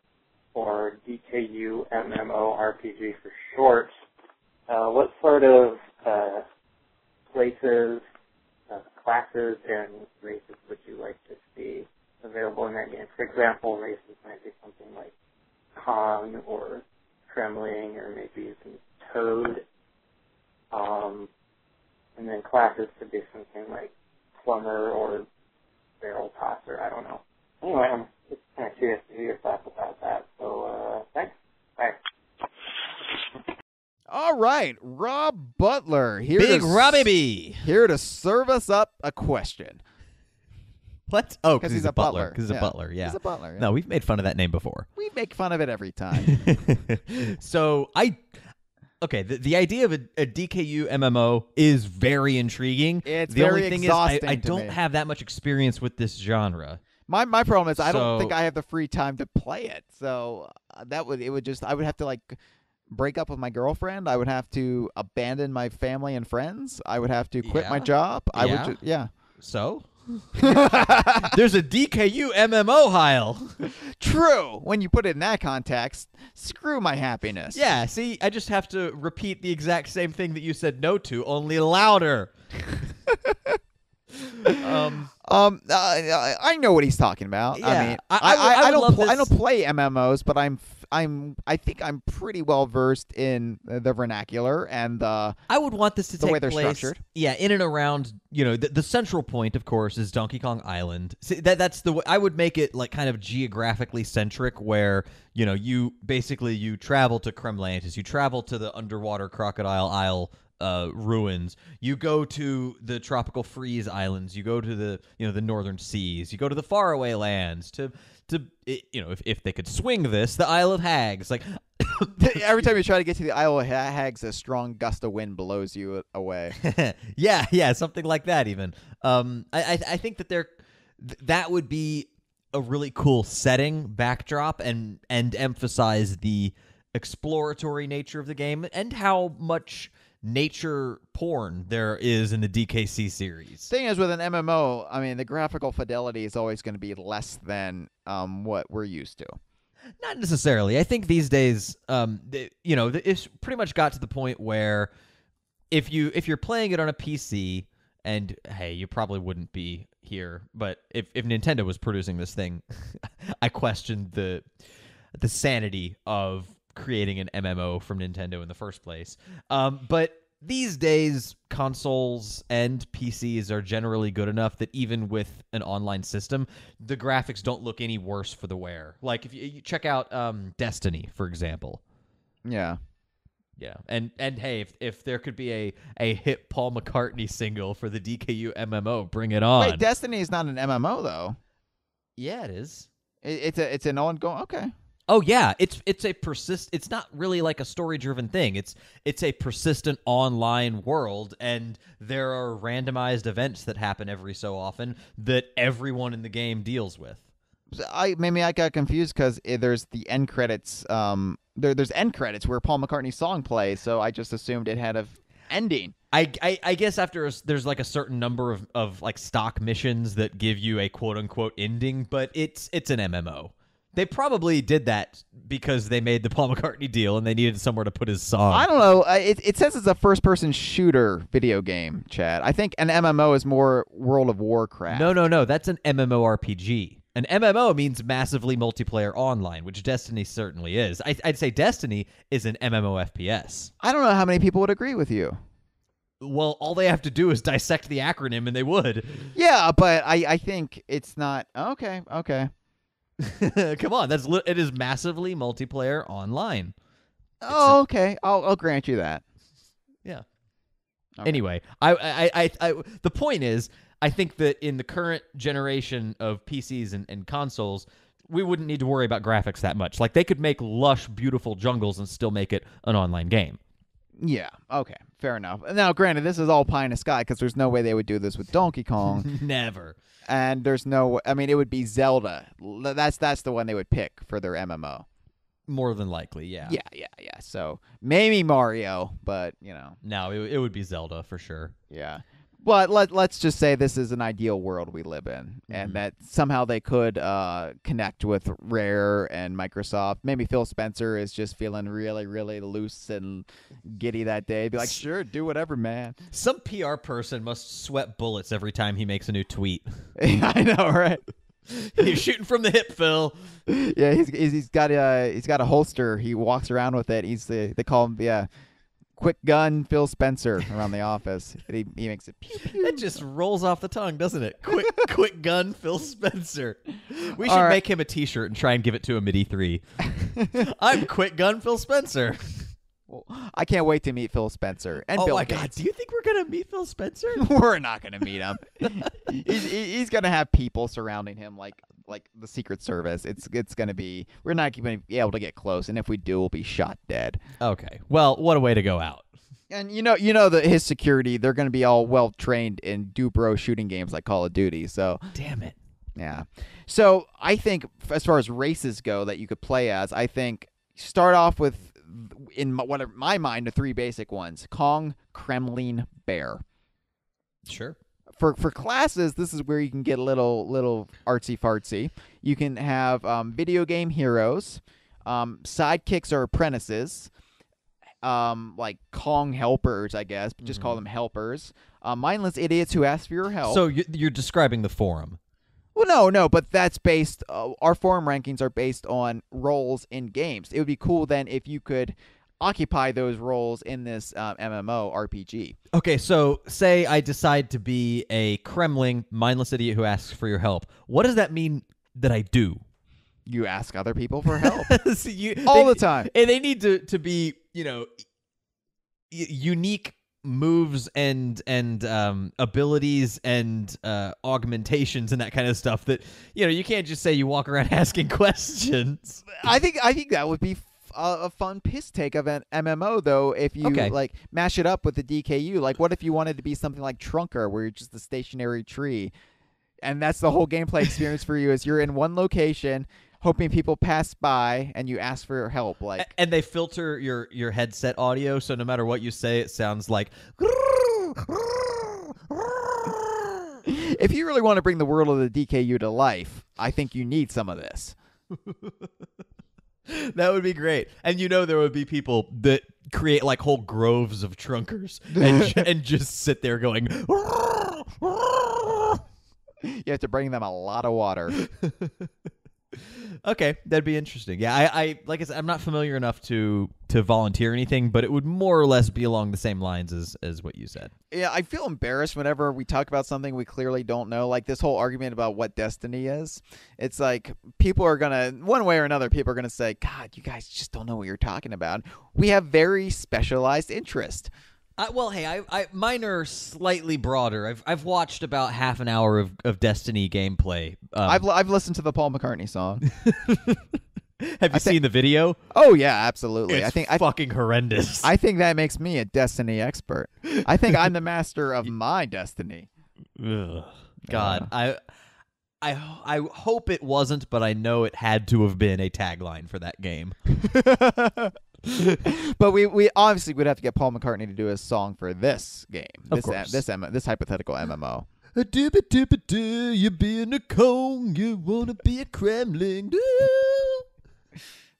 Speaker 11: or DKU MMORPG for short, what sort of places, classes, and races would you like to see available in that game? For example, races might be something like Kong or Kremling, or maybe even Toad. And then classes could be something like Plumber or Barrel Tosser, I don't know. Anyway, I'm just kind of curious to hear your thoughts about that. So, thanks. Bye.
Speaker 2: All right, Rob Butler here.
Speaker 3: Big Robbie B.
Speaker 2: Here to serve us up a question.
Speaker 3: What? Oh, because he's a butler. Because he's a butler, yeah.
Speaker 2: He's a butler. Yeah.
Speaker 3: No, we've made fun of that name before.
Speaker 2: We make fun of it every time.
Speaker 3: So, the idea of a DKU MMO is very intriguing.
Speaker 2: It's
Speaker 3: the
Speaker 2: very
Speaker 3: only thing
Speaker 2: exhausting
Speaker 3: is I
Speaker 2: to
Speaker 3: don't
Speaker 2: me.
Speaker 3: have that much experience with this genre.
Speaker 2: My problem is I don't think I have the free time to play it. So I would have to like break up with my girlfriend. I would have to abandon my family and friends. I would have to quit my job.
Speaker 3: So there's a DKU MMO, Heil.
Speaker 2: True. When you put it in that context, screw my happiness.
Speaker 3: Yeah, see, I just have to repeat the exact same thing that you said no to, only louder.
Speaker 2: I know what he's talking about.
Speaker 3: Yeah,
Speaker 2: I mean, I don't play MMOs, but I think I'm pretty well versed in the vernacular and the.
Speaker 3: I would want this to take
Speaker 2: way they're
Speaker 3: place,
Speaker 2: structured.
Speaker 3: Yeah, in and around. The central point, of course, is Donkey Kong Island. See, that's the way I would make it, like kind of geographically centric, where you travel to Kremlantis, you travel to the underwater Crocodile Isle ruins, you go to the tropical freeze islands, you go to the the northern seas, you go to the faraway lands, to if they could swing this, the Isle of Hags, like
Speaker 2: Every time you try to get to the Isle of Hags, a strong gust of wind blows you away.
Speaker 3: yeah, something like that even. I think that that would be a really cool setting, backdrop, and emphasize the exploratory nature of the game and how much nature porn there is in the DKC series.
Speaker 2: Thing is, with an MMO, I mean, the graphical fidelity is always going to be less than what we're used to.
Speaker 3: Not necessarily. I think these days, it's pretty much got to the point where if you're playing it on a PC, and hey, you probably wouldn't be here, but if Nintendo was producing this thing, I questioned the sanity of creating an MMO from Nintendo in the first place. But these days, consoles and PCs are generally good enough that even with an online system, the graphics don't look any worse for the wear. Like if you check out Destiny, for example.
Speaker 2: Yeah.
Speaker 3: Yeah, and hey, if there could be a hit Paul McCartney single for the DKU MMO, bring it on.
Speaker 2: Wait, Destiny is not an MMO though.
Speaker 3: Yeah, it is.
Speaker 2: It's an ongoing. Okay.
Speaker 3: Oh yeah, it's It's not really like a story-driven thing. It's a persistent online world, and there are randomized events that happen every so often that everyone in the game deals with.
Speaker 2: Maybe I got confused because there's the end credits. There's end credits where Paul McCartney's song plays, so I just assumed it had a ending.
Speaker 3: I guess there's like a certain number of like stock missions that give you a quote unquote ending, but it's an MMO. They probably did that because they made the Paul McCartney deal and they needed somewhere to put his song.
Speaker 2: I don't know. It says it's a first-person shooter video game, Chad. I think an MMO is more World of Warcraft.
Speaker 3: No. That's an MMORPG. An MMO means massively multiplayer online, which Destiny certainly is. I'd say Destiny is an MMO FPS.
Speaker 2: I don't know how many people would agree with you.
Speaker 3: Well, all they have to do is dissect the acronym and they would.
Speaker 2: Yeah, but I think it's not... Okay.
Speaker 3: Come on, it is massively multiplayer online.
Speaker 2: Oh, okay. I'll grant you that.
Speaker 3: Yeah.
Speaker 2: Okay.
Speaker 3: Anyway, I the point is, I think that in the current generation of PCs and consoles, we wouldn't need to worry about graphics that much. Like, they could make lush, beautiful jungles and still make it an online game.
Speaker 2: Yeah, okay. Fair enough. Now, granted, this is all pie in the sky because there's no way they would do this with Donkey Kong.
Speaker 3: Never.
Speaker 2: And there's no... I mean, it would be Zelda. That's the one they would pick for their MMO.
Speaker 3: More than likely, yeah.
Speaker 2: Yeah. So, maybe Mario, but, you know.
Speaker 3: No, it would be Zelda for sure.
Speaker 2: Yeah. But let's just say this is an ideal world we live in, and that somehow they could connect with Rare and Microsoft. Maybe Phil Spencer is just feeling really, really loose and giddy that day. Be like, sure, do whatever, man.
Speaker 3: Some PR person must sweat bullets every time he makes a new tweet.
Speaker 2: I know, right?
Speaker 3: He's shooting from the hip, Phil.
Speaker 2: Yeah, he's got a holster. He walks around with it. They call him Quick Gun Phil Spencer around the office. He makes it pew, pew.
Speaker 3: It just rolls off the tongue, doesn't it? Quick Gun Phil Spencer. We should make him a t-shirt and try and give it to him at E3. I'm Quick Gun Phil Spencer.
Speaker 2: Well, I can't wait to meet Phil Spencer and Bill Gates.
Speaker 3: God, do you think we're going to meet Phil Spencer?
Speaker 2: We're not going to meet him. He's going to have people surrounding him like the Secret Service. It's going to be... We're not going to be able to get close, and if we do, we'll be shot dead.
Speaker 3: Okay. Well, what a way to go out.
Speaker 2: And you know that his security, they're going to be all well-trained in Dubro shooting games like Call of Duty, so...
Speaker 3: Damn it.
Speaker 2: Yeah. So I think as far as races go that you could play as, I think start off with... in my mind, the three basic ones: Kong, Kremlin, Bear.
Speaker 3: Sure.
Speaker 2: For classes, this is where you can get a little artsy fartsy. You can have video game heroes, sidekicks or apprentices, like Kong helpers, I guess. But just call them helpers. Mindless idiots who ask for your help.
Speaker 3: So you're describing the forum.
Speaker 2: Well, no, but that's based... our forum rankings are based on roles in games. It would be cool then if you could occupy those roles in this MMO RPG.
Speaker 3: Okay, so say I decide to be a Kremling, mindless idiot who asks for your help. What does that mean that I do?
Speaker 2: You ask other people for help.
Speaker 3: So
Speaker 2: all the time.
Speaker 3: And they need to be, unique moves and abilities and augmentations and that kind of stuff that you can't just say you walk around asking questions.
Speaker 2: I think that would be a fun piss take of an MMO though. If you like mash it up with the DKU, like what if you wanted to be something like Trunker, where you're just a stationary tree, and that's the whole gameplay experience for you. Is you're in one location, hoping people pass by, and you ask for help. Like,
Speaker 3: and they filter your headset audio, so no matter what you say, it sounds like.
Speaker 2: If you really want to bring the world of the DKU to life, I think you need some of this.
Speaker 3: That would be great. And there would be people that create like whole groves of trunkers and just sit there going.
Speaker 2: You have to bring them a lot of water.
Speaker 3: Okay, that'd be interesting. Yeah, I like I said, I'm not familiar enough to volunteer anything, but it would more or less be along the same lines as what you said.
Speaker 2: Yeah, I feel embarrassed whenever we talk about something we clearly don't know. Like this whole argument about what Destiny is. It's like people are gonna, one way or another, people are gonna say, "God, you guys just don't know what you're talking about." We have very specialized interest.
Speaker 3: Well, hey, mine are slightly broader. I've watched about half an hour of Destiny gameplay.
Speaker 2: I've listened to the Paul McCartney song.
Speaker 3: Have you seen the video?
Speaker 2: Oh yeah, absolutely.
Speaker 3: It's fucking horrendous.
Speaker 2: I think that makes me a Destiny expert. I think I'm the master of my Destiny.
Speaker 3: Ugh. God, I hope it wasn't, but I know it had to have been a tagline for that game.
Speaker 2: But we obviously would have to get Paul McCartney to do a song for this game, this hypothetical MMO.
Speaker 3: A dibba dibba do, you be in a cone, you wanna be a Kremlin.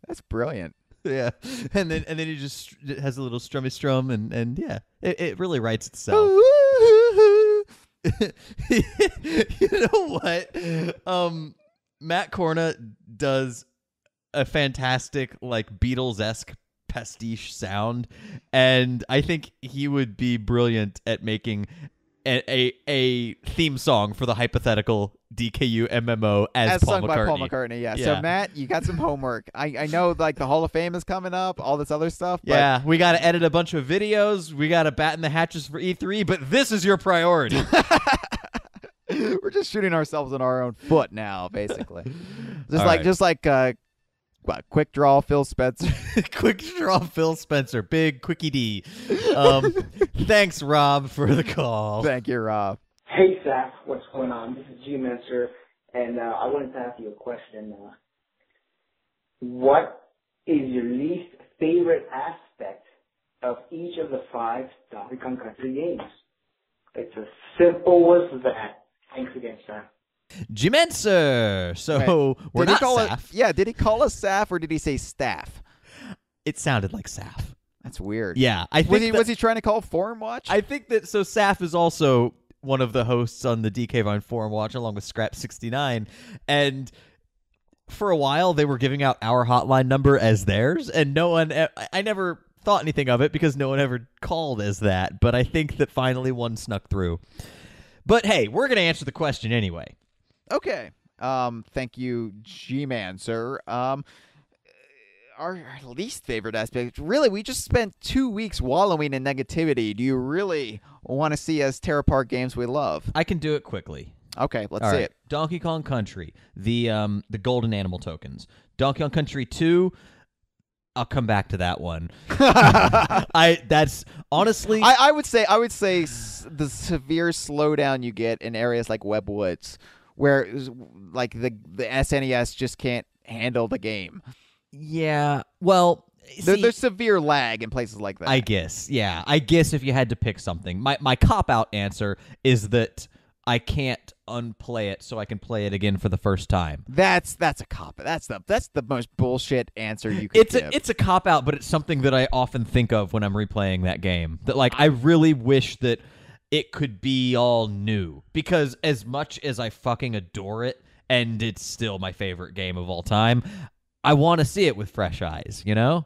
Speaker 2: That's brilliant.
Speaker 3: Yeah, and then he just has a little strummy strum, and yeah, it really writes itself. You know what? Matt Corna does a fantastic, like, Beatles-esque pastiche sound, and I think he would be brilliant at making a theme song for the hypothetical DKU MMO as Paul
Speaker 2: sung
Speaker 3: McCartney.
Speaker 2: by Paul McCartney. Yeah. So Matt, you got some homework. I know like the Hall of Fame is coming up, all this other stuff. But
Speaker 3: yeah, we got to edit a bunch of videos. We got to batten the hatches for E3, but this is your priority.
Speaker 2: We're just shooting ourselves in our own foot now, basically. Just like Quick Draw Phil Spencer.
Speaker 3: Quick Draw Phil Spencer. Big Quickie D. Thanks, Rob, for the call.
Speaker 2: Thank you, Rob.
Speaker 12: Hey, Saf. What's going on? This is G-Man, sir, and I wanted to ask you a question. What is your least favorite aspect of each of the 5 Donkey Kong Country games? It's as simple as that. Thanks again, sir.
Speaker 3: G-Man, so we're not Saf.
Speaker 2: Did he call us Saf or did he say staff?
Speaker 3: It sounded like Saf.
Speaker 2: That's weird.
Speaker 3: Yeah, I think
Speaker 2: was he trying to call Forum Watch?
Speaker 3: I think that Saf is also one of the hosts on the DK Vine Forum Watch, along with Scrap69, and for a while they were giving out our hotline number as theirs, and no one. I never thought anything of it because no one ever called as that, but I think that finally one snuck through. But hey, we're gonna answer the question anyway.
Speaker 2: Okay. Thank you, G-Man, sir. Our least favorite aspect, really, we just spent 2 weeks wallowing in negativity. Do you really want to see us tear apart games we love?
Speaker 3: I can do it quickly.
Speaker 2: Okay, let's see it.
Speaker 3: Donkey Kong Country, the golden animal tokens. Donkey Kong Country 2, I'll come back to that one. That's honestly,
Speaker 2: I would say the severe slowdown you get in areas like Web Woods, where like the SNES just can't handle the game.
Speaker 3: Yeah, well,
Speaker 2: there's severe lag in places like that.
Speaker 3: I guess, yeah. I guess if you had to pick something, my cop-out answer is that I can't unplay it so I can play it again for the first time.
Speaker 2: That's a cop-out. That's the most bullshit answer you could give.
Speaker 3: It's a cop-out, but it's something that I often think of when I'm replaying that game. That like I really wish that it could be all new, because as much as I fucking adore it, and it's still my favorite game of all time, I want to see it with fresh eyes, you know?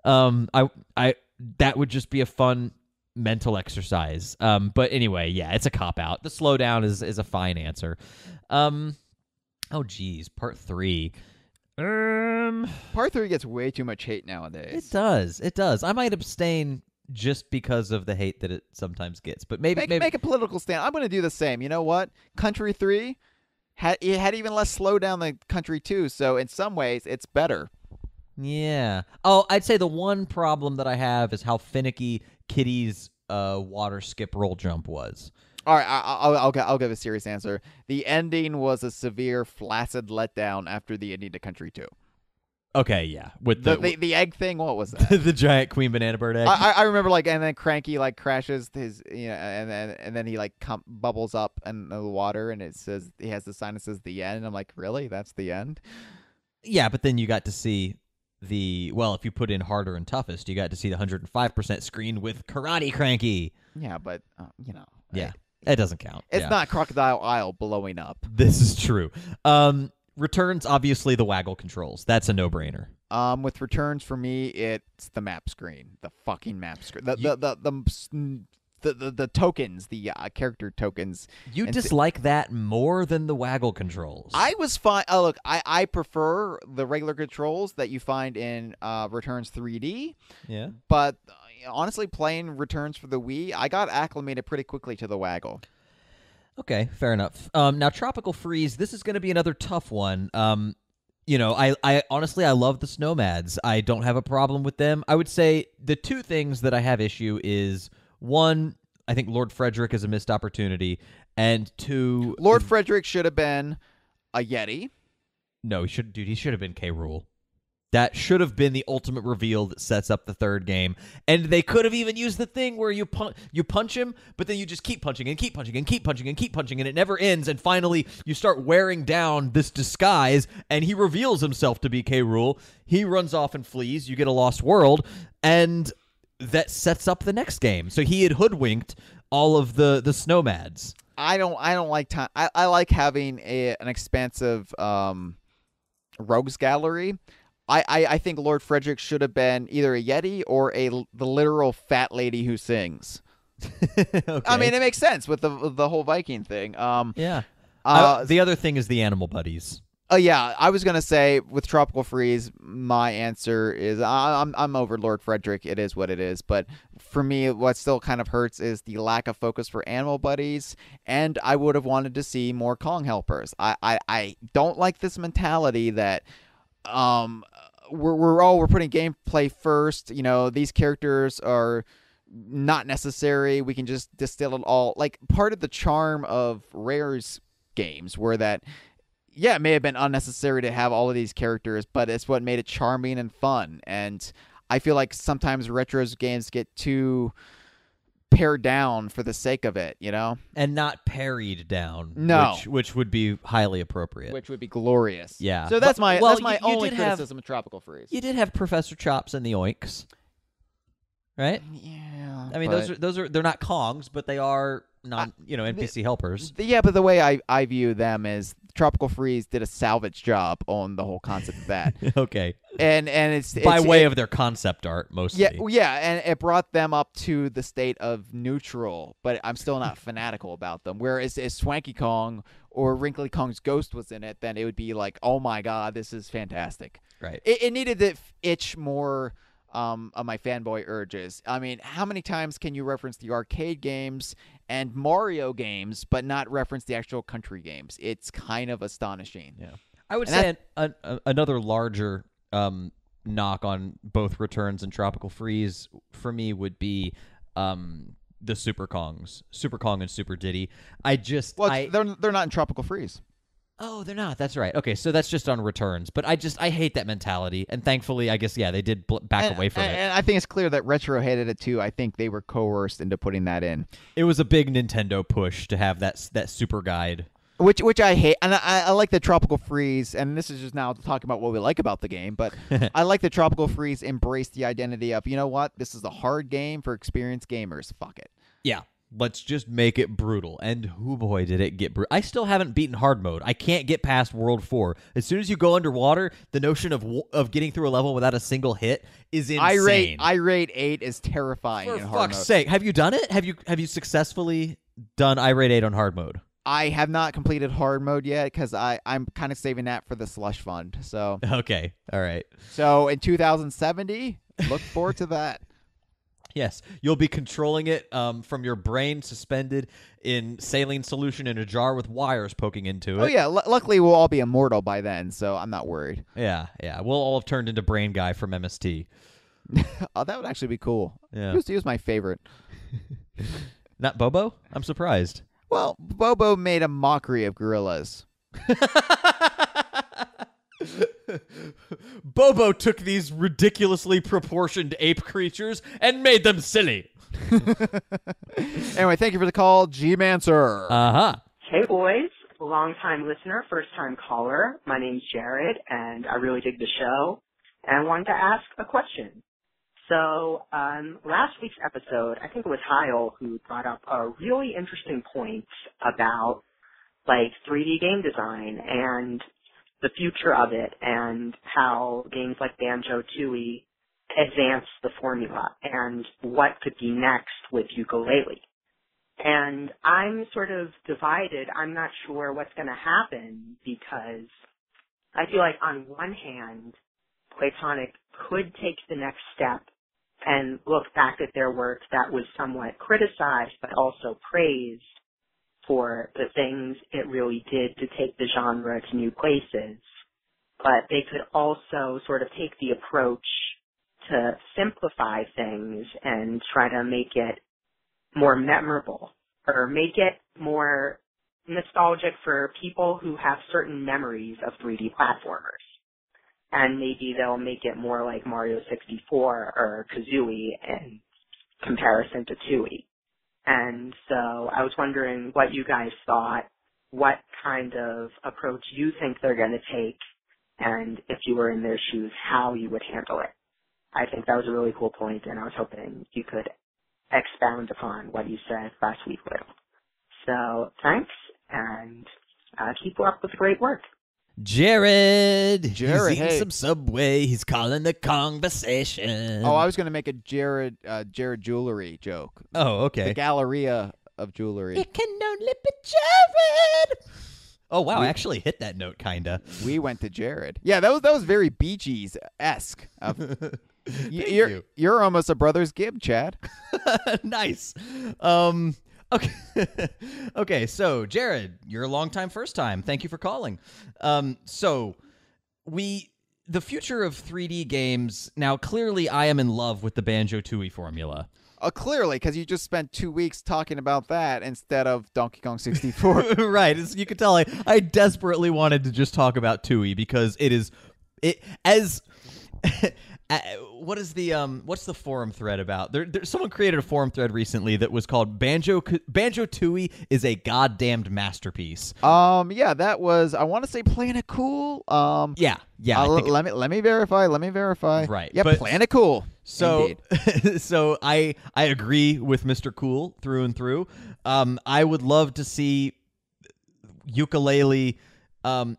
Speaker 3: I that would just be a fun mental exercise. But anyway, yeah, it's a cop-out. The slowdown is a fine answer. Oh geez, part 3.
Speaker 2: Part 3 gets way too much hate nowadays.
Speaker 3: It does. I might abstain just because of the hate that it sometimes gets. But maybe
Speaker 2: make a political stand. I'm going to do the same. You know what? Country 3 it had even less slowdown than Country 2, so in some ways it's better.
Speaker 3: Yeah. Oh, I'd say the one problem that I have is how finicky Kitty's water skip roll jump was.
Speaker 2: All right, I'll give a serious answer. The ending was a severe, flaccid letdown after the ending to Country 2.
Speaker 3: Okay, yeah. With
Speaker 2: the egg thing, what was that?
Speaker 3: The giant queen banana bird egg.
Speaker 2: I remember, like, and then Cranky, like, crashes his, and then he, like, bubbles up in the water, and it says, he has the sign that says the end, and I'm like, really? That's the end?
Speaker 3: Yeah, but then you got to see if you put in harder and toughest, you got to see the 105% screen with Karate Cranky.
Speaker 2: Yeah, but,
Speaker 3: Yeah. It doesn't count.
Speaker 2: It's not Crocodile Isle blowing up.
Speaker 3: This is true. Returns, obviously, the waggle controls. That's a no-brainer.
Speaker 2: With Returns, for me, it's the map screen. The fucking map screen. The tokens, the character tokens.
Speaker 3: You dislike that more than the waggle controls.
Speaker 2: I was fine. Oh, look, I prefer the regular controls that you find in Returns 3D.
Speaker 3: Yeah.
Speaker 2: But honestly, playing Returns for the Wii, I got acclimated pretty quickly to the waggle.
Speaker 3: Okay, fair enough. Now, Tropical Freeze, this is going to be another tough one. I honestly, I love the Snowmads. I don't have a problem with them. I would say the two things that I have issue is, one, I think Lord Frederick is a missed opportunity, and two...
Speaker 2: Lord Frederick should have been a Yeti.
Speaker 3: No, he should have been K. Rool. That should have been the ultimate reveal that sets up the third game. And they could have even used the thing where you punch him, but then you just keep punching and keep punching and keep punching and keep punching, and it never ends. And finally, you start wearing down this disguise, and he reveals himself to be K. Rool. He runs off and flees. You get a lost world, and that sets up the next game. So he had hoodwinked all of the Snowmads.
Speaker 2: I don't like time. I like having an expansive rogues gallery. I think Lord Frederick should have been either a Yeti or the literal fat lady who sings.
Speaker 3: Okay.
Speaker 2: I mean, it makes sense with the whole Viking thing.
Speaker 3: Yeah. The other thing is the animal buddies.
Speaker 2: Oh yeah, I was gonna say with Tropical Freeze, my answer is I'm over Lord Frederick. It is what it is. But for me, what still kind of hurts is the lack of focus for animal buddies, and I would have wanted to see more Kong helpers. I don't like this mentality that we're putting gameplay first. These characters are not necessary. We can just distill it all. Like, part of the charm of Rare's games were that, yeah, it may have been unnecessary to have all of these characters, but it's what made it charming and fun. And I feel like sometimes retro games get too pared down for the sake of it,
Speaker 3: and not parried down.
Speaker 2: No,
Speaker 3: which would be highly appropriate.
Speaker 2: Which would be glorious.
Speaker 3: Yeah.
Speaker 2: So that's my only criticism of Tropical Freeze.
Speaker 3: You did have Professor Chops and the Oinks, right?
Speaker 2: Yeah.
Speaker 3: I mean, those are they're not Kongs, but they are NPC helpers.
Speaker 2: Yeah, but the way I view them is Tropical Freeze did a salvage job on the whole concept of that.
Speaker 3: Okay.
Speaker 2: And it's
Speaker 3: by way of their concept art mostly.
Speaker 2: Yeah, and it brought them up to the state of neutral, but I'm still not fanatical about them. Whereas if Swanky Kong or Wrinkly Kong's ghost was in it, then it would be like, oh my god, this is fantastic.
Speaker 3: Right.
Speaker 2: It needed to itch more of my fanboy urges. I mean, how many times can you reference the arcade games and Mario games, but not reference the actual country games? It's kind of astonishing.
Speaker 3: Yeah, I would say another larger knock on both Returns and Tropical Freeze for me would be the Super Kongs, Super Kong and Super Diddy.
Speaker 2: They're not in Tropical Freeze.
Speaker 3: Oh, they're not. That's right. Okay, so that's just on Returns. But I hate that mentality. And thankfully, I guess, they did back away from it.
Speaker 2: And I think it's clear that Retro hated it too. I think they were coerced into putting that in.
Speaker 3: It was a big Nintendo push to have that super guide.
Speaker 2: Which I hate. And I like the Tropical Freeze, and this is just now talking about what we like about the game, but I like the Tropical Freeze embraced the identity of, you know what, this is a hard game for experienced gamers. Fuck it.
Speaker 3: Yeah. Let's just make it brutal. And oh boy, did it get brutal. I still haven't beaten hard mode. I can't get past World 4. As soon as you go underwater, the notion of getting through a level without a single hit is insane.
Speaker 2: Irate 8 is terrifying in hard mode.
Speaker 3: For fuck's sake. Have you done it? Have you successfully done Irate 8 on hard mode?
Speaker 2: I have not completed hard mode yet because I'm kind of saving that for the slush fund. So
Speaker 3: okay. All right.
Speaker 2: So in 2070, look forward to that.
Speaker 3: Yes, you'll be controlling it from your brain suspended in saline solution in a jar with wires poking into it.
Speaker 2: Oh, yeah. Luckily, we'll all be immortal by then, so I'm not worried.
Speaker 3: Yeah. We'll all have turned into Brain Guy from MST.
Speaker 2: Oh, that would actually be cool.
Speaker 3: Yeah.
Speaker 2: He was my favorite.
Speaker 3: Not Bobo? I'm surprised.
Speaker 2: Well, Bobo made a mockery of gorillas.
Speaker 3: Bobo took these ridiculously proportioned ape creatures and made them silly.
Speaker 2: Anyway, thank you for the call, G-Mancer.
Speaker 3: Uh-huh.
Speaker 13: Hey, boys. Long-time listener, first-time caller. My name's Jared, and I really dig the show, and I wanted to ask a question. So, last week's episode, I think it was Heil who brought up a really interesting point about, 3D game design and the future of it, and how games like Banjo-Tooie advance the formula, and what could be next with ukulele. And I'm sort of divided. I'm not sure what's going to happen, because I feel like on one hand, Playtonic could take the next step and look back at their work that was somewhat criticized but also praised for the things it really did to take the genre to new places. But they could also sort of take the approach to simplify things and try to make it more memorable, or make it more nostalgic for people who have certain memories of 3D platformers. And maybe they'll make it more like Mario 64 or Kazooie in comparison to Tooie. And so I was wondering what you guys thought, what kind of approach you think they're going to take, and if you were in their shoes, how you would handle it. I think that was a really cool point, and I was hoping you could expound upon what you said last week, Will. So thanks, and keep up with the great work.
Speaker 3: Jared, he's eating
Speaker 2: hey.
Speaker 3: some Subway. He's calling the Kongversation.
Speaker 2: Oh, I was going to make a Jared jewelry joke.
Speaker 3: Oh, okay.
Speaker 2: The Galleria of jewelry.
Speaker 3: It can only be Jared. Oh, wow. I actually hit that note, kind of.
Speaker 2: We went to Jared. Yeah, that was very Bee Gees-esque. You're almost a Brothers Gibb, Chad.
Speaker 3: Nice. Okay. Okay, so Jared, you're a long time, first time. Thank you for calling. The future of 3D games, now clearly I am in love with the Banjo-Tooie formula.
Speaker 2: Clearly, because you just spent 2 weeks talking about that instead of Donkey Kong 64.
Speaker 3: Right. You could tell I desperately wanted to just talk about Tooie because what's the forum thread about? Someone created a forum thread recently that was called Banjo-Tooie is a goddamned masterpiece.
Speaker 2: Yeah, that was, I want to say Planet Cool.
Speaker 3: Yeah.
Speaker 2: Let me verify.
Speaker 3: Right.
Speaker 2: Yeah, Planet Cool.
Speaker 3: So,
Speaker 2: indeed.
Speaker 3: So I agree with Mr. Cool through and through. I would love to see ukulele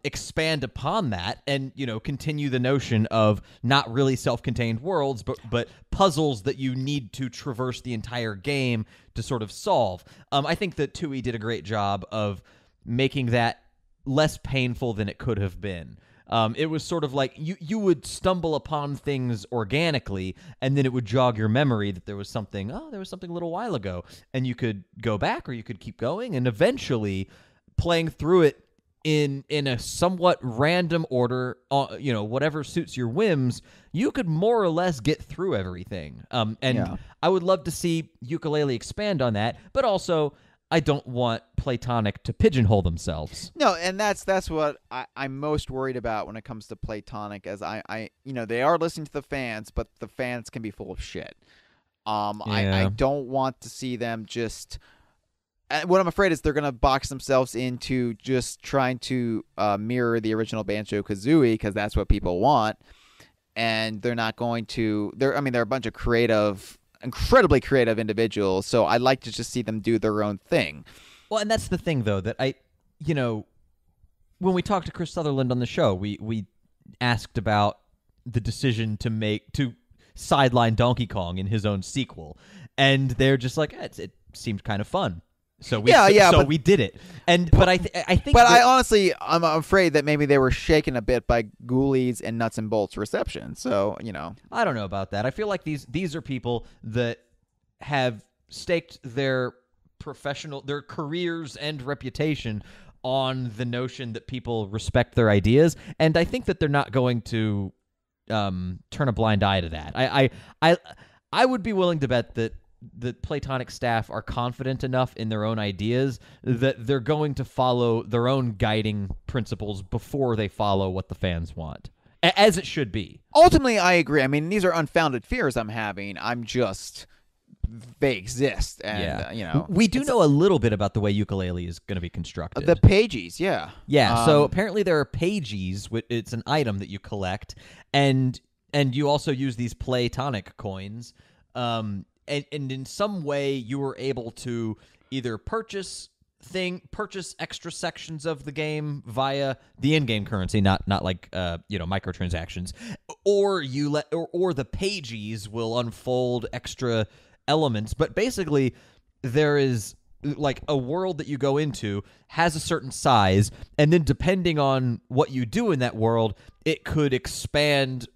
Speaker 3: expand upon that and, continue the notion of not really self-contained worlds, but puzzles that you need to traverse the entire game to sort of solve. I think that Tooie did a great job of making that less painful than it could have been. It was sort of like you would stumble upon things organically, and then it would jog your memory that there was something a little while ago, and you could go back or you could keep going, and eventually playing through it in a somewhat random order, whatever suits your whims, you could more or less get through everything. I would love to see ukulele expand on that, but also I don't want Playtonic to pigeonhole themselves.
Speaker 2: No, and that's what I'm most worried about when it comes to Playtonic, as they are listening to the fans, but the fans can be full of shit. I don't want to see them just. What I'm afraid is they're going to box themselves into just trying to mirror the original Banjo-Kazooie, because that's what people want, and they're not going to. They're a bunch of incredibly creative individuals, so I'd like to just see them do their own thing.
Speaker 3: Well, and that's the thing, though, that when we talked to Chris Sutherland on the show, we asked about the decision to sideline Donkey Kong in his own sequel, and they're just like, it seemed kind of fun. So we we did it, but I think. But
Speaker 2: I'm afraid that maybe they were shaken a bit by Ghoulies and Nuts and Bolts reception. So
Speaker 3: I don't know about that. I feel like these are people that have staked their careers and reputation on the notion that people respect their ideas, and I think that they're not going to turn a blind eye to that. I would be willing to bet that the Playtonic staff are confident enough in their own ideas that they're going to follow their own guiding principles before they follow what the fans want, as it should be.
Speaker 2: Ultimately, I agree. I mean, these are unfounded fears I'm having. They exist, and
Speaker 3: we do know a little bit about the way ukulele is going to be constructed.
Speaker 2: The pages, yeah.
Speaker 3: So apparently there are pages. It's an item that you collect, and you also use these Playtonic coins. And in some way you were able to either purchase extra sections of the game via the in-game currency, not like microtransactions, or or the pages will unfold extra elements. But basically, there is like a world that you go into has a certain size, and then depending on what you do in that world, it could expand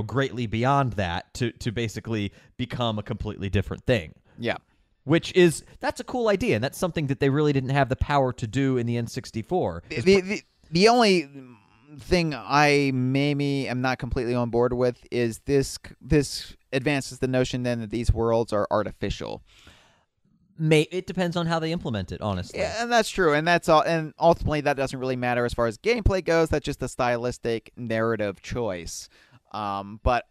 Speaker 3: greatly beyond that to basically become a completely different thing.
Speaker 2: Yeah.
Speaker 3: That's a cool idea, and that's something that they really didn't have the power to do in the N64.
Speaker 2: The only thing I maybe am not completely on board with is this advances the notion then that these worlds are artificial.
Speaker 3: It depends on how they implement it, honestly.
Speaker 2: Yeah, and that's true, and that's all. And ultimately, that doesn't really matter as far as gameplay goes. That's just a stylistic narrative choice. But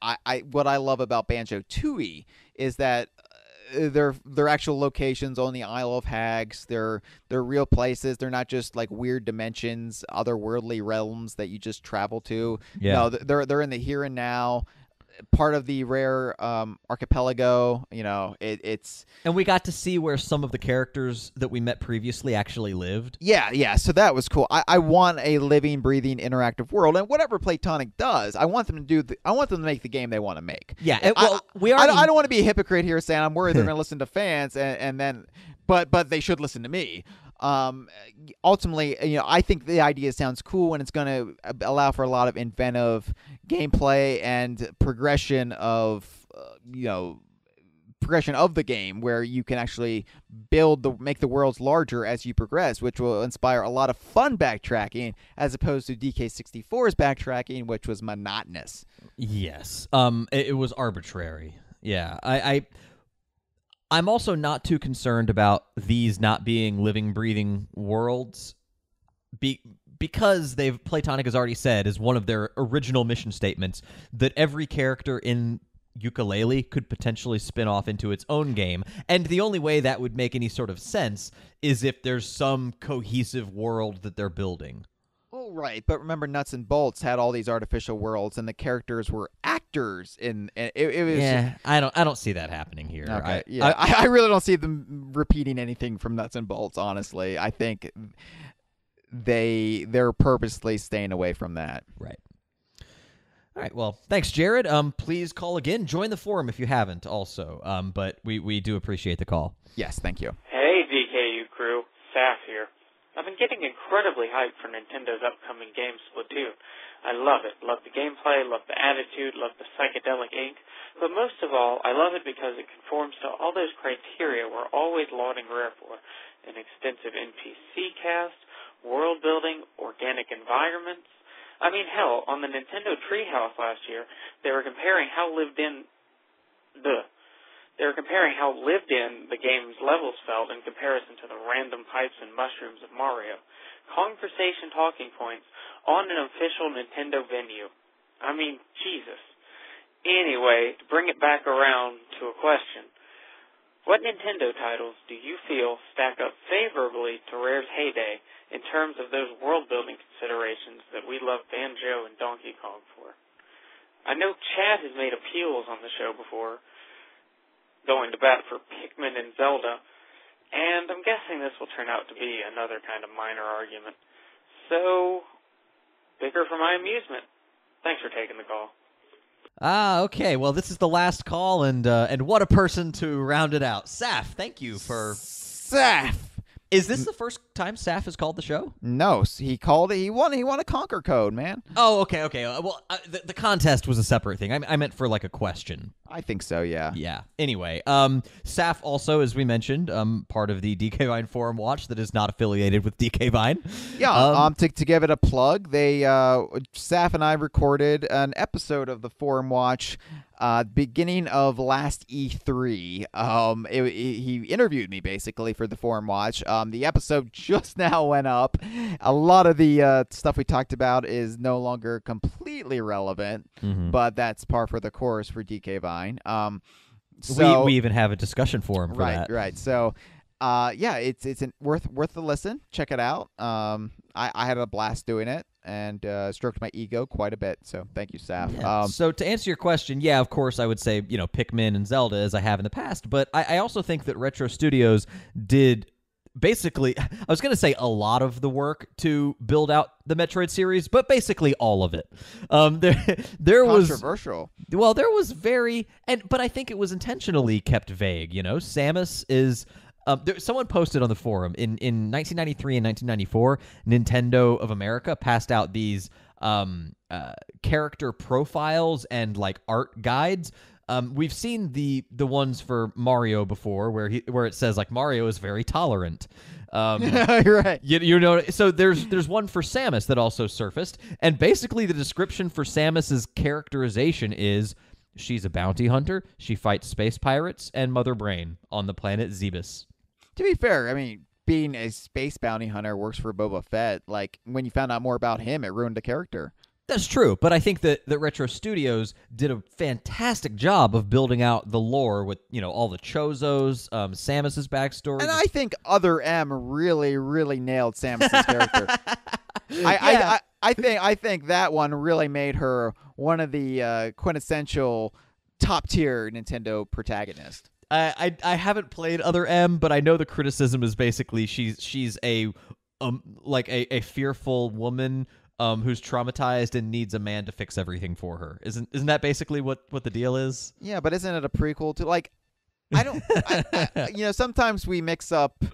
Speaker 2: what I love about Banjo-Tooie is that they're actual locations on the Isle of Hags. They're real places. They're not just like weird dimensions, otherworldly realms that you just travel to.
Speaker 3: Yeah.
Speaker 2: No, they're in the here and now, part of the rare archipelago. It's
Speaker 3: and we got to see where some of the characters that we met previously actually lived.
Speaker 2: Yeah. So that was cool. I want a living, breathing, interactive world, and whatever Playtonic does, I want them to I want them to make the game they want to make.
Speaker 3: Yeah.
Speaker 2: I don't want to be a hypocrite here saying I'm worried they're going to listen to fans, and then, but they should listen to me. Ultimately, I think the idea sounds cool, and it's going to allow for a lot of inventive gameplay and progression of the game, where you can actually make the worlds larger as you progress, which will inspire a lot of fun backtracking as opposed to DK64's backtracking, which was monotonous.
Speaker 3: Yes. It was arbitrary. Yeah. I'm also not too concerned about these not being living, breathing worlds because Playtonic has already said, as one of their original mission statements, that every character in Ukulele could potentially spin off into its own game. And the only way that would make any sort of sense is if there's some cohesive world that they're building.
Speaker 2: Oh, right. But remember, Nuts and Bolts had all these artificial worlds, and the characters were actors. It was.
Speaker 3: Yeah, I don't see that happening here.
Speaker 2: Okay. I really don't see them repeating anything from Nuts and Bolts. Honestly, I think they're purposely staying away from that.
Speaker 3: Right. All right. Well, thanks, Jared. Please call again. Join the forum if you haven't. Also, but we do appreciate the call.
Speaker 2: Yes, thank you.
Speaker 14: Hey, DKU crew, Saf here. I've been getting incredibly hyped for Nintendo's upcoming game Splatoon. I love it. Love the gameplay, love the attitude, love the psychedelic ink. But most of all, I love it because it conforms to all those criteria we're always lauding Rare for. An extensive NPC cast, world building, organic environments. I mean, hell, on the Nintendo Treehouse last year, they were comparing how lived in the game's levels felt in comparison to the random pipes and mushrooms of Mario. Kongversation talking points on an official Nintendo venue. I mean, Jesus. Anyway, to bring it back around to a question, what Nintendo titles do you feel stack up favorably to Rare's heyday in terms of those world-building considerations that we love Banjo and Donkey Kong for? I know Chad has made appeals on the show before, going to bat for Pikmin and Zelda, and I'm guessing this will turn out to be another kind of minor argument. So, bigger for my amusement. Thanks for taking the call.
Speaker 3: Okay. Well, this is the last call, and what a person to round it out. Saf, thank you for...
Speaker 2: Saf!
Speaker 3: Is this the first time Saf has called the show?
Speaker 2: No, he called it. He won a Conquer code, man.
Speaker 3: Oh, okay. Well, the contest was a separate thing. I meant for like a question.
Speaker 2: I think so, yeah.
Speaker 3: Yeah. Anyway, Saf also, as we mentioned, part of the DK Vine Forum Watch that is not affiliated with DK Vine.
Speaker 2: Yeah, to give it a plug, Saf and I recorded an episode of the Forum Watch beginning of last E3. He interviewed me, basically, for the Forum Watch. The episode just now went up. A lot of the stuff we talked about is no longer completely relevant, but that's par for the course for DK Vine. So
Speaker 3: we even have a discussion forum for that.
Speaker 2: Right. So, it's worth the listen. Check it out. I had a blast doing it and stroked my ego quite a bit. So thank you, Saf.
Speaker 3: Yeah. So to answer your question, yeah, of course I would say Pikmin and Zelda as I have in the past, but I also think that Retro Studios did. Basically, I was going to say a lot of the work to build out the Metroid series, but basically all of it. There was
Speaker 2: controversial.
Speaker 3: Well, there was but I think it was intentionally kept vague. Samus is. Someone posted on the forum in 1993 and 1994, Nintendo of America passed out these character profiles and like art guides. We've seen the ones for Mario before, where it says like Mario is very tolerant.
Speaker 2: Right.
Speaker 3: So there's one for Samus that also surfaced, and basically the description for Samus's characterization is she's a bounty hunter, she fights space pirates and Mother Brain on the planet Zebus.
Speaker 2: To be fair, I mean, being a space bounty hunter works for Boba Fett. Like when you found out more about him, it ruined the character.
Speaker 3: That's true, but I think that Retro Studios did a fantastic job of building out the lore with, all the Chozos, Samus's backstory.
Speaker 2: And I think Other M really, really nailed Samus's character. I think that one really made her one of the quintessential top-tier Nintendo protagonists.
Speaker 3: I haven't played Other M, but I know the criticism is basically she's a fearful woman who's traumatized and needs a man to fix everything for her. Isn't that basically what the deal is?
Speaker 2: Yeah, but isn't it a prequel to like? I don't. Sometimes we mix up.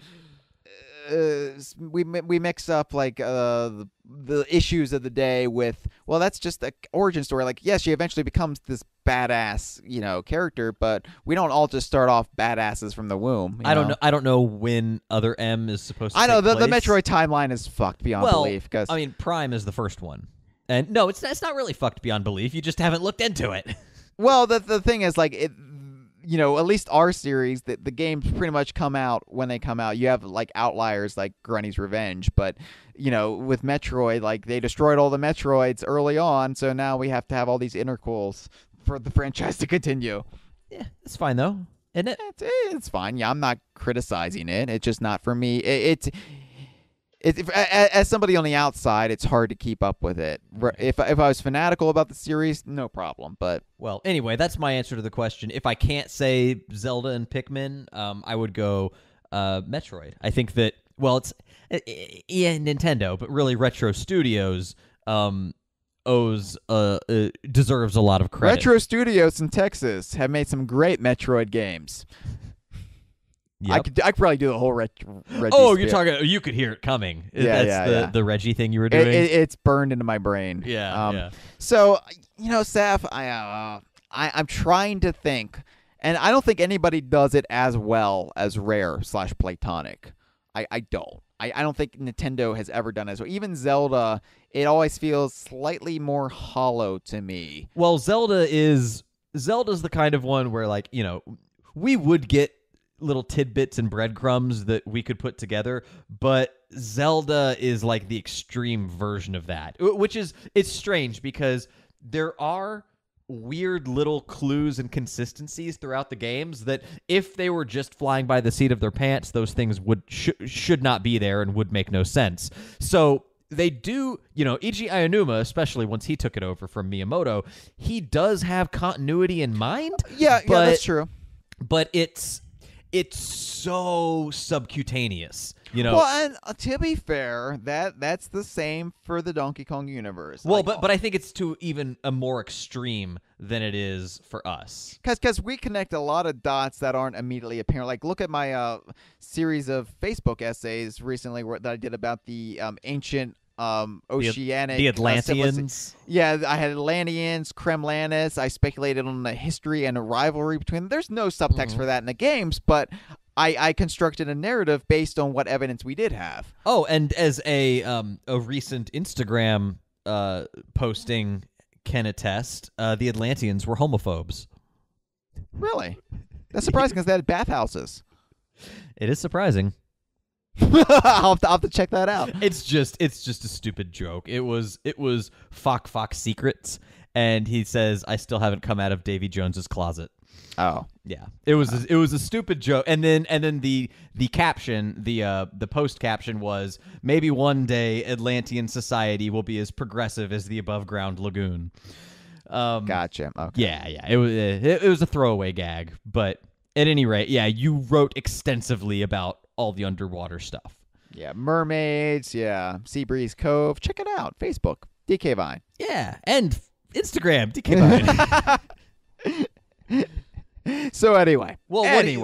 Speaker 2: We mix up like the issues of the day with, well, that's just the origin story. Like, yes, she eventually becomes this badass character, but we don't all just start off badasses from the womb.
Speaker 3: I don't know when Other M is supposed to
Speaker 2: I know
Speaker 3: take
Speaker 2: the
Speaker 3: place.
Speaker 2: Metroid timeline is fucked beyond belief. Cause
Speaker 3: I mean, Prime is the first one, and no, it's not really fucked beyond belief. You just haven't looked into it.
Speaker 2: Well, the thing is, like, it. At least our series, the games pretty much come out when they come out. You have like outliers like Grunny's Revenge, but with Metroid, like they destroyed all the Metroids early on, so now we have to have all these interquels for the franchise to continue.
Speaker 3: Yeah, it's fine though, isn't it?
Speaker 2: It's fine. Yeah, I'm not criticizing it. It's just not for me. As somebody on the outside, it's hard to keep up with it. If I was fanatical about the series, no problem. But
Speaker 3: well, anyway, that's my answer to the question. If I can't say Zelda and Pikmin, I would go Metroid. I think that it's Nintendo, but really Retro Studios deserves a lot of credit.
Speaker 2: Retro Studios in Texas have made some great Metroid games.
Speaker 3: Yep.
Speaker 2: I could probably do the whole Reggie.
Speaker 3: Oh, you're talking. You could hear it coming. That's the Reggie thing you were doing.
Speaker 2: It's burned into my brain.
Speaker 3: Yeah.
Speaker 2: So Saf, I'm trying to think, and I don't think anybody does it as well as Rare / Playtonic. I don't. I don't think Nintendo has ever done it. So even Zelda, it always feels slightly more hollow to me.
Speaker 3: Well, Zelda's the kind of one where we would get little tidbits and breadcrumbs that we could put together, but Zelda is like the extreme version of that, which is, it's strange because there are weird little clues and consistencies throughout the games that if they were just flying by the seat of their pants, those things should not be there and would make no sense. So they do, Eiji Aonuma, especially once he took it over from Miyamoto, he does have continuity in mind.
Speaker 2: Yeah, that's true.
Speaker 3: But it's so subcutaneous,
Speaker 2: Well, and to be fair, that's the same for the Donkey Kong universe.
Speaker 3: Well, but I think it's to even a more extreme than it is for us.
Speaker 2: Because we connect a lot of dots that aren't immediately apparent. Like, look at my series of Facebook essays recently that I did about the ancient oceanic
Speaker 3: the Atlanteans.
Speaker 2: Yeah, I had Atlanteans, Kremlanus. I speculated on the history and a rivalry between them. There's no subtext for that in the games, but I constructed a narrative based on what evidence we did have.
Speaker 3: Oh, and as a recent Instagram posting can attest, the Atlanteans were homophobes.
Speaker 2: Really? That's surprising because they had bathhouses.
Speaker 3: It is surprising.
Speaker 2: I'll have to check that out.
Speaker 3: It's just a stupid joke. It was Fox Secrets, and he says, "I still haven't come out of Davy Jones's closet."
Speaker 2: Oh,
Speaker 3: yeah. It was a stupid joke, and then the caption, the post caption was, "Maybe one day Atlantean society will be as progressive as the above ground lagoon."
Speaker 2: Gotcha. Okay.
Speaker 3: Yeah. It was a throwaway gag, but at any rate, yeah, you wrote extensively about all the underwater stuff.
Speaker 2: Yeah, mermaids, yeah, Seabreeze Cove. Check it out. Facebook, DK Vine.
Speaker 3: Yeah, and Instagram, DK Vine.
Speaker 2: So anyway.
Speaker 3: Well,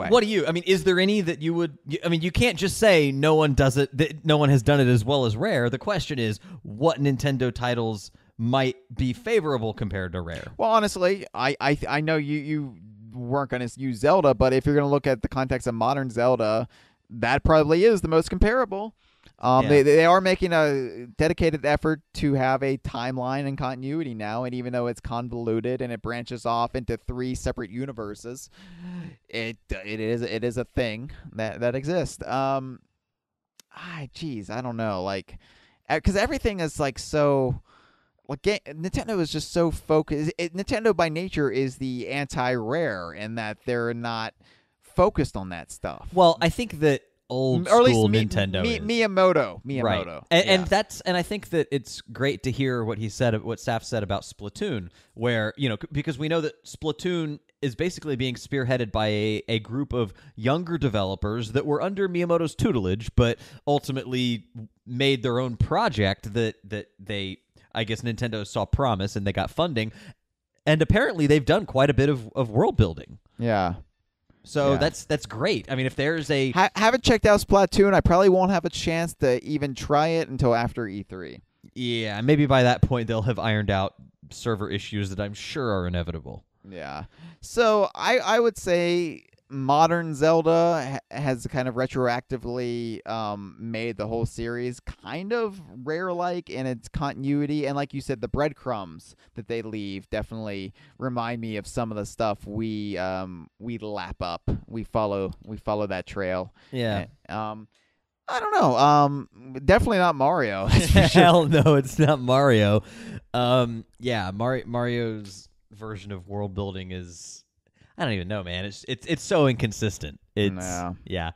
Speaker 3: what do you? I mean, is there any that you would? I mean, you can't just say no one does it. That no one has done it as well as Rare. The question is, what Nintendo titles might be favorable compared to Rare?
Speaker 2: Well, honestly, I know you weren't going to use Zelda, but if you're going to look at the context of modern Zelda, that probably is the most comparable. They are making a dedicated effort to have a timeline and continuity now, and even though it's convoluted and it branches off into 3 separate universes, it is a thing that exists. Geez, I don't know, like, because everything is like so. Like, Nintendo is just so focused. Nintendo by nature is the anti-Rare in that they're not focused on that stuff.
Speaker 3: Well, I think that old school Nintendo is.
Speaker 2: Miyamoto,
Speaker 3: right? And I think that it's great to hear what Saf said about Splatoon, where because we know that Splatoon is basically being spearheaded by a group of younger developers that were under Miyamoto's tutelage, but ultimately made their own project that they. I guess Nintendo saw promise and they got funding, and apparently they've done quite a bit of world building.
Speaker 2: Yeah.
Speaker 3: So that's great. I mean, if there's a
Speaker 2: haven't checked out Splatoon, I probably won't have a chance to even try it until after E3.
Speaker 3: Yeah, maybe by that point they'll have ironed out server issues that I'm sure are inevitable.
Speaker 2: Yeah. So I would say modern Zelda has kind of retroactively made the whole series kind of Rare-like in its continuity, and like you said, the breadcrumbs that they leave definitely remind me of some of the stuff we lap up. We follow that trail.
Speaker 3: Yeah.
Speaker 2: And, I don't know. Definitely not Mario.
Speaker 3: Hell no, it's not Mario. Mario's version of world building is. I don't even know, man. It's so inconsistent. Yeah.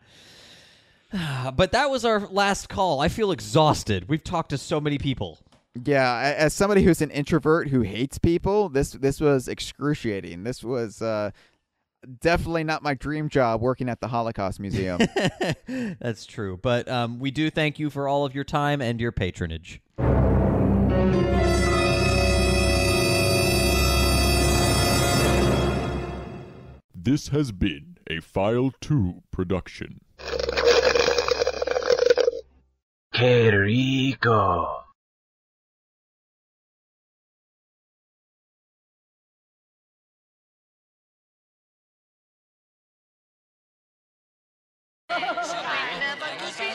Speaker 3: But that was our last call. I feel exhausted. We've talked to so many people.
Speaker 2: Yeah, as somebody who's an introvert who hates people, this was excruciating. This was definitely not my dream job, working at the Holocaust Museum.
Speaker 3: That's true. But we do thank you for all of your time and your patronage.
Speaker 15: This has been a File 2 production.
Speaker 16: Que rico.
Speaker 1: Never could be